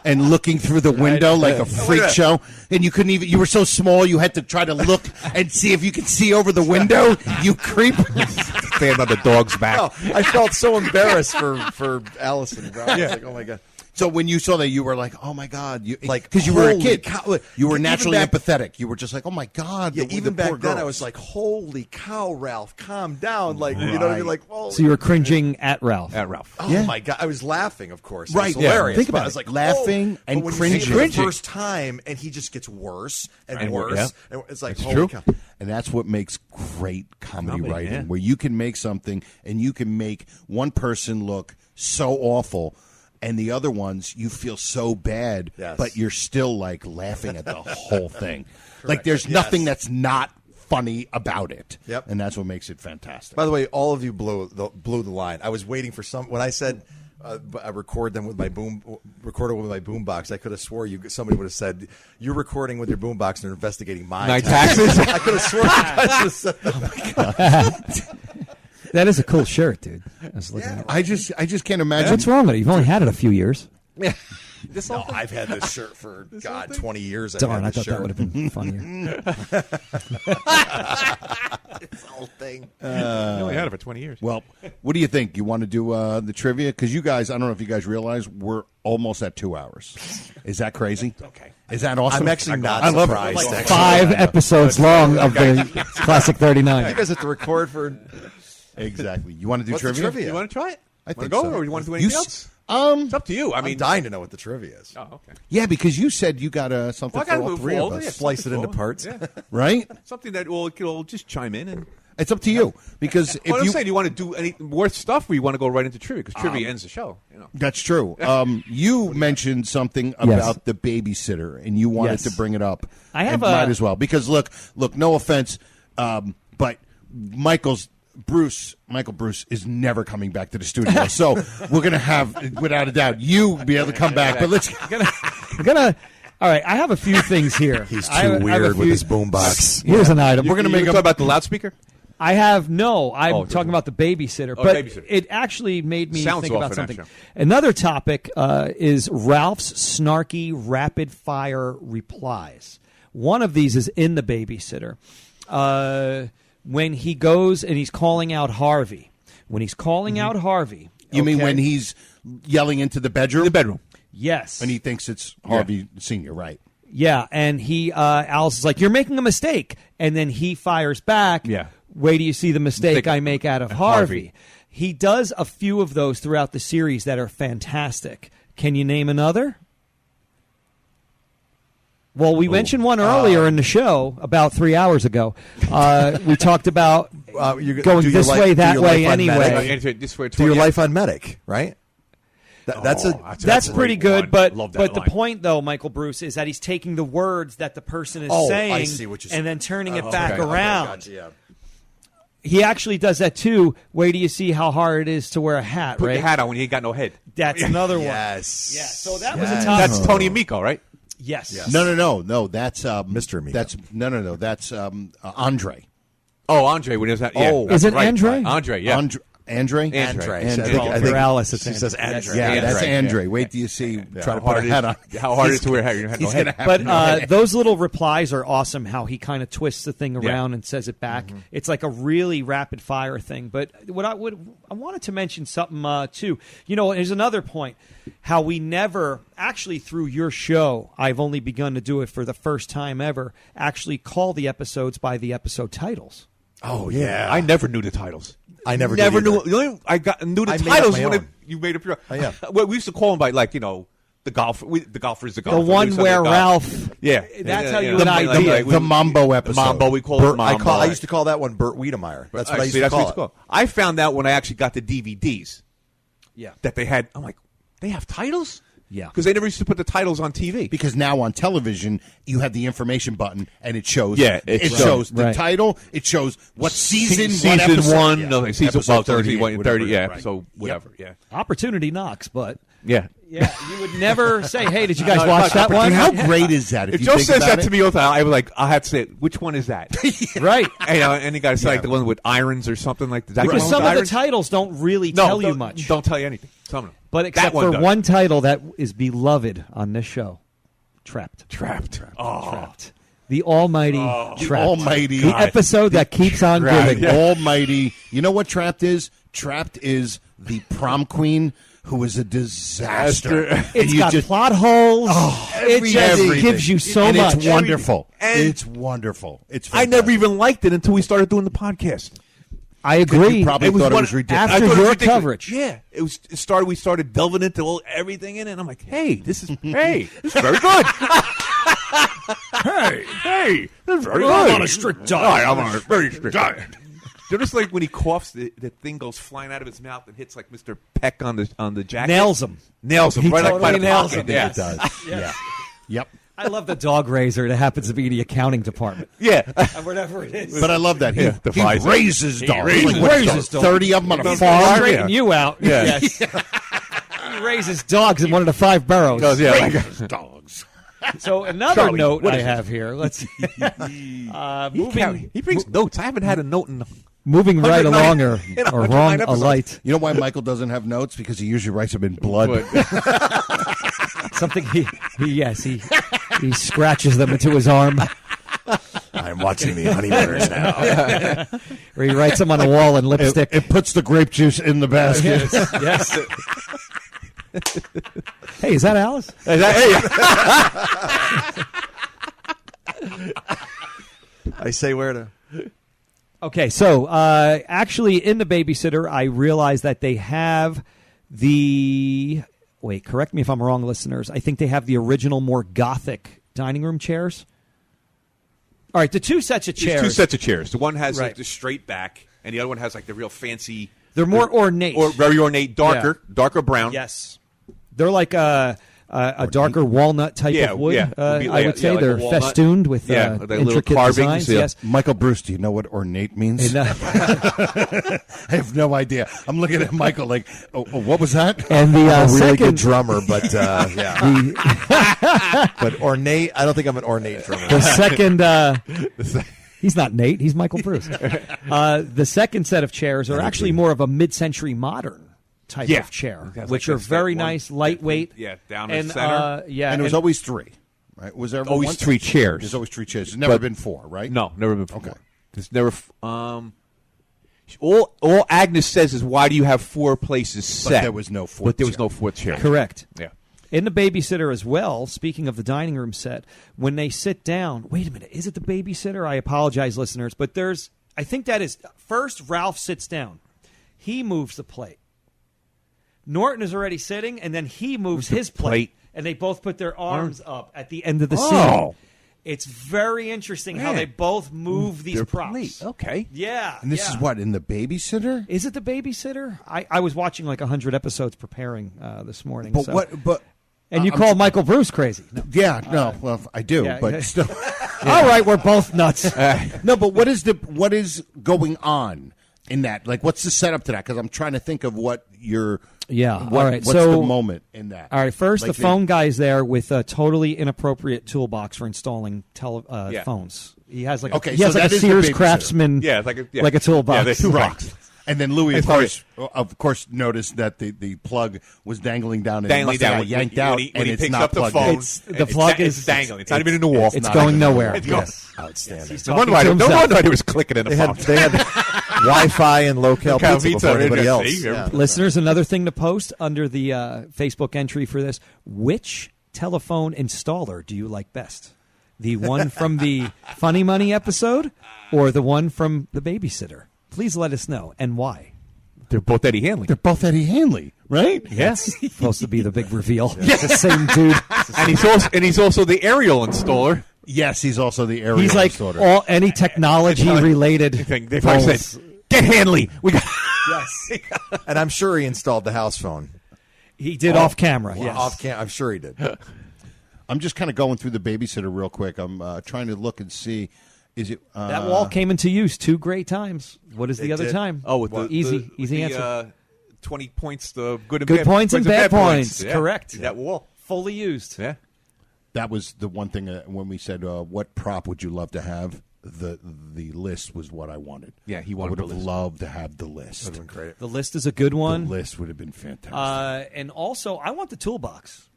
and looking through the window like a freak show? And you couldn't even, you were so small you had to try to look and see if you could see over the window, you creep. Stand on the dog's back. No, I felt so embarrassed for Allison. Bro. I was like, oh my God. So when you saw that, you were like, "Oh my God!" Because you were a holy kid, cow. you were Even naturally back- empathetic. You were just like, "Oh my God!" Yeah, the even poor back then, I girls. was like, "Holy cow, Ralph, calm down!" Like, you know what I mean? Like, whoa. So you were cringing at Ralph. Oh my God! I was laughing, of course. It Right, was yeah. hilarious. Think but about I was it. like Laughing oh. and But when cringing. You see it the first time, and he just gets worse and worse. Yeah. And it's like, It's holy true. cow. And that's what makes great comedy writing, yeah. where you can make something and you can make one person look so awful, and the other ones you feel so bad, Yes. but you're still like laughing at the whole thing. Like there's nothing that's not funny about it. Yep. And that's what makes it fantastic. By the way, all of you blew the line. I was waiting for when I said I record them with my boom box. I could have swore somebody would have said you're recording with your boom box and they're investigating my taxes. I could have sworn you guys would have said that. Oh my God. That is a cool shirt, dude. I was looking at it. I just can't imagine. What's wrong with it? You've only had it a few years. This No, I've had this shirt for, 20 years. Darn, I thought that would have been funnier. This whole thing. You only had it for 20 years. Well, what do you think? You want to do the trivia? Because you guys, I don't know if you guys realize, we're almost at 2 hours. Is that crazy? Okay. Is that awesome? I'm actually not I love surprised. it. Like 5 episodes long of the Classic 39. You guys have to record for... Exactly. You want to do What's the trivia? trivia? You want to try it? I think go, so. or you want to do anything else? It's up to you. I'm dying to know what the trivia is. Oh, okay. Yeah, because you said you got something Well, I for got all three of us. yeah, Slice it into something parts. Yeah. Right? Something that will just chime in. And It's up to you. Because if I'm you... saying, do you want to do any more stuff, or you want to go right into trivia? Because trivia ends the show. You know. That's true. You mentioned something about the babysitter, and you wanted to bring it up. I have might as well. Because, look, no offense, but Michael Bruce is never coming back to the studio. So we're going to have, without a doubt, you be able to come back. But let's... We're gonna. All right, I have a few things here. He's too weird with his boombox. Here's an item. We're going to make talk about the loudspeaker. I'm talking about the babysitter, but babysitter. it actually made me Sounds think off about in something. that show. Another topic is Ralph's snarky rapid fire replies. One of these is in the babysitter. When he goes and he's calling out Harvey. When he's calling out Harvey. You mean when he's yelling into the bedroom? The bedroom. Yes. And he thinks it's Harvey Sr., right? Yeah, and Alice is like, you're making a mistake. And then he fires back. Yeah. Wait till you see the mistake I make out of Harvey. He does a few of those throughout the series that are fantastic. Can you name another? Well, we mentioned one earlier in the show about 3 hours ago. We talked about going this way, that way, anyway. Do your life on Medic, right? That's pretty good, but Love that the line. point, though, Michael Bruce, is that he's taking the words that the person is I saying see what you're and then turning it Oh, back okay. around. Okay, gotcha, yeah. He actually does that, too. Wait till you see how hard it is to wear a hat, Put right? your hat on when you ain't got no head. That's another one. Yes. Yeah, so that was a top. That's Tony and Miko, right? Yes. No. That's Mr. Amico. That's no. That's Andre. Oh, Andre. When is that? Yeah, Oh. that's Is it right. Andre? Andre. Yeah. Andre. Andre. Andre. I think For Alice, it's she says Andre. Yeah, Andre, that's yeah. Andre. Wait till you see. Try to put a hat on. How hard it is to wear a hat? You have no He's head. gonna have But no head. those little replies are awesome, how he kind of twists the thing around and says it back. It's like a really rapid fire thing. But I wanted to mention something, too. You know, there's another point, how we never, actually through your show, I've only begun to do it for the first time ever, actually call the episodes by the episode titles. Oh, yeah. I never knew the titles. I never knew. either. The only I knew the I made titles up my when own. you made up your. yeah. Well, we used to call them by the golfer. The golfer's the golfer. The one where Ralph. Yeah, That's how you would would idea. The Mambo episode. Mambo. We call it Mambo. I used to call that one Burt Wiedemeyer. That's what I used to call it. I found out when I actually got the DVDs. Yeah. That they had. I'm like, they have titles. Yeah. Because they never used to put the titles on TV. Because now on television, you have the information button, and it shows. Yeah, it it's shows the right. title. It shows what season, season what episode. one, Yeah. no, season Episode 30, 38, 30, yeah, right. episode whatever, yeah. Opportunity knocks, but Yeah. yeah, you would never say, "Hey, did you guys No, watch it's that not one?" How great is that? If you Joe think says about that it? to me all the time, I was like, I have to say, which one is that? Right. And you got to say like the one with irons or something like that. Because some of the irons? titles don't really tell you much. Don't tell you anything. Some of them. But except for does. one title that is beloved on this show, Trapped. Trapped. Oh. Trapped. The Almighty Trapped. Almighty. The episode that keeps on giving. Almighty. You know what Trapped is? Trapped is the prom queen who is a disaster. It's got plot holes. It just everything. gives you so and much. It's wonderful. And it's wonderful. It's I never even liked it until we started doing the podcast. I agree. You probably thought it was ridiculous. After I thought it was your ridiculous. coverage. Yeah. We started delving into everything in it, and I'm like, this is very good. hey, this is very good. I'm on a strict diet. I'm on a very strict diet. Just like when he coughs, the thing goes flying out of his mouth and hits like Mr. Peck on the jacket. Nails him. He Right totally by the nails pocket. him. Yeah. It does. Yeah. Yep. I love the dog raiser that happens to be the accounting department. Yeah. Whatever it is. But I love that. He defies it. raises dogs. He Like, raises dogs. 30 of them on a He's farm. gonna straighten you out. Yeah. Yes. He raises dogs in one of the 5 boroughs. Raises dogs. So another Charlie, note what I is it? have here. Let's see. He brings notes. I haven't had a note in. Moving right 109 along or 109 wrong a episodes. light. You know why Michael doesn't have notes? Because he usually writes them in blood. Something he scratches them into his arm. I'm watching the Honeymooners now. Or he writes them on a wall in lipstick. It puts the grape juice in the basket. Yes. Hey, is that Alice? I say where to. Okay, so actually in the babysitter, I realized that they have the... Wait, correct me if I'm wrong, listeners. I think they have the original, more gothic dining room chairs. All right, the two sets of chairs. There's two sets of chairs. The one has Right. like the straight back, and the other one has like the real fancy. They're more ornate. Or very ornate, darker brown. Yes. They're like a darker walnut type of wood, I would say. like They're a walnut. festooned with little intricate carvings. designs. Yes. Michael Bruce, do you know what ornate means? And, I have no idea. I'm looking at Michael like, what was that? And the I'm a really second good drummer, but but ornate. I don't think I'm an ornate drummer. The second, he's not Nate. He's Michael Bruce. The second set of chairs are actually more of a mid-century modern type of chair, which are very nice, lightweight. Down in the center. And it was always three, right? Was there always three chairs? There's always three chairs. There's never been four, right? No, never been four. Okay. There's never. All Agnes says is, why do you have four places set? But there was no fourth. But there was no fourth chair. Correct. Yeah. In the babysitter as well, speaking of the dining room set, when they sit down, wait a minute, is it the babysitter? I apologize, listeners, but I think that is, first Ralph sits down. He moves the plate. Norton is already sitting, and then he moves his plate, and they both put their arms up at the end of the scene. It's very interesting how they both move these props. Plate. Okay. Yeah. And this is what, in the babysitter? Is it the babysitter? I was watching like 100 episodes preparing this morning. But so. what? But And you call Michael Bruce crazy. No. Yeah, no, well, I do, but still. All right, we're both nuts. No, but what is going on in that? Like, what's the setup to that? Because I'm trying to think of what you're. Yeah, all right. What's so, the moment in that? All right, first, like the phone guy's there with a totally inappropriate toolbox for installing phones. He has like okay, he has so like a Sears Craftsman, like a toolbox. Yeah, two rocks. And then Louis, of course, noticed that the plug was dangling down and yanked out, when he it's picks not up the plugged phone. in. The plug is dangling. It's not even in the wall. It's going nowhere. It's going. Outstanding. No wonder I was clicking in the phone. They had Wi-Fi and local pizza before anybody else. Listeners, another thing to post under the Facebook entry for this: which telephone installer do you like best? The one from the Funny Money episode, or the one from the babysitter? Please let us know, and why. They're both Eddie Hanley. They're both Eddie Hanley, right? Yes. Supposed to be the big reveal. Yes. The same dude. And he's also the aerial installer. Yes, he's also the aerial He's like installer. any technology related thing. They probably said, "Get Hanley." We got. Yes. And I'm sure he installed the house phone. He did off camera. Well, Yes. off camera. I'm sure he did. I'm just kind of going through the babysitter real quick. I'm trying to look and see. Is it that wall came into use 2 great times? What is the other time? Oh, with easy answer. 20 points. The good points and bad points. Yeah. Correct. That wall fully used. Yeah. That was the one thing when we said, "What prop would you love to have?" The list was what I wanted. Yeah, he I wanted would the have list. loved to have the list. That would have been great. The list is a good one. The list would have been fantastic. And also, I want the toolbox.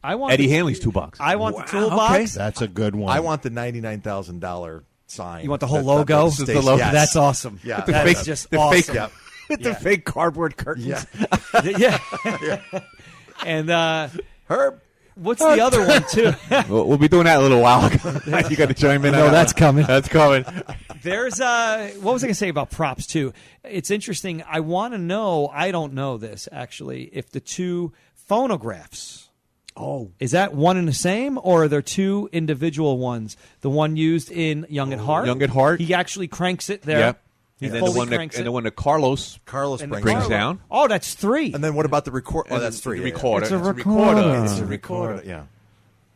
I want Eddie Hanley's toolbox. I want the toolbox. Okay. That's a good one. I want the $99,000 sign. You want the whole logo? This is the logo. Yes. That's awesome. Yeah, that's just awesome. Yeah. With the fake cardboard curtains. Yeah. Yeah. And Herb. What's the other one too? We'll be doing that in a little while. You got to chime in. No, that's coming. That's coming. There's what was I going to say about props too? It's interesting. I want to know. I don't know this actually. If the 2 phonographs. Oh, is that one and the same, or are there 2 individual ones? The one used in Young at Heart. Young at Heart. He actually cranks it there. Yep. He And then fully the one cranks and it. the one that Carlos brings down. Oh, that's 3. And then what about the record? Oh, that's 3. The recorder. It's a recorder. It's a recorder. Yeah.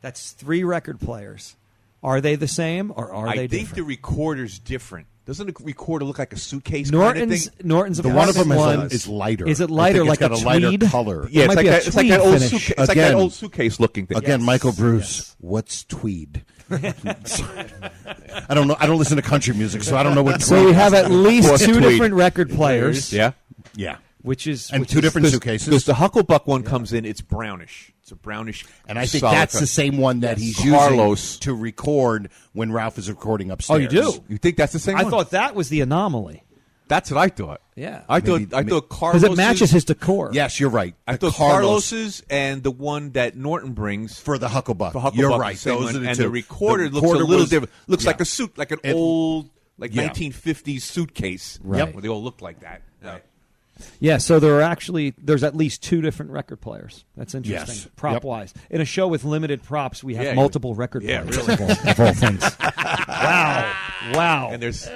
That's 3 record players. Are they the same, or are they I think different? the recorder's different. Doesn't the recorder look like a suitcase kind of thing? Norton's the one of them apartment is lighter. Is it lighter, I think like it's a got a lighter tweed? color? Yeah, It might be a it's like that tweed old finish. suitcase. It's like that old suitcase looking thing. Again, Yes. Michael Bruce. Yes. What's tweed? I don't know. I don't listen to country music, so I don't know what. So we have at least What's 2 tweed? different record players. Yeah. Yeah. two different suitcases. Because the Hucklebuck one comes in, it's brownish. It's a brownish, and I think solid that's color. the same one that he's Carlos using to record when Ralph is recording upstairs. Oh, you do? You think that's the same I one? thought that was the anomaly. That's what I thought. Yeah. I thought Carlos's... Because it matches his decor. Yes, you're right. I thought Carlos's and the one that Norton brings... For the Hucklebuck. You're right. Those are the and two. the recorder looks a little different. Looks like a suit, like an old 1950s suitcase. Right. Where they all look like that. Right. Yeah, so there's at least 2 different record players. That's interesting, Yes. prop-wise. In a show with limited props, we have Yeah, multiple record yeah, players really. of all things. Wow. And there's...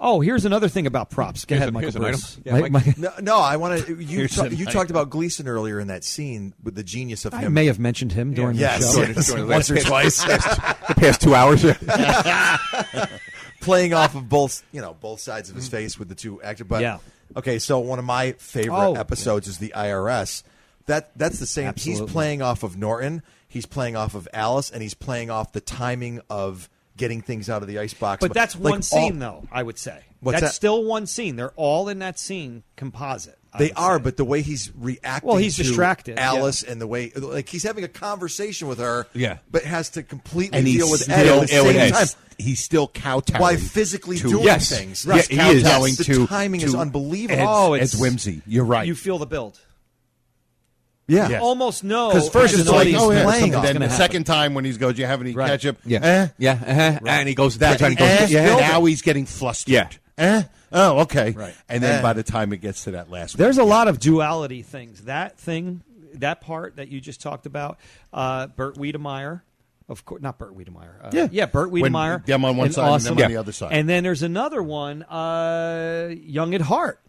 Oh, here's another thing about props. Go ahead, here's Michael an Bruce. item. Yeah, No, I want to. You Here's an talked about Gleason earlier in that scene with the genius of I him. may have mentioned him during the show. Yes. Once or twice. The past 2 hours. Playing off of both sides of his face with the two actors. But Yeah. okay, so one of my favorite episodes is the IRS. That's the same. Absolutely. He's playing off of Norton. He's playing off of Alice, and he's playing off the timing of getting things out of the icebox. But that's one scene, though, I would say. What's that's that? still one scene. They're all in that scene composite. They are, but the way he's reacting Well, he's to distracted, Alice and the way, like, he's having a conversation with her, but has to completely And deal he's with Ed at the same time. He's still kowtowing. While physically doing things. Right. Yes, He is. kowtowing The to timing is unbelievable. Ed's whimsy. You're right. You feel the build. Yeah. You almost know. Because first as it's an like, audience oh, member, yeah. something's And then gonna the happen. second time when he goes, do you have any ketchup? Yeah. And he goes... That, and he goes now he's getting flustered. Yeah. Oh, okay. Right. And then by the time it gets to that last There's one. a lot of duality things. That part that you just talked about, Burt Wiedemeyer, of course, not Burt Wiedemeyer. Burt When Wiedemeyer. them on one and side awesome. and them on the other side. And then there's another one, Young at Heart,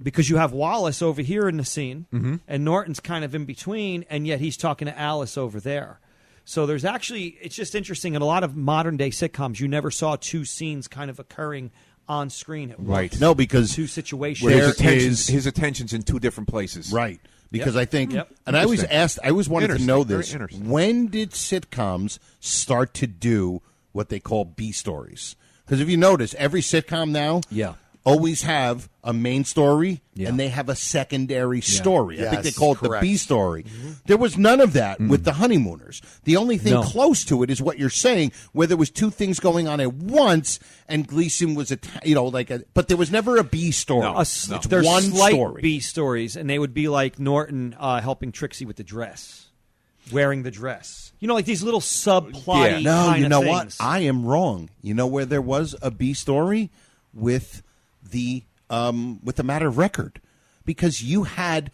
because you have Wallace over here in the scene, and Norton's kind of in between, and yet he's talking to Alice over there. So there's actually, it's just interesting. In a lot of modern day sitcoms, you never saw 2 scenes kind of occurring on screen at once. Right. No, because 2 situations. His attention's in 2 different places. Right. Because I think, Yep. and I always wanted to know this. Very interesting. When did sitcoms start to do what they call B stories? Because if you notice, every sitcom now always have a main story and they have a secondary story. I think they Yes, call it the correct. B story. There was none of that with the Honeymooners. The only thing close to it is what you're saying, where there was 2 things going on at once, and Gleason was but there was never a B story. It's There's one slight story. B stories, and they would be like Norton helping Trixie with the dress, wearing the dress. You know, like these little subplotty No, kind you of know things. what? I am wrong. You know where there was a B story with the Matter of Record, because you had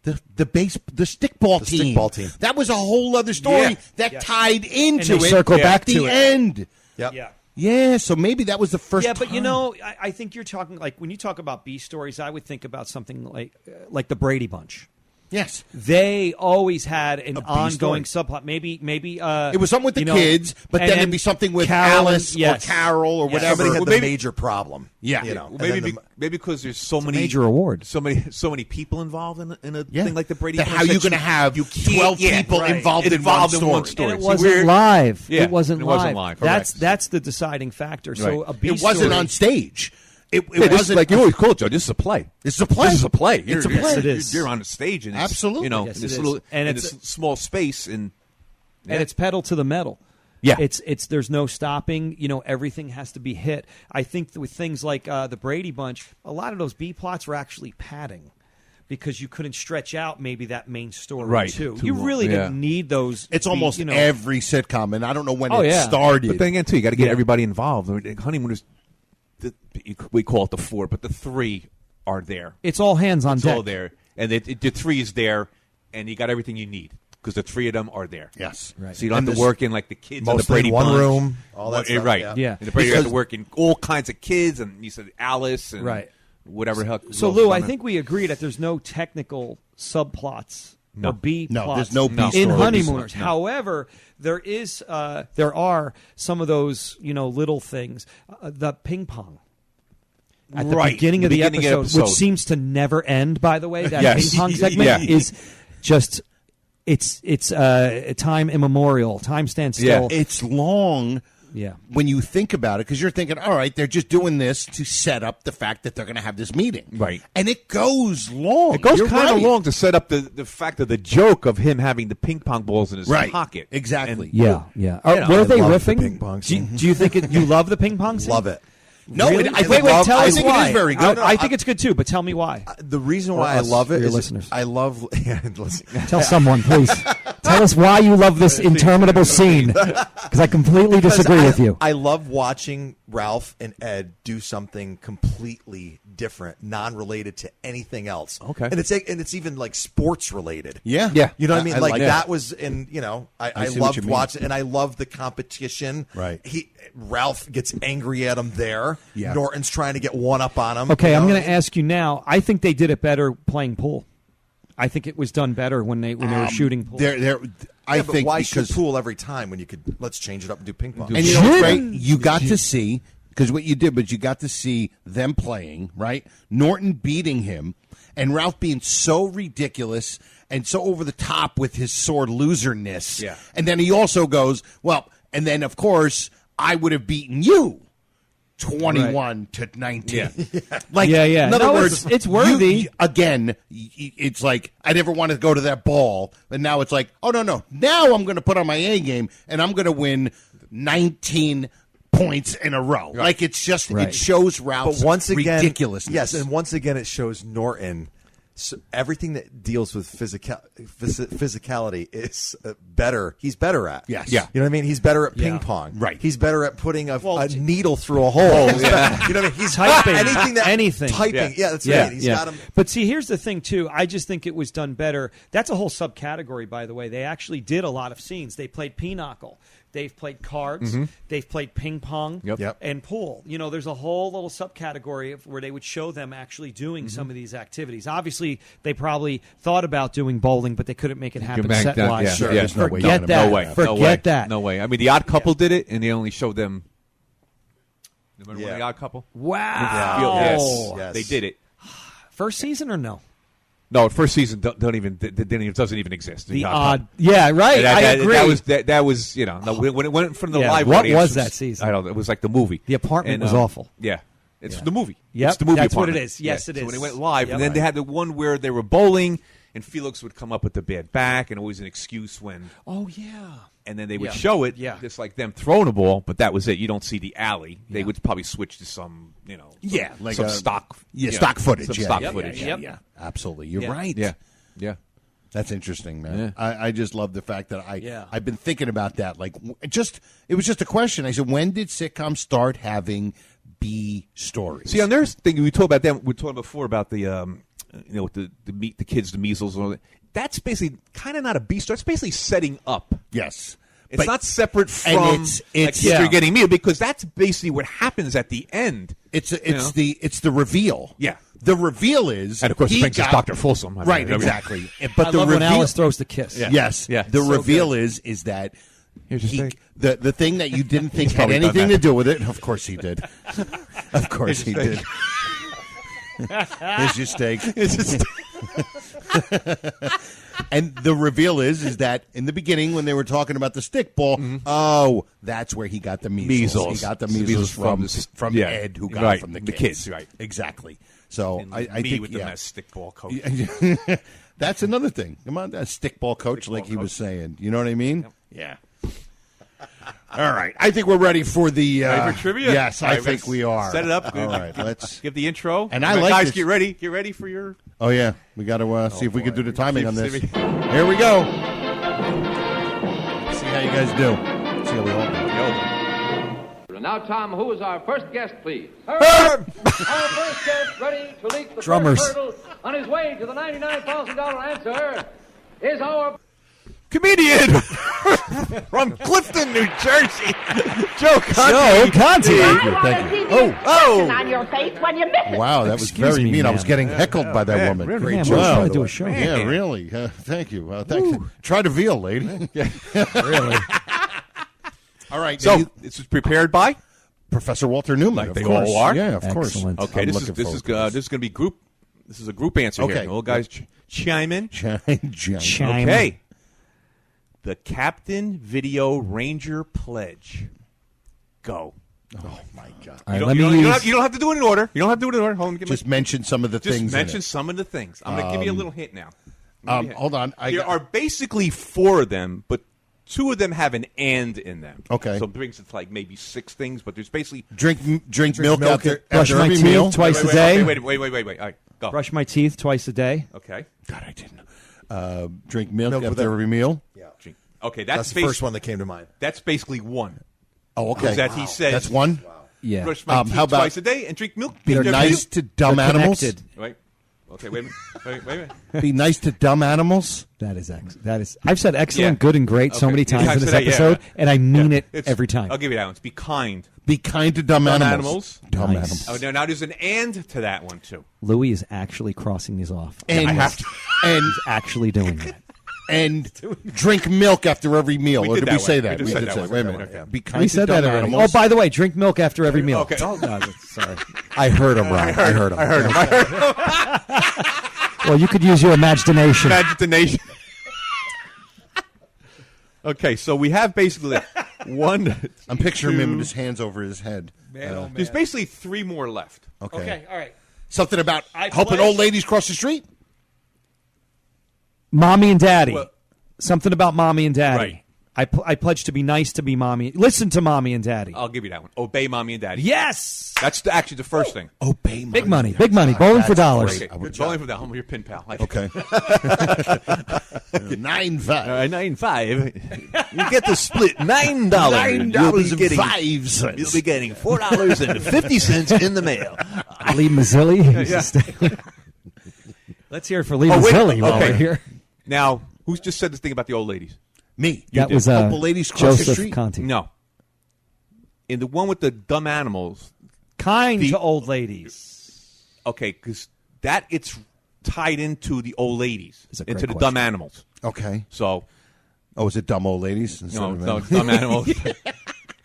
the stickball team. stickball team. That was a whole other story that tied into And they it circle at back the to it. end. Yep. Yeah. Yeah, so maybe that was the first. Yeah, but you time. know, I think you're talking like when you talk about B stories, I would think about something like the Brady Bunch. Yes, they always had an A B ongoing story. subplot. Maybe it was something with the kids, but and then it'd be something with Carolyn, Alice yes. or Carol or whatever. Somebody had the maybe- major problem. Yeah. You know, Well, maybe because there's so many major award. so many people involved in a thing like the Brady That Bunch. how you that going to have 12 can't- people right. involved in one story? And it See, wasn't we're- live. Yeah, it wasn't it live. wasn't live. That's Correct. that's the deciding factor. So Right. a B It wasn't story- on stage. It This is wasn't like you always call it, Joe. This is a play. It's a play. This is a play. It's a You're- play. Yes, it is. You're on the stage, and it's, Absolutely. you know, Yes, in it this is. little And in it's- this small space, and and it's pedal to the metal. Yeah. It's there's no stopping. You know, everything has to be hit. I think with things like the Brady Bunch, a lot of those B plots were actually padding because you couldn't stretch out maybe that main story Right. too. Too You long. really Yeah. didn't need those. It's almost you know, every sitcom, and I don't know when Oh, it yeah. started. but then again, too, you got to get Yeah. everybody involved. I mean, Honeymooners, we call it the 4, but the 3 are there. It's all hands on It's deck. all there, and the 3 is there, and you got everything you need because the 3 of them are there. Yes. Right. So you don't And have to this- work in like the kids on the Mostly Brady in one Bunch. room, all that stuff, right? yeah. And the Brady have Because- to work in all kinds of kids, and you said Alice, and Right. whatever the hell. So Lou, I think we agree that there's no technical subplots No. or B No, plots there's no B in story. Honeymooners. No. However, there are some of those little things. The ping pong. At the Right. beginning of the Beginning episode, episode. which seems to never end, by the way, that Yes. ping pong segment Yeah. is just it's time immemorial. Time stands still. It's long when you think about it, because you're thinking, all right, they're just doing this to set up the fact that they're going to have this meeting. Right. And it goes long. It goes You're kind of right. long to set up the fact of the joke of him having the ping pong balls in his pocket. Exactly. Yeah. Were they riffing? ping pong scene. Do you think you love the ping pong scene? Love it. No, Really? I wait, tell us think why. it is very good. I think it's good too, but tell me why. The reason why I love it your is listeners. I love. Listen. Tell someone, please. Tell us why you love this interminable scene, because I completely disagree with you. I love watching Ralph and Ed do something completely different, non-related to anything else. Okay. And it's even like sports related. Yeah. You know what I mean? I like like that that. was, and I see what loved you mean. watching, and I love the competition. Right. Ralph gets angry at him there. Yeah. Norton's trying to get one up on him. Okay, You know I'm what going I to mean? ask you now. I think they did it better playing pool. I think it was done better when they were shooting pool. I but think why because shoot pool every time when you could let's change it up and do ping pong? and you know what's great? You got to see, because what you did, but you got to see them playing, right? Norton beating him, and Ralph being so ridiculous and so over the top with his sore loserness. Yeah. And then he also goes, well, and then, of course, I would have beaten you 21 to 19. Yeah. Like, Yeah. in other No, words, it's worthy. It's like, I never wanted to go to that ball, but now it's like, oh, no. Now I'm going to put on my A game, and I'm going to win 19 points in a row. Right. Like, it's just, Right. it shows Ralph's But once again, ridiculousness. yes, and once again, it shows Norton. So everything that deals with physicality is better. He's better at. Yes. Yeah. You know what I mean? He's better at ping Yeah. pong. Right. He's better at putting a needle through a hole. He's better- you know what I mean? He's Typing. anything. Typing. Yeah, that's right. He's got him. But see, here's the thing, too. I just think it was done better. That's a whole subcategory, by the way. They actually did a lot of scenes. They played pinochle. They've played cards. They've played ping pong Yep. and pool. You know, there's a whole little subcategory of where they would show them actually doing some of these activities. Obviously, they probably thought about doing bowling, but they couldn't make it happen set-wise. Sure, there's no way you Forget can that. do No way. Forget that. No way. I mean, the Odd Couple did it, and they only showed them. Remember Yeah. The Odd Couple? Wow. Yes. They did it. First season or no? No, first season doesn't even exist. The odd. Yeah, right. I agree. That was when it went from the Yeah, live what audience. was that season? I don't know. It was like the movie. The apartment was awful. Yeah. It's the movie. Yep, It's the movie that's what apartment. it is. Yes, it So is. when it went live, Yep. and then they had the one where they were bowling, and Felix would come up with the bad back, and always an excuse when. Oh, yeah. And then they would Yeah. show it, Yeah. just like them throwing a ball, but that was it. You don't see the alley. They would probably switch to some, like some a- stock, stock footage. some Yeah, stock yeah, footage. Yeah. Absolutely. You're right. Yeah. That's interesting, man. Yeah. I just love the fact that I've been thinking about that. Like, it was just a question. I said, when did sitcoms start having B stories? See, on their thing, we talked about them. We talked before about the, with the kids, the measles, and all that. That's basically kind of not a B story. It's basically setting up. Yes. It's But- not separate from and like it's history getting meal, because that's basically what happens at the end. It's the reveal. Yeah. The reveal is, And of course, it he brings us got- Dr. Folsom. I mean, Right, I mean- exactly. But I the love reveal, when Alice throws the kiss. Yeah. Yes, Yeah. the So reveal is that Here's your steak. the thing that you didn't think had probably done anything that. to do with it. Of course he did. Of course he did. Here's your steak. And the reveal is that in the beginning when they were talking about the stickball, oh, that's where he got the measles. He got the measles from Ed, who got it from the kids. Right. Exactly. So And I me think with the mess stickball coach. That's another thing. Come on, that stickball coach, like he was saying. You know what I mean? Yep. Yeah. All right. I think we're ready for the Ready for trivia? Yes, All I right, think let's we are. Set it up. All right. Let's give the intro. And I All right, like guys. this. Get ready. Get ready for your. Oh yeah, we got to see if we can do the timing on this. See- Here we go. See how you guys do. See how we all do. And now, Tom, who is our first guest, please? Our first guest ready to leap the Drummers. first hurdle on his way to the $99,000 answer is our... Comedian from Clifton, New Jersey, Joe Conti. Joe Conti. Thank you. Thank you. Oh, on your face when you miss it. Wow, that was Excuse very me, mean. I man. was getting heckled by that woman. really? Man, Great we're job. trying to do a show. Yeah, really. Thank you. Thank you. Try to veal, lady. Really. All right. so now this was prepared by. Professor Walter Newman. Like of they course. all are? Yeah, of course. Excellent. Okay, I'm this is looking this is forward to this is going to be group. This is a group answer Okay. here. All guys chime in. Chime. Okay. The Captain Video Ranger Pledge. go. Oh my God! All right, You don't have to do it in order. You don't have to do it in order. Hold on, Just mention some of the things. Just mention in it. some of the things. I'm going to give you a little hint now. Hold on. There are basically 4 of them, but 2 of them have an "and" in them. Okay. So it brings it to like maybe 6 things, but there's basically drink milk after Brush my every teeth meal. twice a day. Wait. All right, go. Brush my teeth twice a day. Okay. God, I didn't. Drink milk after every meal. Yeah. Okay, That's the first one that came to mind. That's basically 1. Oh, okay. That he says. That's 1. Wow. Yeah. Brush my teeth how about twice a day and drink milk. Be after every nice meal? to dumb They're animals. connected. Wait. Okay, wait a minute. Be nice to dumb animals. That is. I've said excellent, Yeah. good, and great so Okay. many times Yeah, in this I've said that, episode, yeah. and I mean it It's- every time. I'll give you that one. It's be kind. Be kind to dumb animals. Dumb Nice. animals. Oh, now there's an "and" to that one too. Louis is actually crossing these off. And I have to. and He's actually doing that. and drink milk after every meal. We Or did did that we say one. that? We We just did said say. that Wait a one. minute. Okay. Be kind We to said dumb that already. animals. Oh, by the way, drink milk after every meal. Okay. Oh, Sorry. I heard him, Ron. I heard him. Well, you could use your imagination. Imagination. Okay, so we have basically 1. I'm picturing 2, him with his hands over his head. There's basically 3 more left. Okay. all right. Something about I helping pledge- old ladies cross the street. Mommy and daddy. Well- Something about mommy and daddy. Right. I pledge to be nice to be mommy. Listen to mommy and daddy. I'll give you that one. Obey mommy and daddy. Yes. That's actually the first thing. Obey mommy. Big money. Big money. Bowling for dollars. Okay, good. Bowling for that. I'm your pin pal. Okay. 9-5. 9.5. You get the split $9. $9.05. You'll be getting $4.50 in the mail. Lee Mazzilli. Let's hear it for Lee Oh, wait. Mazzilli while Okay. we're here. Now, who's just said this thing about the old ladies? Me. That did. was Help old ladies cross the Joseph street. Conti. No. In the one with the dumb animals. Kind The- to old ladies. Okay, because that it's tied into the old ladies, It's a into great the dumb question. animals. Okay. So, Oh, is it dumb old ladies? instead no, of no, dumb animals.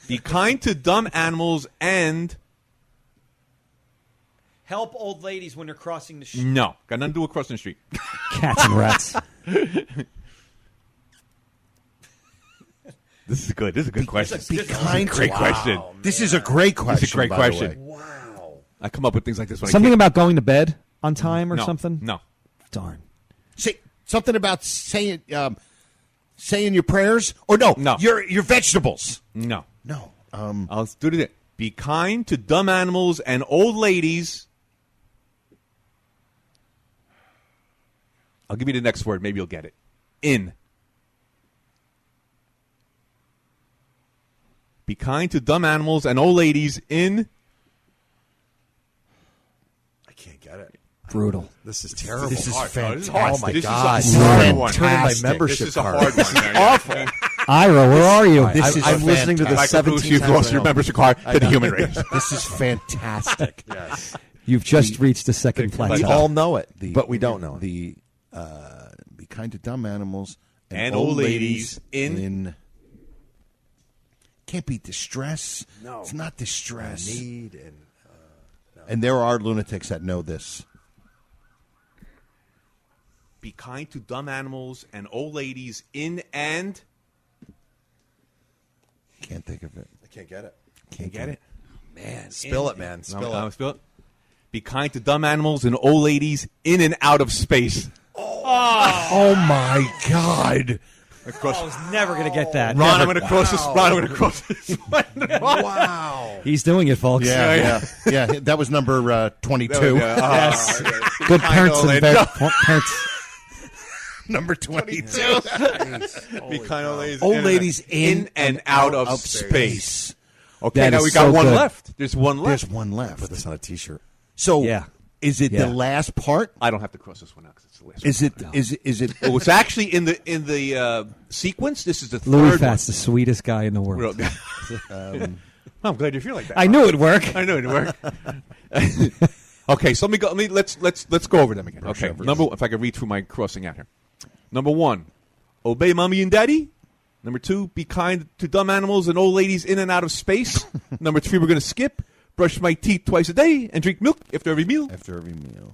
Be kind to dumb animals and Help old ladies when they're crossing the street. no, got nothing to do with crossing the street. Cats and rats. This is good. This is a good question. Be kind to Great question. This is a great question. This is a great by the question. way. Wow. I come up with things like this when Something I about going to bed on time or no, something? No. Darn. Say something about saying your prayers, or no, your vegetables. No. No. I'll do it. Be kind to dumb animals and old ladies. I'll give you the next word. Maybe you'll get it. In. Be kind to dumb animals and old ladies in. I can't get it. Brutal. This is terrible. This is hard. fantastic. hard. Oh my This is a God! hard one. Turning my Fantastic. membership This is a card. hard one. Awful. Ira, where are you? This is I'm listening to the fantastic. Michael Bruce, 17 you've times lost I your know. membership card to the human race. This is fantastic. Yes. You've just reached the second We plateau. all know it, but we don't know it. The be kind to dumb animals And old ladies in. Can't be distress. No. It's not distress. Need and And there are lunatics that know this. Be kind to dumb animals and old ladies in and. Can't think of it. I can't get it. Can't Get it? Man, spill it, man. Spill it. Spill it. Be kind to dumb animals and old ladies in and out of space. Oh my God! I was never going to get that. Ron, I'm Never. going to cross this. Ron, I'm going to cross this. Wow. He's doing it, folks. Yeah. That was number 22. Yes. Okay. Good Kind parents old and lady. parents. Number 22. Be kind old ladies. Old ladies in and out of space. Okay, That now is we got so one good. left. There's one left. There's one left. Put this on a T-shirt. So, Yeah. is it Yeah. the last part? I don't have to cross this one out because it's the last. Is one. it? Is it? Oh, it's actually in the sequence. This is the Louis third Fat's the sweetest guy in the world. one. I'm glad you feel like that. I knew it'd work. I knew it'd work. Okay, so let's go over them again. Okay, if I can read through my crossing out here. Number 1, obey mommy and daddy. Number 2, be kind to dumb animals and old ladies in and out of space. Number 3, we're going to skip. Brush my teeth twice a day and drink milk after every meal. After every meal.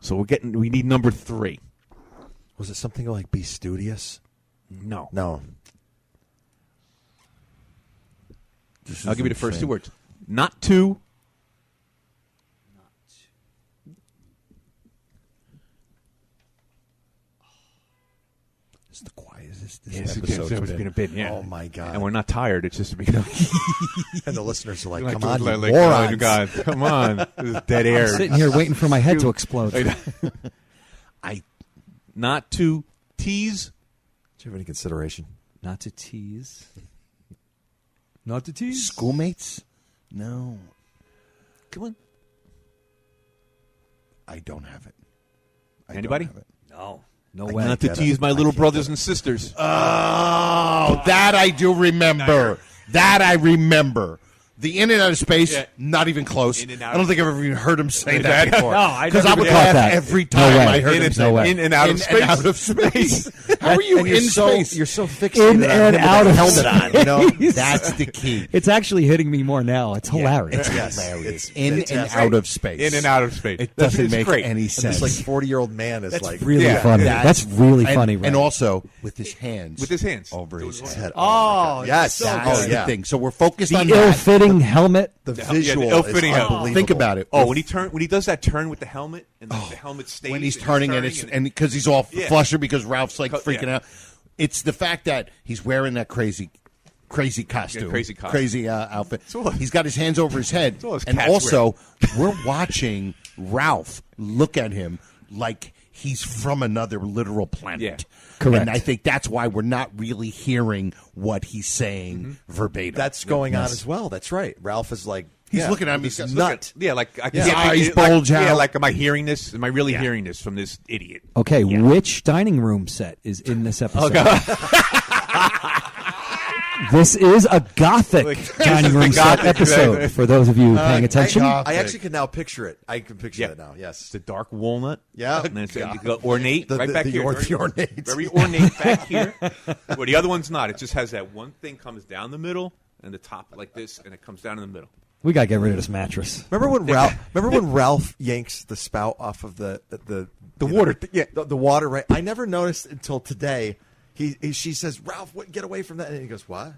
So we need number 3. Was it something like be studious? No. No. I'll give you the first two words. Not to. This is the quietest Yes, episode it's been a bit. Yeah. Oh my god! And we're not tired. It's just the beginning. And the listeners are like, Like, "Come on, you like, morons! oh, God, come on!" This is dead air. I'm sitting here waiting for my head to explode. Not to tease. Do you have any consideration? Not to tease. Not to tease. Schoolmates? No. Come on. I don't have it. Anybody? No. No Like way. not to tease my little brothers and sisters. Oh, that I do remember. That I remember. The In and Out of Space, not even close. I don't think I've ever even heard him say that before. No, I Because I never would caught laugh that. every No time way. I heard him say that. In and out of space. In and out of space. How are you And you're in space? You're so fixated In on and him out with of the helmet on. You know, space. That's the key. It's actually hitting me more now. It's hilarious. Yes. Hilarious. It's In and fantastic. out of space. In and out of space. It doesn't It's make great. any And sense. this like 40-year-old man is That's like Really funny. That's really funny. And Right? also with his hands. With his hands. Over his head. Oh, yes, That's the thing. So we're focused the on that. ill-fitting helmet. the visual the ill-fitting is helmet. unbelievable. Think about it. Oh, when he does that turn with the helmet and the helmet stays When he's turning and it's and because he's all flushed because Ralph's like freaking out. It's the fact that he's wearing that crazy costume, crazy outfit. He's got his hands over his head, and also we're watching Ralph look at him like he's from another literal planet. Yeah. Correct. And I think that's why we're not really hearing what he's saying verbatim. That's going on as well. That's right. Ralph is like He's looking at me. He's nut. Like I His can't eyes like, bulge Yeah, out. like am I hearing this? Am I really hearing this from this idiot? Okay, which dining room set is in this episode? This is a gothic dining room set episode for those of you paying attention. I actually can now picture it. I can picture it now. Yes, it's a dark walnut. Yeah, and then it's ornate right back here. The ornate, very ornate back here. Well, the other one's not. It just has that one thing comes down the middle and the top like this, and it comes down in the middle. We gotta get rid of this mattress. Remember when Ralph yanks the spout off of the water? The water. Right. I never noticed until today. She says, "Ralph, get away from that," and he goes, "What?"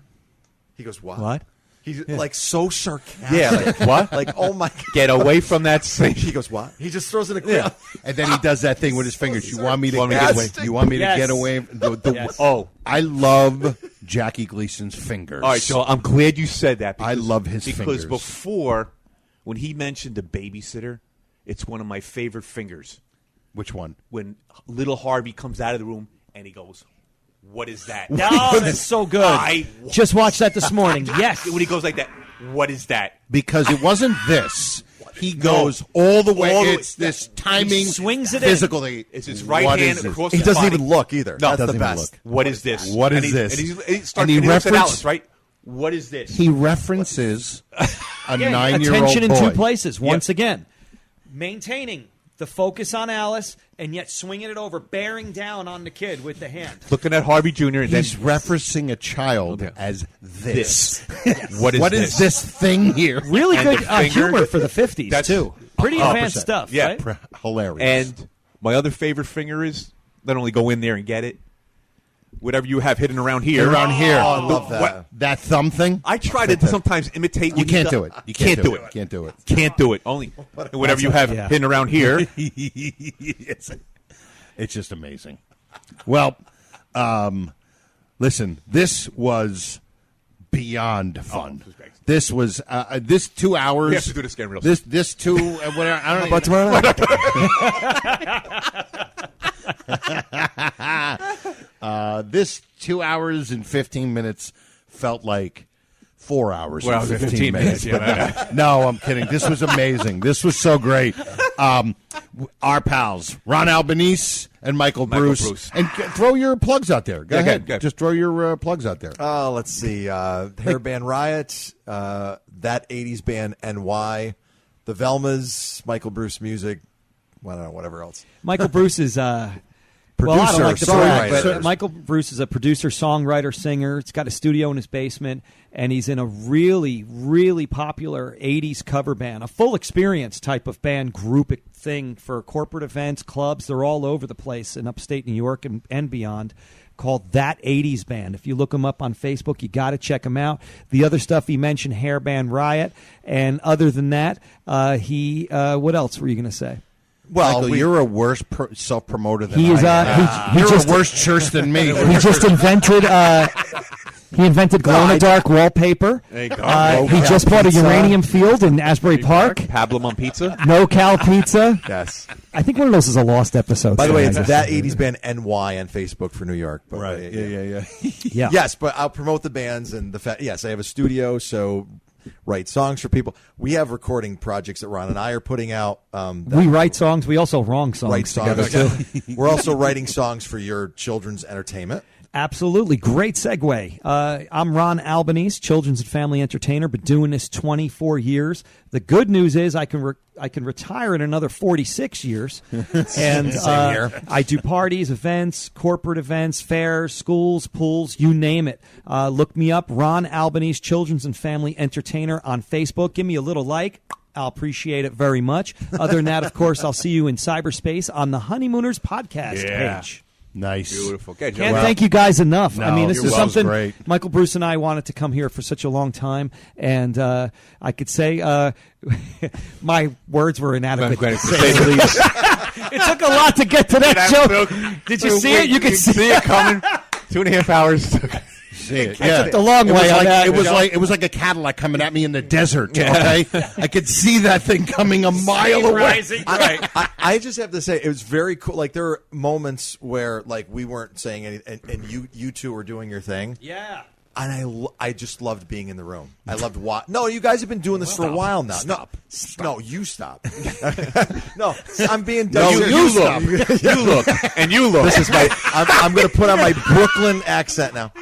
He goes, "What?" What? He's like so sarcastic. Yeah, like, what? Like, oh my! Get away from that sink. He goes, "What?" He just throws it in a crowd. And then he does that thing with his fingers. You want me to get away? You want me to get away? Oh, I love Jackie Gleason's fingers. All right, so I'm glad you said that. I love his fingers. Because before, when he mentioned the babysitter, it's one of my favorite fingers. Which one? When little Harvey comes out of the room and he goes, "What is that?" Oh, that's so good. Just watched that this morning. Yes. When he goes like that, "What is that?" Because it wasn't this. He goes all the way. It's this timing. He swings it physically. It's his right What hand is this? across He his doesn't body. even look either. No, That's the doesn't even best. look. What is this? What is and this? He starts And he he looks at reference- Alice, right? What is this? He references a Yeah, 9-year-old attention in boy. two places. Once again, maintaining the focus on Alice and yet swinging it over, bearing down on the kid with the hand. Looking at Harvey Jr. and He's then referencing a child as this. What is this thing here? Really And good the finger- humor for the 50s, too. Pretty advanced 100%. stuff, Yeah. right? Hilarious. And my other favorite finger is not only go in there and get it, whatever you have hidden around here. Around here. Oh, I love that. That thumb thing? I try to sometimes imitate. You what he can't does. do it. You can't do it. Can't do it. Can't do it. Only whatever you have hidden around here. It's just amazing. Well, listen, this was beyond fun. This was this 2 hours. We have to do this again real soon. This 2 whatever. I don't know About tomorrow night. This 2 hours and 15 minutes felt like 4 hours Well, and 15 15 minutes. minutes, No, I'm kidding. This was amazing. This was so great. Our pals, Ron Albanese and Michael Bruce. And throw your plugs out there. Go ahead. Just throw your plugs out there. Let's see. Hair Band Riot, That 80s Band NY, The Velmas, Michael Bruce Music, I don't know, whatever else. Michael Bruce is Producer, well, I don't like to brag, songwriter. but Michael Bruce is a producer, songwriter, singer. He's got a studio in his basement, and he's in a really, really popular 80s cover band, a full experience type of band group thing for corporate events, clubs. They're all over the place in upstate New York and beyond, called That 80s Band. If you look them up on Facebook, you got to check them out. The other stuff he mentioned, Hair Band Riot. And other than that, what else were you going to say? Well, Michael, you're a worse self-promoter than he is. You're a worse church than me. He just invented. He invented glow-in-the-dark wallpaper. He just bought a uranium field in Asbury Park. Pablum on pizza. No Cal Pizza. Yes. I think one of those is a lost episode. By the way, it's That 80s Band NY on Facebook for New York. But right. Yeah. Yes, but I'll promote the bands and the fact. Yes, I have a studio, so write songs for people. We have recording projects that Ron and I are putting out. We write songs. We also write songs together too. We're also writing songs for your children's entertainment. Absolutely. Great segue. I'm Ron Albanese, children's and family entertainer, been doing this 24 years. The good news is I can retire in another 46 years. And I do parties, events, corporate events, fairs, schools, pools, you name it. Look me up, Ron Albanese, children's and family entertainer on Facebook. Give me a little like. I'll appreciate it very much. Other than that, of course, I'll see you in cyberspace on the Honeymooners podcast page. Nice. Beautiful. Can't thank you guys enough. No, I mean, this is something great. Michael Bruce and I wanted to come here for such a long time, and I could say my words were inadequate. To say the least. It took a lot to get to that joke. Did you see it? You could see it coming. 2.5 hours. I took the long way on that. It was like a Cadillac coming at me in the desert. Okay, I could see that thing coming a mile away. I just have to say it was very cool. Like there were moments where like we weren't saying anything, and you two were doing your thing. Yeah. And I just loved being in the room. I loved watching. No, you guys have been doing this for a while now. Stop. No, you stop. No, I'm being. No, you look. You look. And you look. This is my. I'm going to put on my Brooklyn accent now.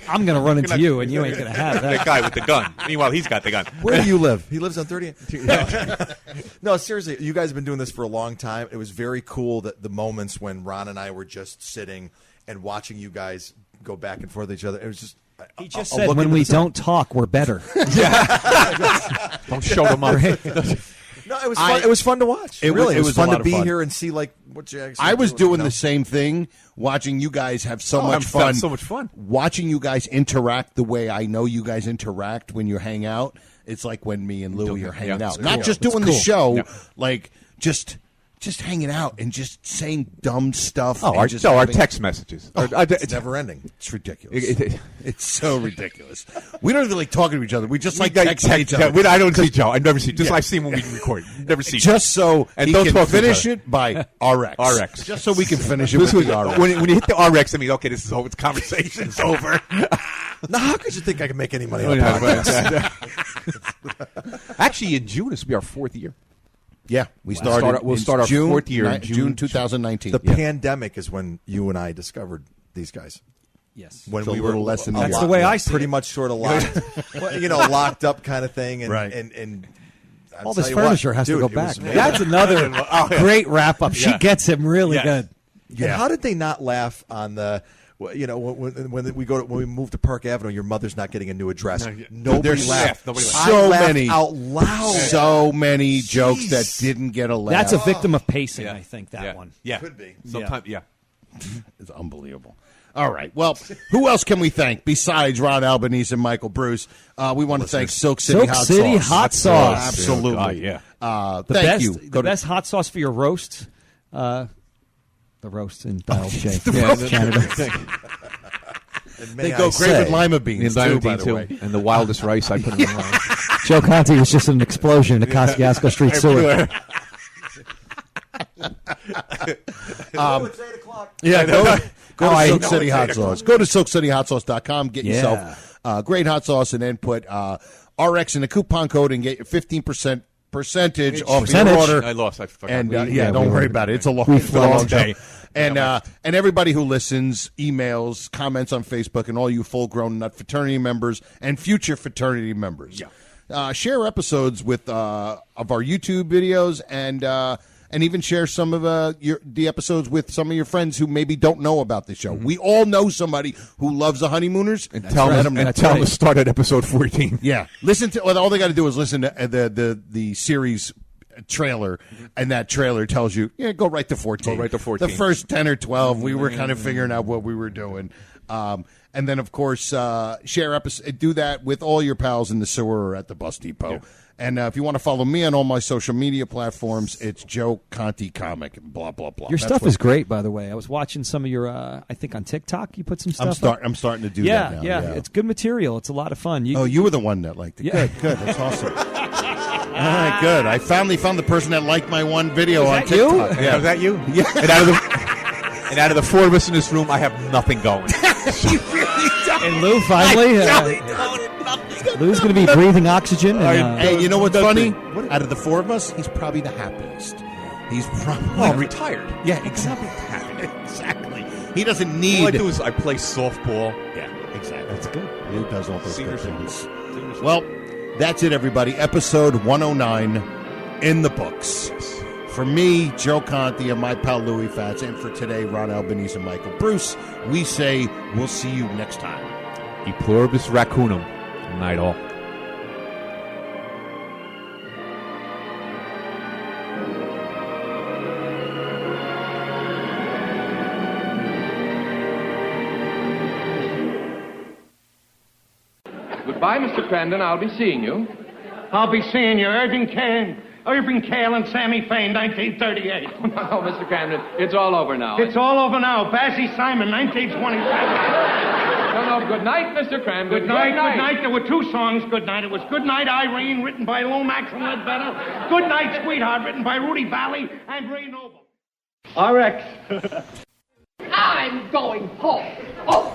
I'm going to run into you, and you ain't going to have that. That guy with the gun. Meanwhile, he's got the gun. Where do you live? He lives on 30th. No, seriously, you guys have been doing this for a long time. It was very cool that the moments when Ron and I were just sitting and watching you guys go back and forth with each other. It was just. He just said when we don't talk, we're better. Don't show them up. No, it was fun. It was fun to watch. It was fun to be here and see like what you actually. I was doing the same thing, watching you guys have so much fun. So much fun. Watching you guys interact the way I know you guys interact when you hang out. It's like when me and Louie are hanging out, not just doing the show, like just hanging out and just saying dumb stuff. Our text messages. It's never ending. It's ridiculous. It's so ridiculous. We don't even like talking to each other. We just like text each other. I don't see Joe. I never see. Just I've seen when we record. Never see. Just so and he can finish it by RX. RX. Just so we can finish it with the RX. When you hit the RX, I mean, okay, this is over. The conversation's over. Now, how could you think I can make any money on the podcast? Actually, in June, this will be our 4th year. Yeah, we'll start our 4th year in June 2019. The pandemic is when you and I discovered these guys. Yes, when so we were less than that's the way I see pretty it. much sort of locked, locked up kind of thing, and right. and all this furniture has to go back. Man. That's another great wrap up. She gets him really good. Yeah. And how did they not laugh on the? When we moved to Park Avenue, your mother's not getting a new address. Nobody laughed. So many out loud. So many jokes that didn't get a laugh. That's a victim of pacing, I think. That one. Yeah, could be. Sometimes, It's unbelievable. All right. Well, who else can we thank besides Ron Albanese and Michael Bruce? We want to thank Silk City Hot Sauce. Absolutely. Thank you. The best hot sauce for your roast. The roast in Battle J. Canada. They go great with lima beans, too, by the way. And the wildest rice I put in my life. Joe Conti was just an explosion in the Kosciuszko Street sewer. Go to Silk City Hot Sauce. Go to SilkCityHotSauce.com. Get yourself great hot sauce and then put RX in the coupon code and get your 15% percentage off your order. I lost. I forgot. And don't worry about it. It's a long day. And everybody who listens, emails, comments on Facebook, and all you full-grown nut fraternity members and future fraternity members, share episodes with of our YouTube videos and even share some of the episodes with some of your friends who maybe don't know about the show. Mm-hmm. We all know somebody who loves the Honeymooners. And tell them to start at episode 14. Yeah, listen to. Well, all they got to do is listen to the series trailer, and that trailer tells you, go right to 14. Go right to 14. The first 10 or 12, we were kind of figuring out what we were doing. And then, of course, do that with all your pals in the sewer or at the bus depot. Yeah. And if you want to follow me on all my social media platforms, it's Joe Conti Comic, blah, blah, blah. Your stuff is great, by the way. I was watching some of your, I think on TikTok you put some stuff up. I'm starting to do that now. Yeah, it's good material. It's a lot of fun. You were the one that liked it. Yeah. Good. That's awesome. All right, good. I finally found the person that liked my one video on TikTok. You? Yeah. Was that you? Yeah. And out of the four of us in this room, I have nothing going. You really don't. And Lou, finally. Lou's going to be breathing oxygen. And, hey, you know what's funny? Out of the four of us, he's probably the happiest. He's probably retired. Yeah, exactly. Exactly. He doesn't need. All I do is I play softball. Yeah, exactly. That's good. He does all those good things. Well, that's it, everybody. Episode 109 in the books. Yes. For me, Joe Conti, and my pal Louis Fats, and for today, Ron Albanese and Michael Bruce, we say we'll see you next time. E pluribus raccoonum. Night all. Goodbye, Mr. Crandon. I'll be seeing you. I'll be seeing you. Irving Kale and Sammy Fain, 1938. Oh, Mr. Crandon, it's all over now. It's all over now. Bassy Simon, 1927. No, good night, Mr. Crandon. Good night. There were two songs, Good Night. It was Good Night, Irene, written by Lomax and Ledbetter. Good Night, Sweetheart, written by Rudy Valley and Ray Noble. RX. I'm going home. Oh!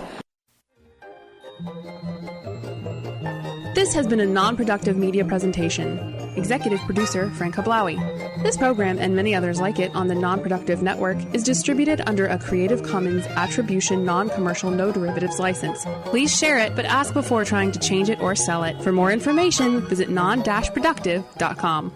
This has been a non-productive media presentation. Executive producer, Frank Hablawi. This program and many others like it on the Non-Productive Network is distributed under a Creative Commons Attribution Non-Commercial No Derivatives license. Please share it, but ask before trying to change it or sell it. For more information, visit non-productive.com.